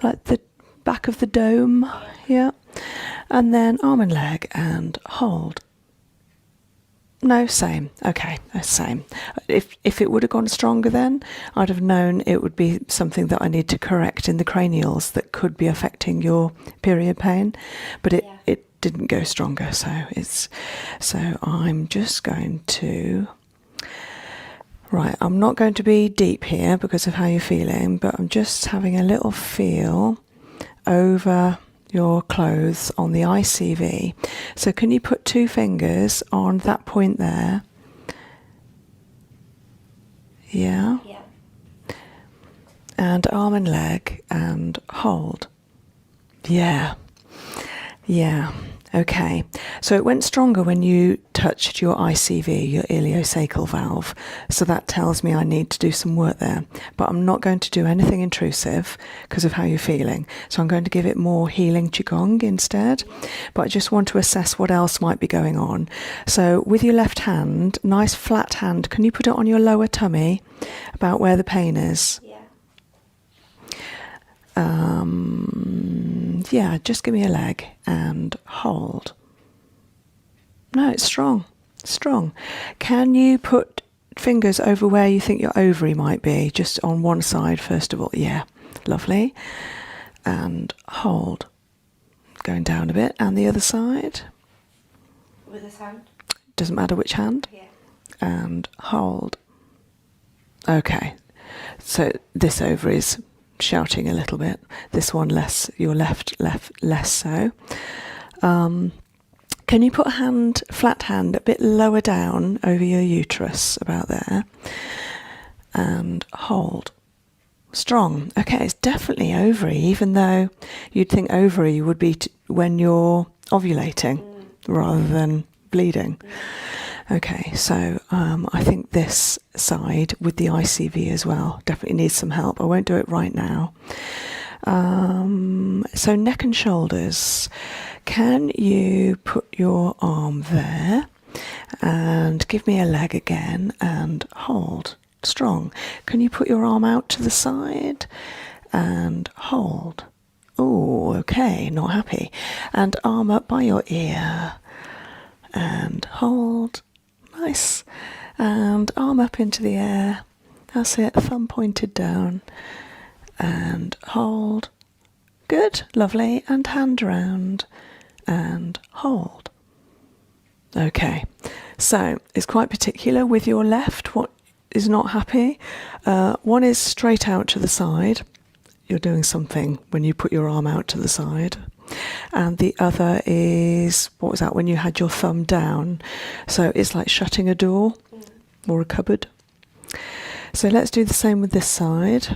Like the back of the dome, yeah. And then arm and leg and hold. No, same. Okay, same. If it would have gone stronger then, I'd have known it would be something that I need to correct in the cranials that could be affecting your period pain. But it didn't go stronger, so I'm just going to... Right, I'm not going to be deep here because of how you're feeling, but I'm just having a little feel over your clothes on the ICV. So can you put 2 fingers on that point there? Yeah? Yeah. And arm and leg and hold. Yeah. Yeah. Okay. So it went stronger when you touched your ICV, your iliosacral valve. So that tells me I need to do some work there. But I'm not going to do anything intrusive because of how you're feeling. So I'm going to give it more healing qigong instead. But I just want to assess what else might be going on. So with your left hand, nice flat hand, can you put it on your lower tummy about where the pain is? Yeah. Yeah, just give me a leg and hold. No, it's strong. Strong. Can you put fingers over where you think your ovary might be? Just on one side, first of all. Yeah, lovely. And hold. Going down a bit. And the other side. With this hand? Doesn't matter which hand. Yeah. And hold. Okay. So this ovary is shouting a little bit. This one less, your left less so. Can you put a flat hand a bit lower down over your uterus, about there, and hold. Strong. Okay, it's definitely ovary, even though you'd think ovary would be when you're ovulating rather than bleeding. Okay, so I think this side with the ICV as well definitely needs some help. I won't do it right now. So neck and shoulders. Can you put your arm there and give me a leg again and hold. Strong. Can you put your arm out to the side and hold? Oh, okay, not happy. And arm up by your ear and hold. Nice. And arm up into the air. That's it. Thumb pointed down. And hold. Good. Lovely. And hand round. And hold. Okay. So it's quite particular with your left. What is not happy? One is straight out to the side. You're doing something when you put your arm out to the side. And the other is, what was that, when you had your thumb down? So it's like shutting a door or a cupboard. So let's do the same with this side.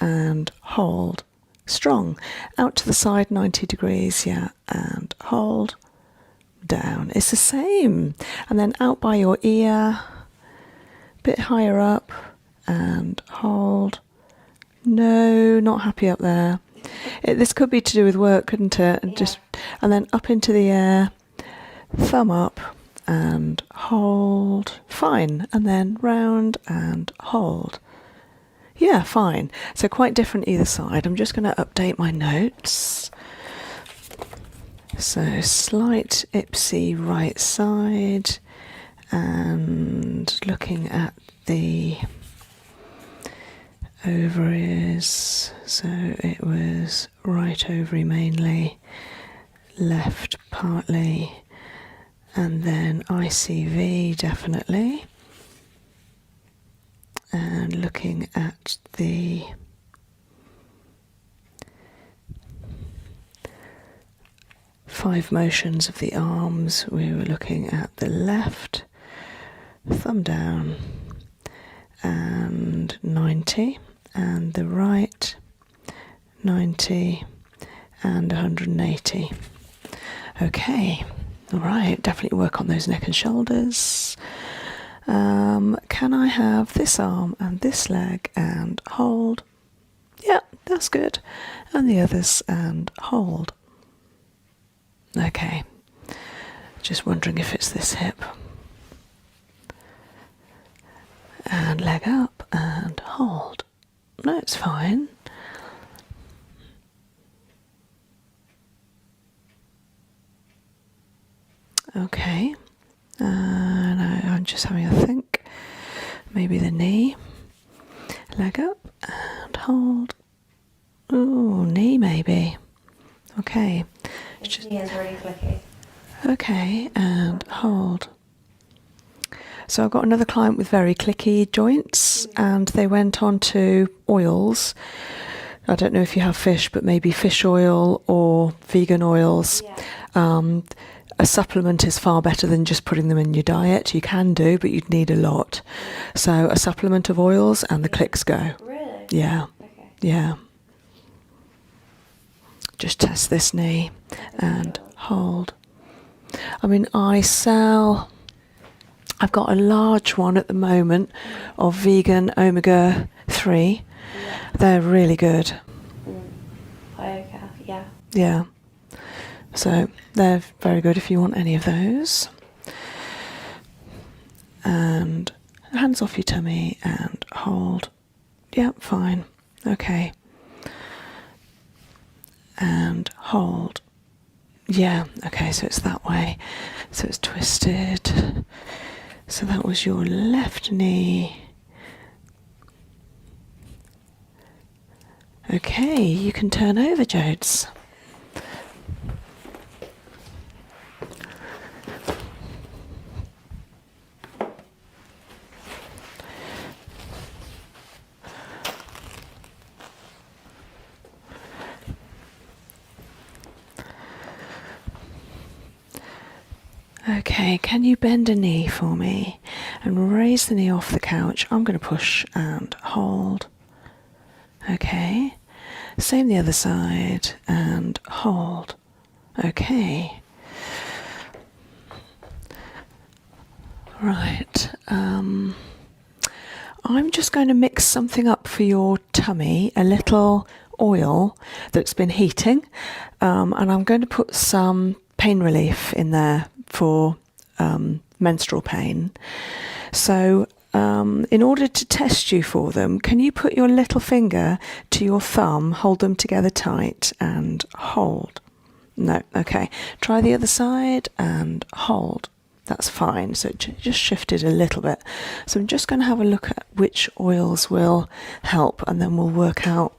And hold. Strong. Out to the side, 90 degrees, yeah. And hold. Down. It's the same. And then out by your ear. Bit higher up. And hold. No, not happy up there. This could be to do with work, couldn't it? And and then up into the air. Thumb up. And hold. Fine. And then round and hold. Yeah, fine. So quite different either side. I'm just going to update my notes. So slight ipsy right side, and looking at the ovaries. So it was right ovary mainly, left partly, and then ICV definitely. And looking at the five motions of the arms, we were looking at the left, thumb down, and 90, and the right, 90, and 180. Okay, all right, definitely work on those neck and shoulders. Can I have this arm and this leg and hold? Yeah, that's good. And the others and hold. Okay, just wondering if it's this hip. And leg up and hold. No, it's fine. Okay, and I'm just having a think. Maybe the knee, leg up and hold. Ooh, knee maybe. Okay. Knee is really clicky. Okay, and hold. So I've got another client with very clicky joints, and they went on to oils. I don't know if you have fish, but maybe fish oil or vegan oils. Yeah. A supplement is far better than just putting them in your diet. You can do, but you'd need a lot. So a supplement of oils and the clicks go. Really? Yeah. Okay. Yeah. Just test this knee and hold. I mean, I've got a large one at the moment of vegan omega-3. Yeah. They're really good. Okay, yeah. Yeah. So they're very good if you want any of those. And hands off your tummy and hold. Yep, fine. Okay. And hold. Yeah, okay, so it's that way. So it's twisted. So that was your left knee. Okay, you can turn over, Jodes. Okay, can you bend a knee for me and raise the knee off the couch? I'm going to push and hold. Okay, same the other side and hold. Okay. Right. I'm just going to mix something up for your tummy, a little oil that's been heating, and I'm going to put some pain relief in there for menstrual pain. So in order to test you for them, can you put your little finger to your thumb, hold them together tight and hold? No, okay. Try the other side and hold. That's fine. So it just shifted a little bit. So I'm just going to have a look at which oils will help, and then we'll work out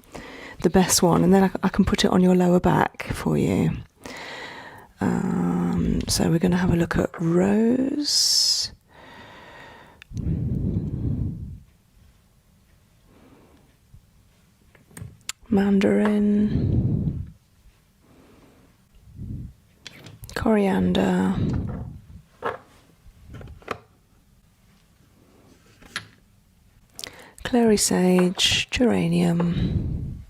the best one, and then I can put it on your lower back for you. So we're going to have a look at rose, mandarin, coriander, clary sage, geranium,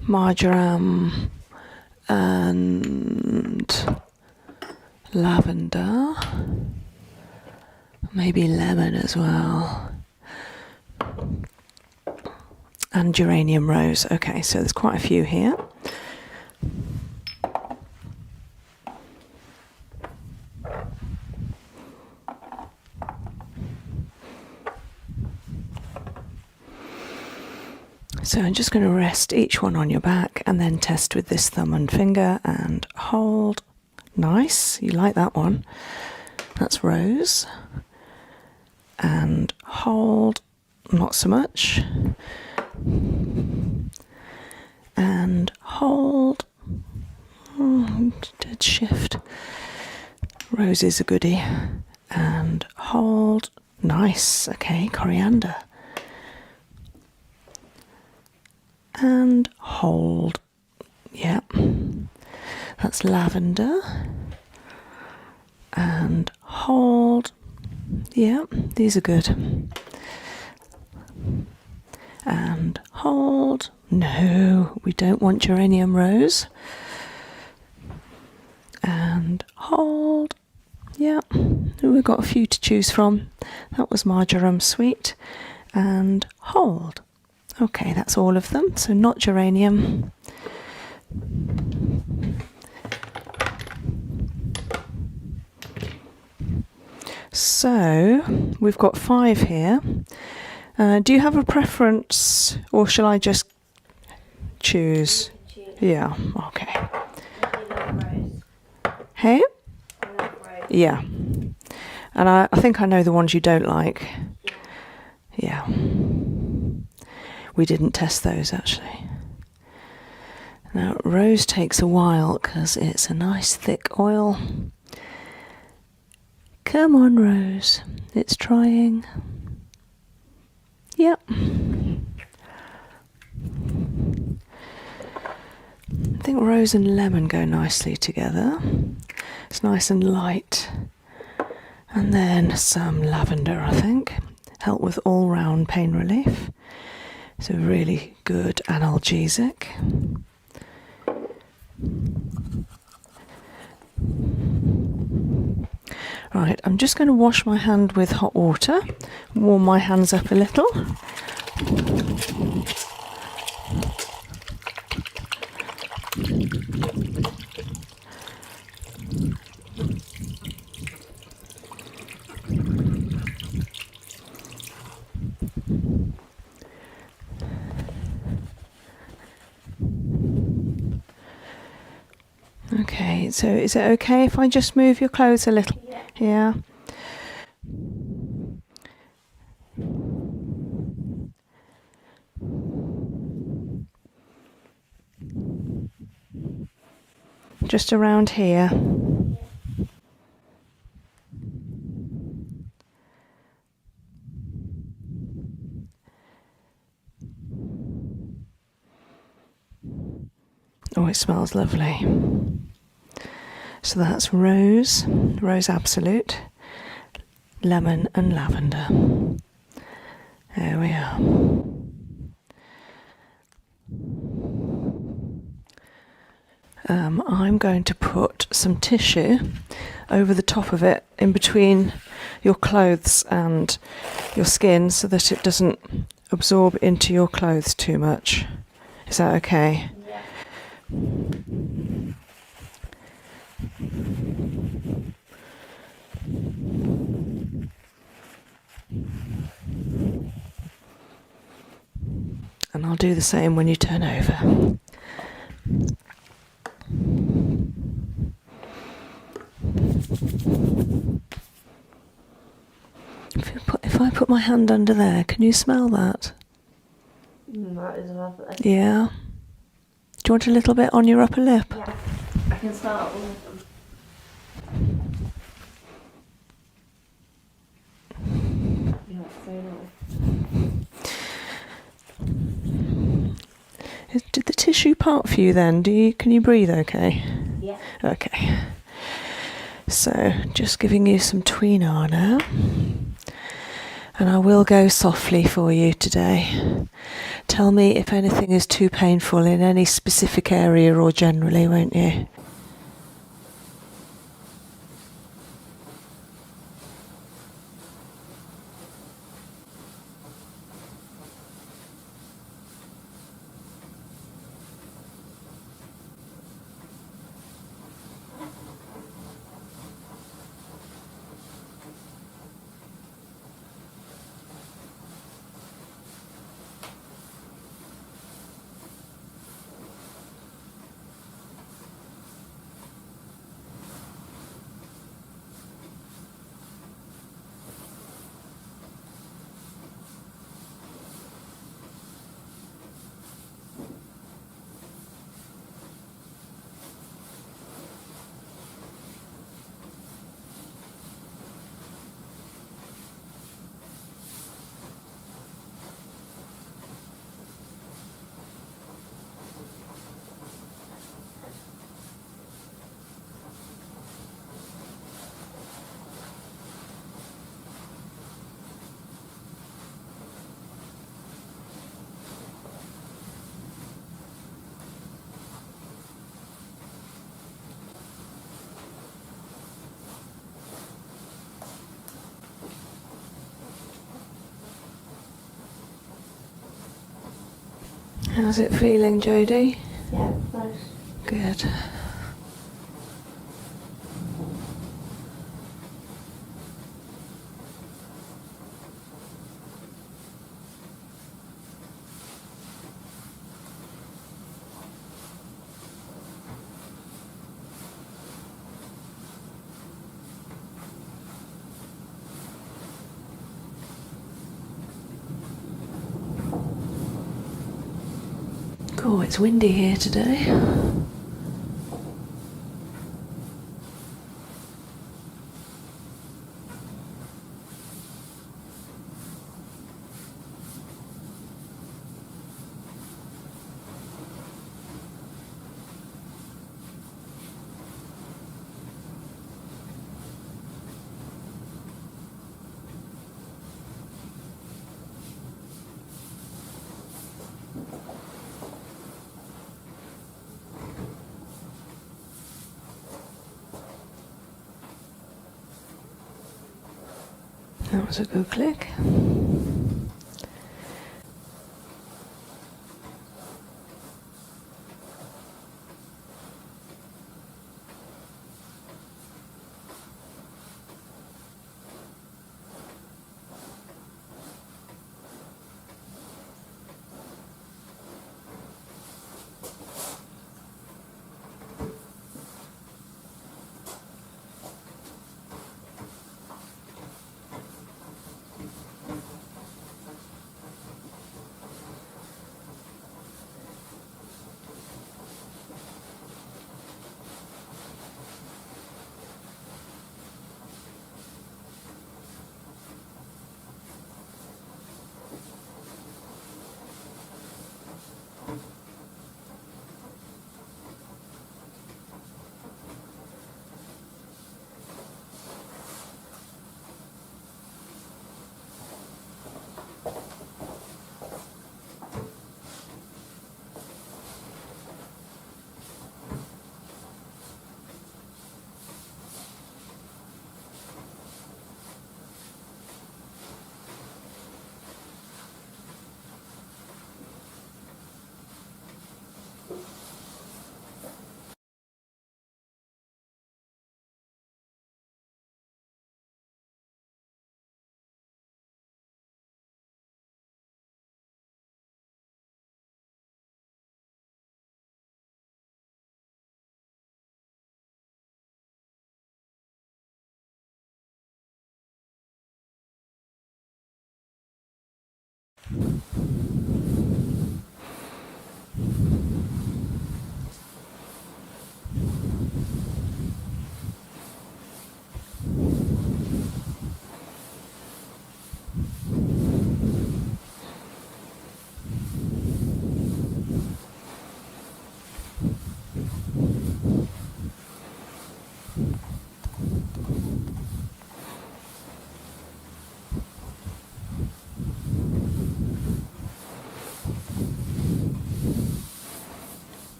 marjoram, and lavender, maybe lemon as well, and geranium rose. Okay, so there's quite a few here. So I'm just going to rest each one on your back and then test with this thumb and finger and hold. Nice, you like that one. That's rose. And hold, not so much. And hold. Dead shift. Rose is a goodie. And hold. Nice, okay, coriander. And hold. Yep. That's lavender. And hold. Yep, these are good. And hold. No, we don't want geranium rose. And hold. Yep, we've got a few to choose from. That was marjoram sweet. And hold. Okay, that's all of them, so not geranium. So, we've got 5 here. Do you have a preference, or shall I just choose? Yeah, okay. Hey? Yeah. And I think I know the ones you don't like. Yeah. We didn't test those actually. Now, rose takes a while because it's a nice thick oil. Come on, rose. It's trying. Yep. I think rose and lemon go nicely together. It's nice and light. And then some lavender, I think. Help with all-round pain relief. It's a really good analgesic. Right, I'm just going to wash my hand with hot water, warm my hands up a little. Okay, so is it okay if I just move your clothes a little? Yeah. Just around here. Oh, it smells lovely. So that's rose, rose absolute, lemon and lavender. There we are. I'm going to put some tissue over the top of it in between your clothes and your skin so that it doesn't absorb into your clothes too much. Is that okay? Yeah. And I'll do the same when you turn over. If I put my hand under there, can you smell that? That is lovely. Yeah. Do you want a little bit on your upper lip? Yeah, I can smell all of them. Yeah, it's so nice. Did the tissue part for you then? Can you breathe okay? Yeah. Okay. So, just giving you some tweenar now. And I will go softly for you today. Tell me if anything is too painful in any specific area or generally, won't you? How's it feeling, Jodi? Yeah, nice. Good. Oh, it's windy here today. That was a good click.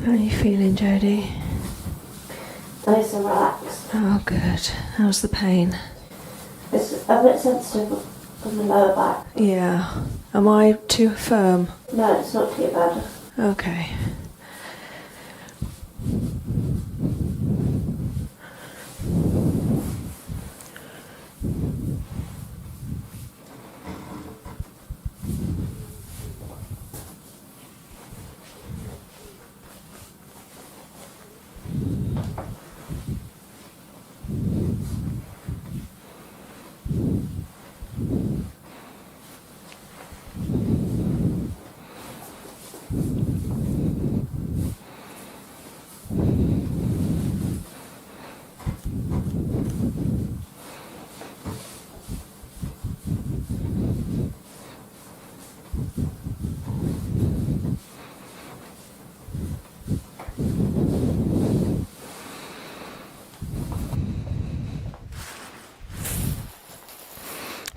How are you feeling, Jodi? Nice and relaxed. Oh, good. How's the pain? It's a bit sensitive on the lower back. Yeah. Am I too firm? No, it's not too bad. Okay.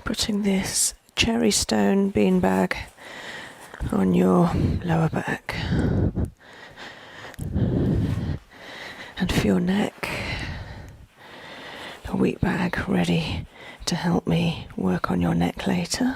Putting this cherry stone beanbag on your lower back and for your neck, a wheat bag ready to help me work on your neck later.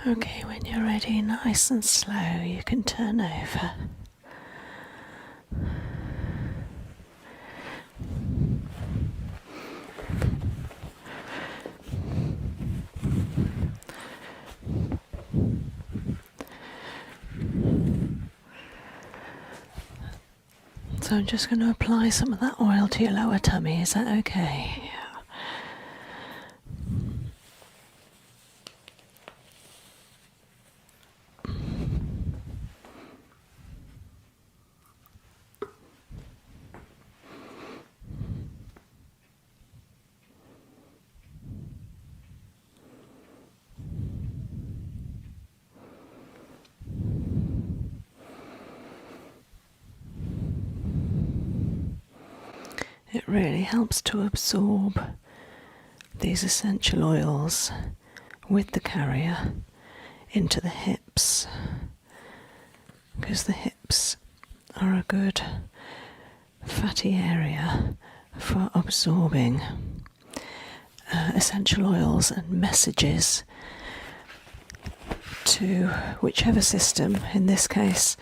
Okay, when you're ready, nice and slow, you can turn over. So I'm just going to apply some of that oil to your lower tummy, is that okay? It really helps to absorb these essential oils with the carrier into the hips, because the hips are a good fatty area for absorbing essential oils and messages to whichever system, in this case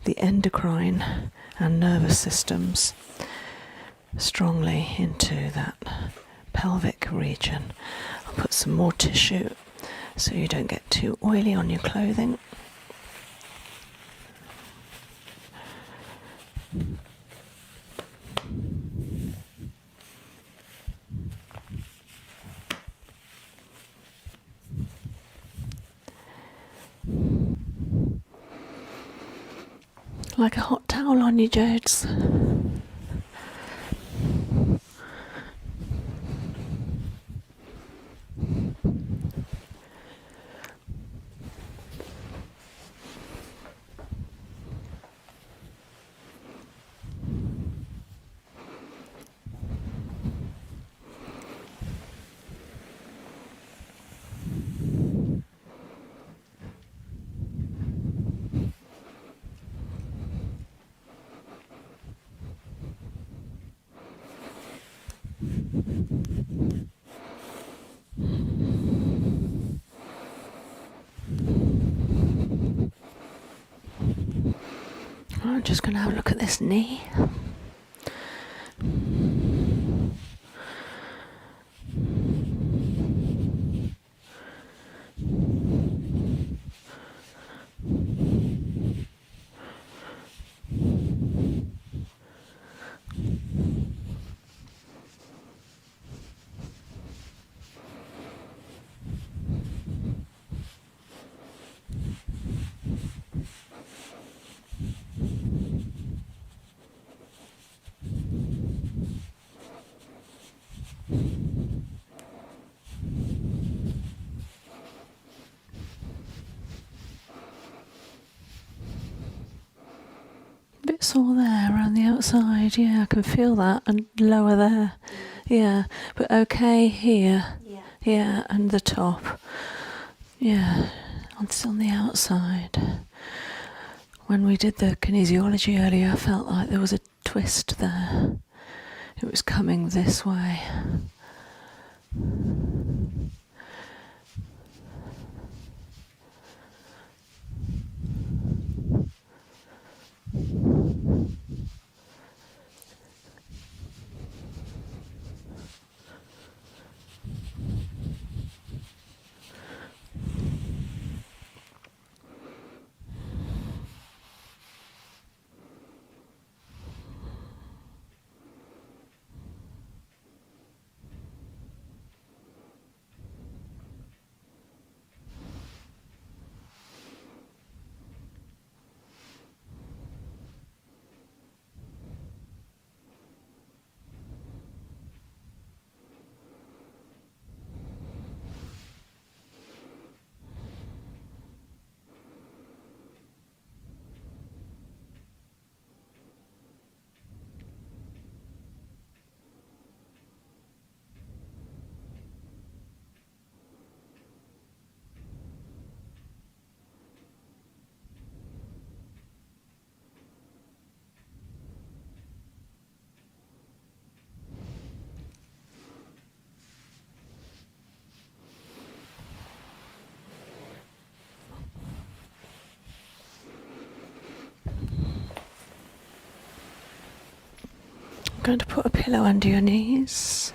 the endocrine and nervous systems, strongly into that pelvic region. I'll put some more tissue so you don't get too oily on your clothing. Like a hot towel on you, Jodes. I'm just going to have a look at this knee. Bit sore there around the outside, yeah, I can feel that, and lower there, yeah, but okay here, yeah, and the top, yeah, it's on the outside. When we did the kinesiology earlier, I felt like there was a twist there. It was coming this way. going to put a pillow under your knees.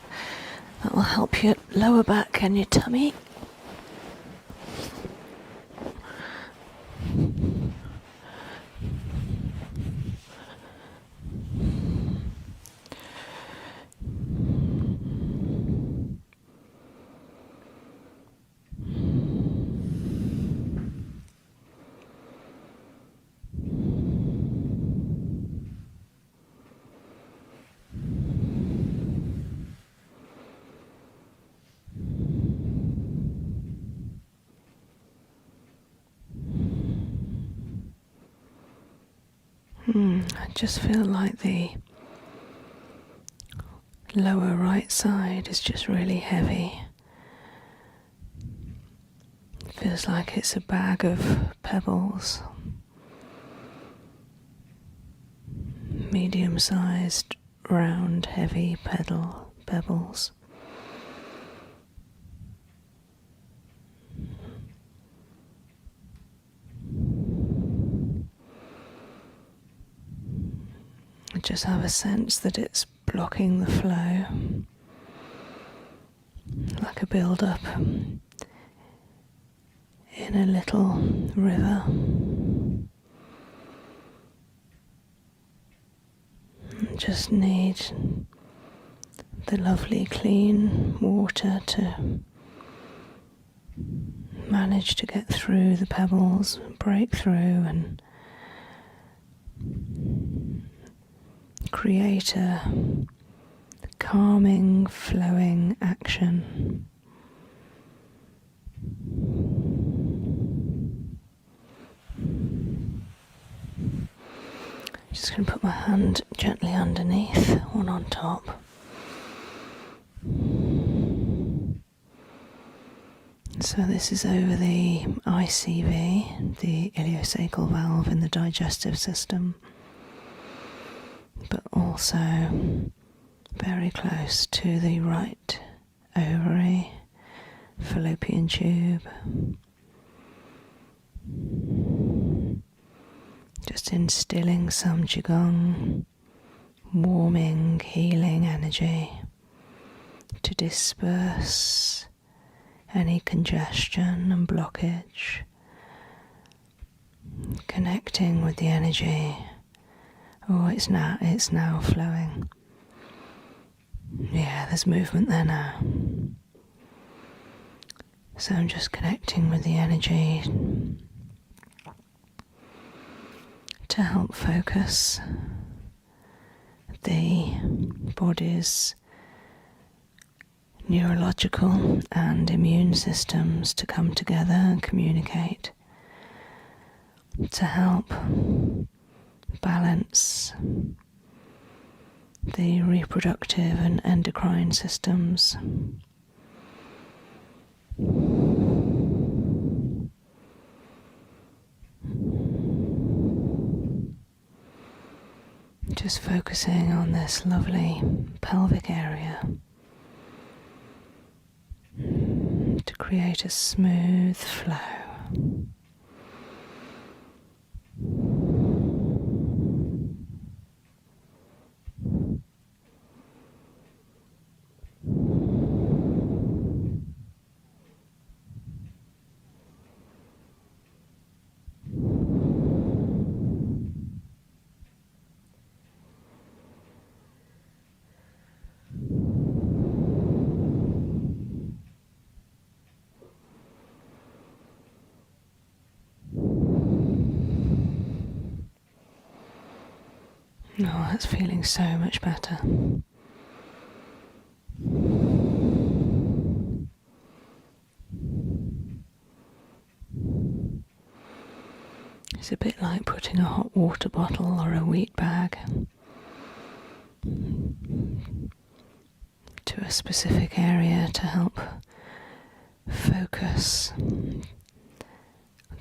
That will help your lower back and your tummy. I just feel like the lower right side is just really heavy. It feels like it's a bag of pebbles. Medium-sized, round, heavy pebbles. I just have a sense that it's blocking the flow, like a build-up in a little river. I just need the lovely clean water to manage to get through the pebbles, break through and create a calming, flowing action. Just going to put my hand gently underneath, one on top. So this is over the ICV, the ileosacral valve in the digestive system, but also very close to the right ovary, fallopian tube. Just instilling some qigong, warming, healing energy to disperse any congestion and blockage, connecting with the energy. Oh, it's now flowing. Yeah, there's movement there now. So I'm just connecting with the energy to help focus the body's neurological and immune systems to come together and communicate, to help balance the reproductive and endocrine systems. Just focusing on this lovely pelvic area to create a smooth flow. Oh, that's feeling so much better. It's a bit like putting a hot water bottle or a wheat bag to a specific area to help focus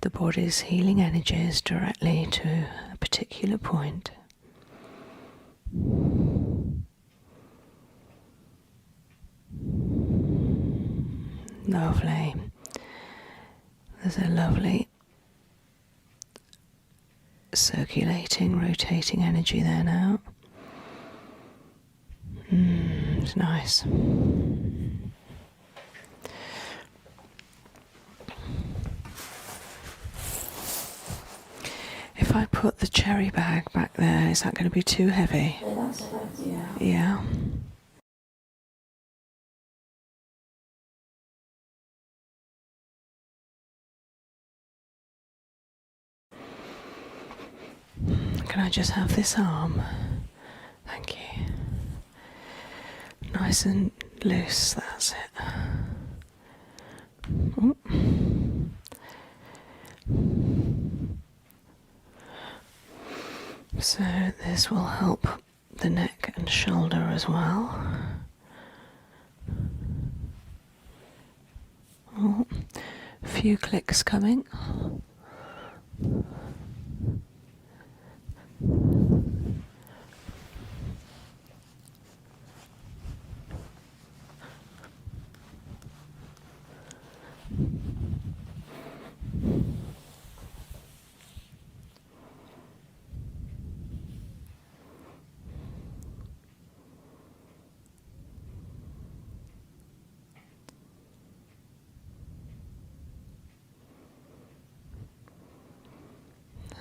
the body's healing energies directly to a particular point. Lovely. There's a lovely circulating, rotating energy there now. Seems nice. If I put the cherry bag back there, is that going to be too heavy? That's perfect, yeah. Yeah. Can I just have this arm? Thank you. Nice and loose, that's it. Oh. So this will help the neck and shoulder as well. Oh, a few clicks coming.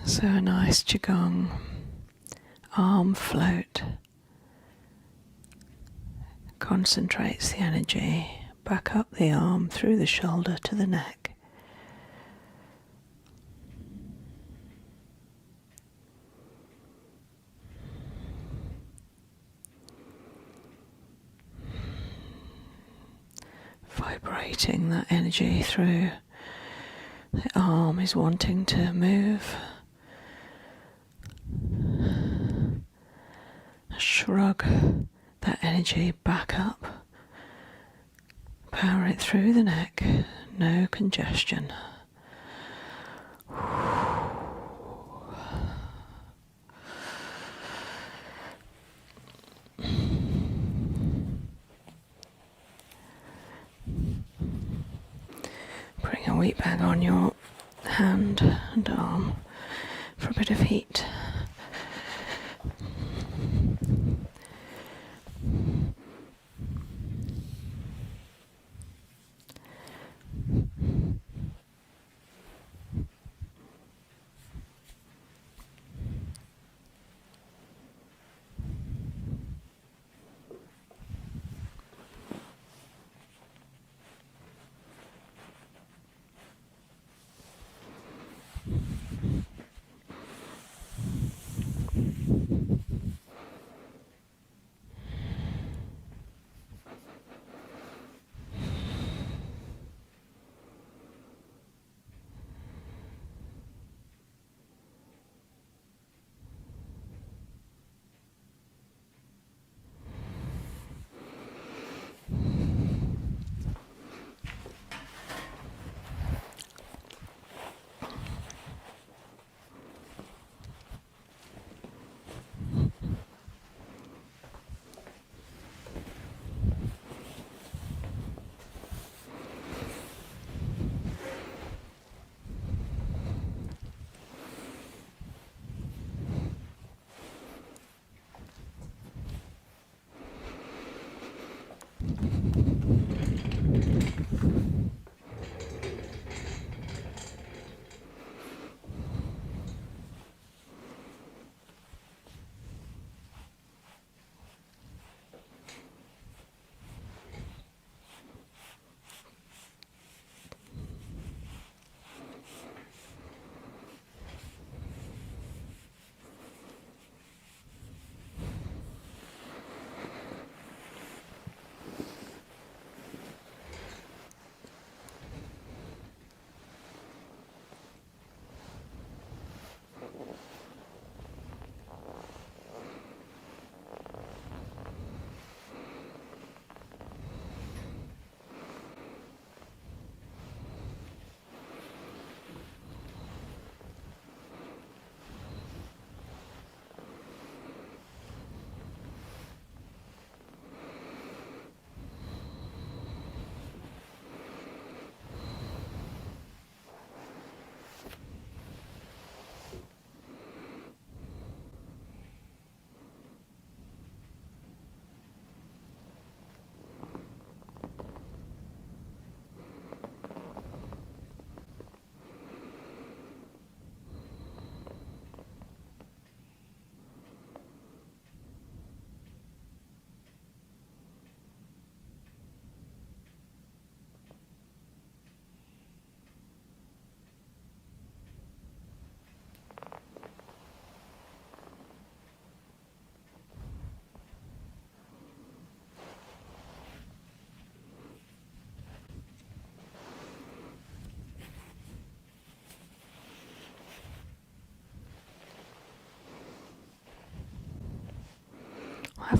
So a nice qigong arm float concentrates the energy back up the arm through the shoulder to the neck. Vibrating that energy through. The arm is wanting to move. Shrug that energy back up. Power it through the neck. No congestion. Bring a weight bag on your hand and arm for a bit of heat.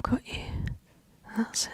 got you. That's it.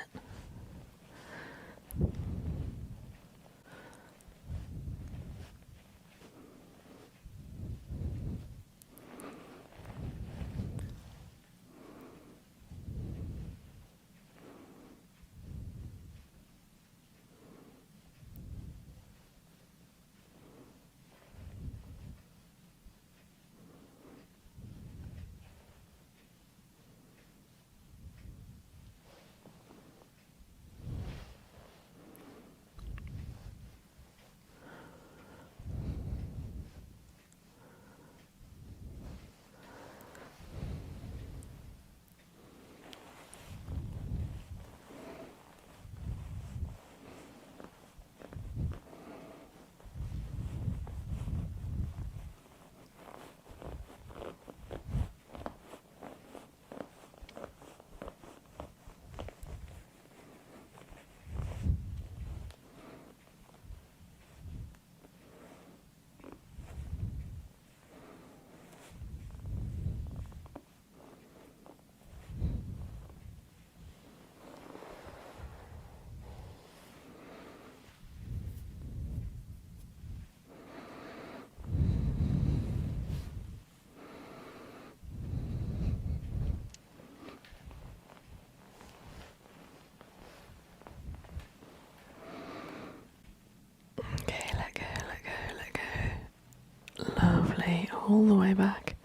Okay, let go, let go, let go. Lovely, all the way back.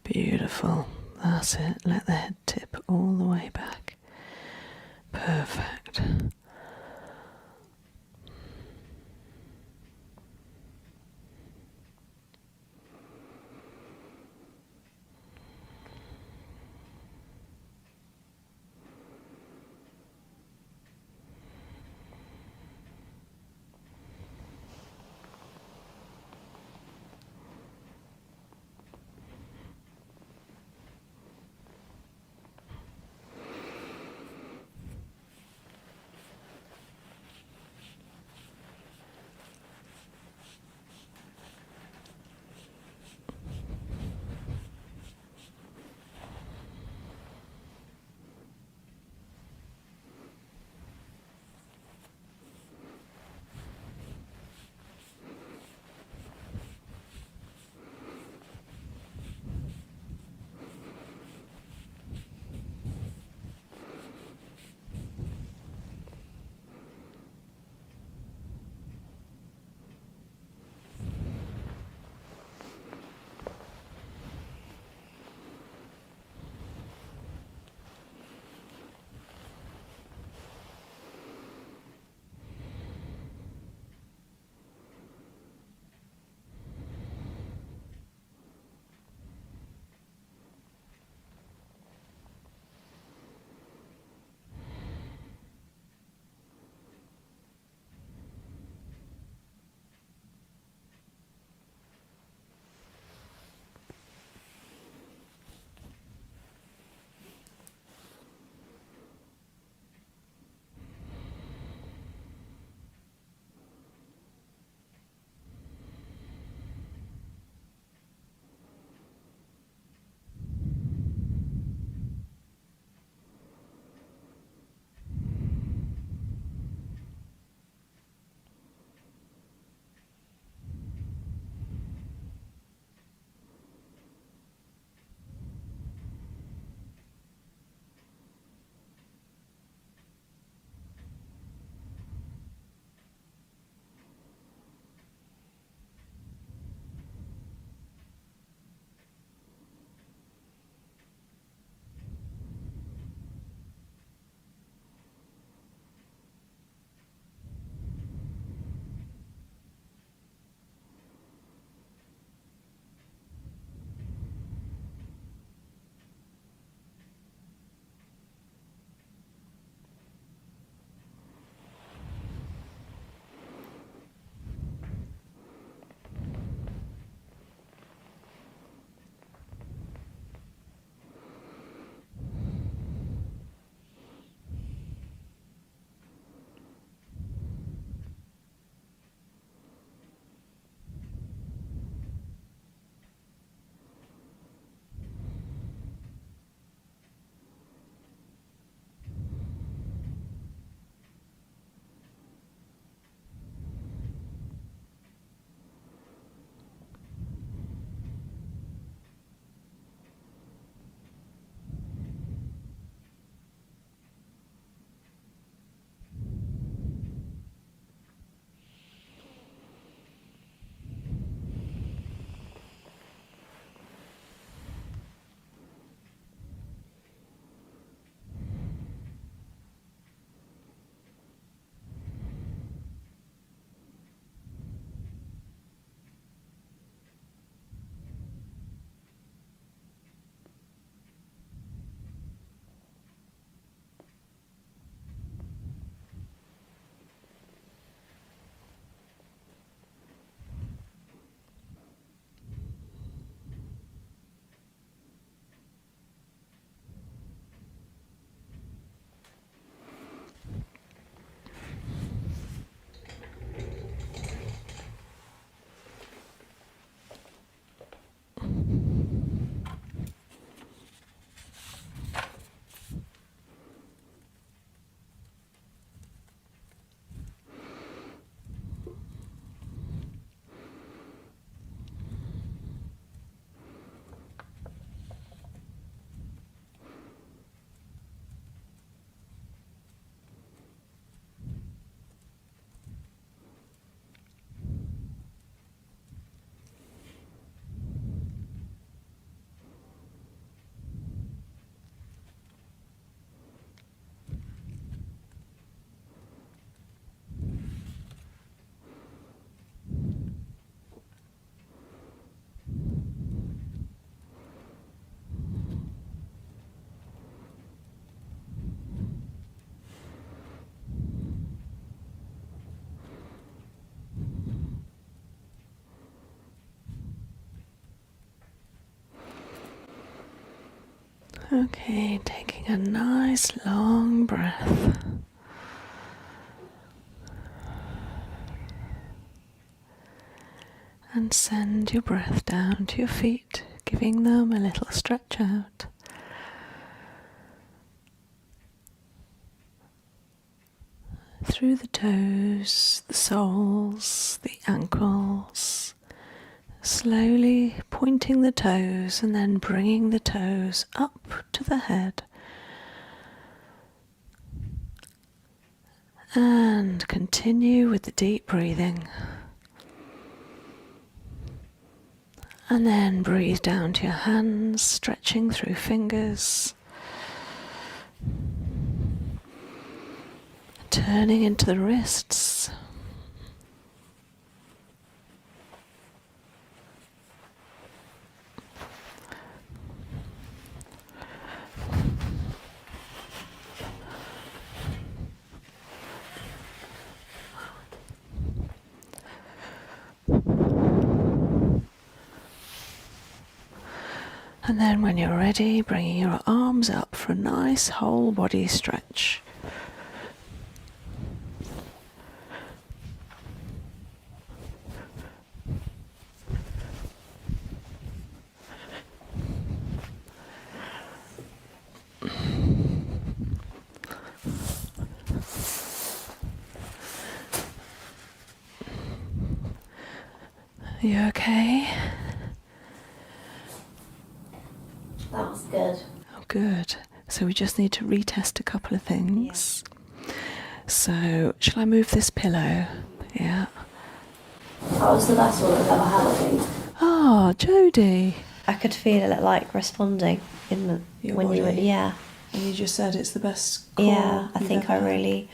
Beautiful. That's it. Let the head tip all the way back. Perfect. Okay, taking a nice long breath. And send your breath down to your feet, giving them a little stretch out. Through the toes, the soles, the ankles, slowly pointing the toes and then bringing the toes up to the head. And continue with the deep breathing. And then breathe down to your hands, stretching through fingers. Turning into the wrists. And then when you're ready, bringing your arms up for a nice whole body stretch. Are you okay? That was good. Oh, good. So we just need to retest a couple of things. Yeah. So, shall I move this pillow? Yeah. That was the best one I've ever had, I think. Oh, Jodi. I could feel it like responding in the Your when body. you were, yeah. And you just said it's the best call. Yeah, I think I really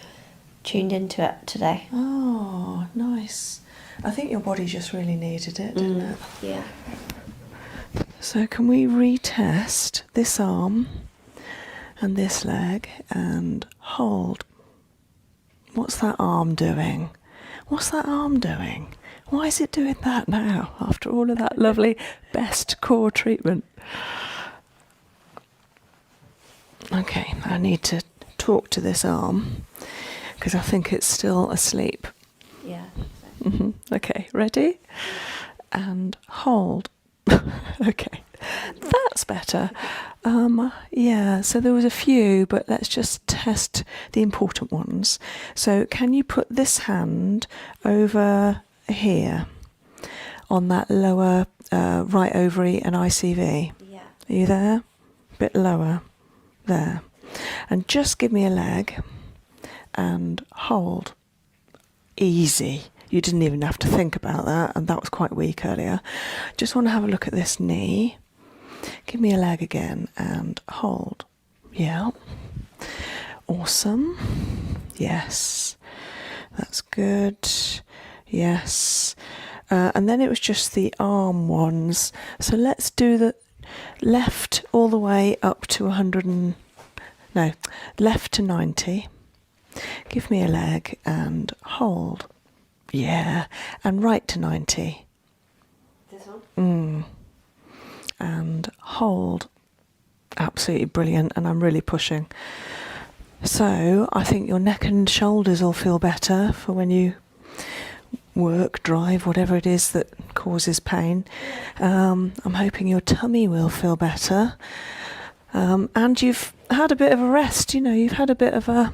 tuned into it today. Oh, nice. I think your body just really needed it, didn't it? Yeah. So can we retest this arm and this leg and hold? What's that arm doing? What's that arm doing? Why is it doing that now after all of that lovely best core treatment? Okay, I need to talk to this arm because I think it's still asleep. Yeah. Okay, ready? And hold. Okay, that's better. Yeah, so there was a few, but let's just test the important ones. So can you put this hand over here on that lower right ovary and ICV? Yeah. Are you there? A bit lower. There. And just give me a leg and hold. Easy. You didn't even have to think about that, and that was quite weak earlier. Just want to have a look at this knee. Give me a leg again and hold. Yeah. Awesome. Yes. That's good. Yes. And then it was just the arm ones. So let's do the left all the way up to 100 and... No, left to 90. Give me a leg and hold. Yeah, and right to 90. This one? And hold. Absolutely brilliant, and I'm really pushing. So I think your neck and shoulders will feel better for when you work, drive, whatever it is that causes pain. I'm hoping your tummy will feel better. And you've had a bit of a rest, you've had a bit of a...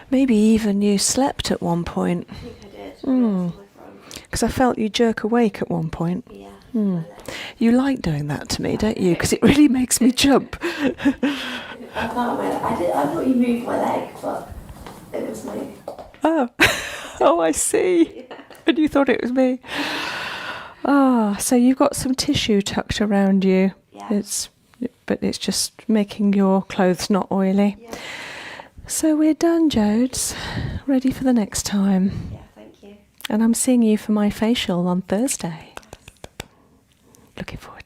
Maybe even you slept at one point. I think I did. Because I felt you jerk awake at one point. Yeah. You like doing that to me, don't you? Because it really makes me jump. I thought you moved my leg, but it was me. Oh, oh, I see. Yeah. And you thought it was me. So you've got some tissue tucked around you. Yeah. But it's just making your clothes not oily. Yeah. So we're done, Jodes. Ready for the next time. Yeah, thank you. And I'm seeing you for my facial on Thursday. Looking forward.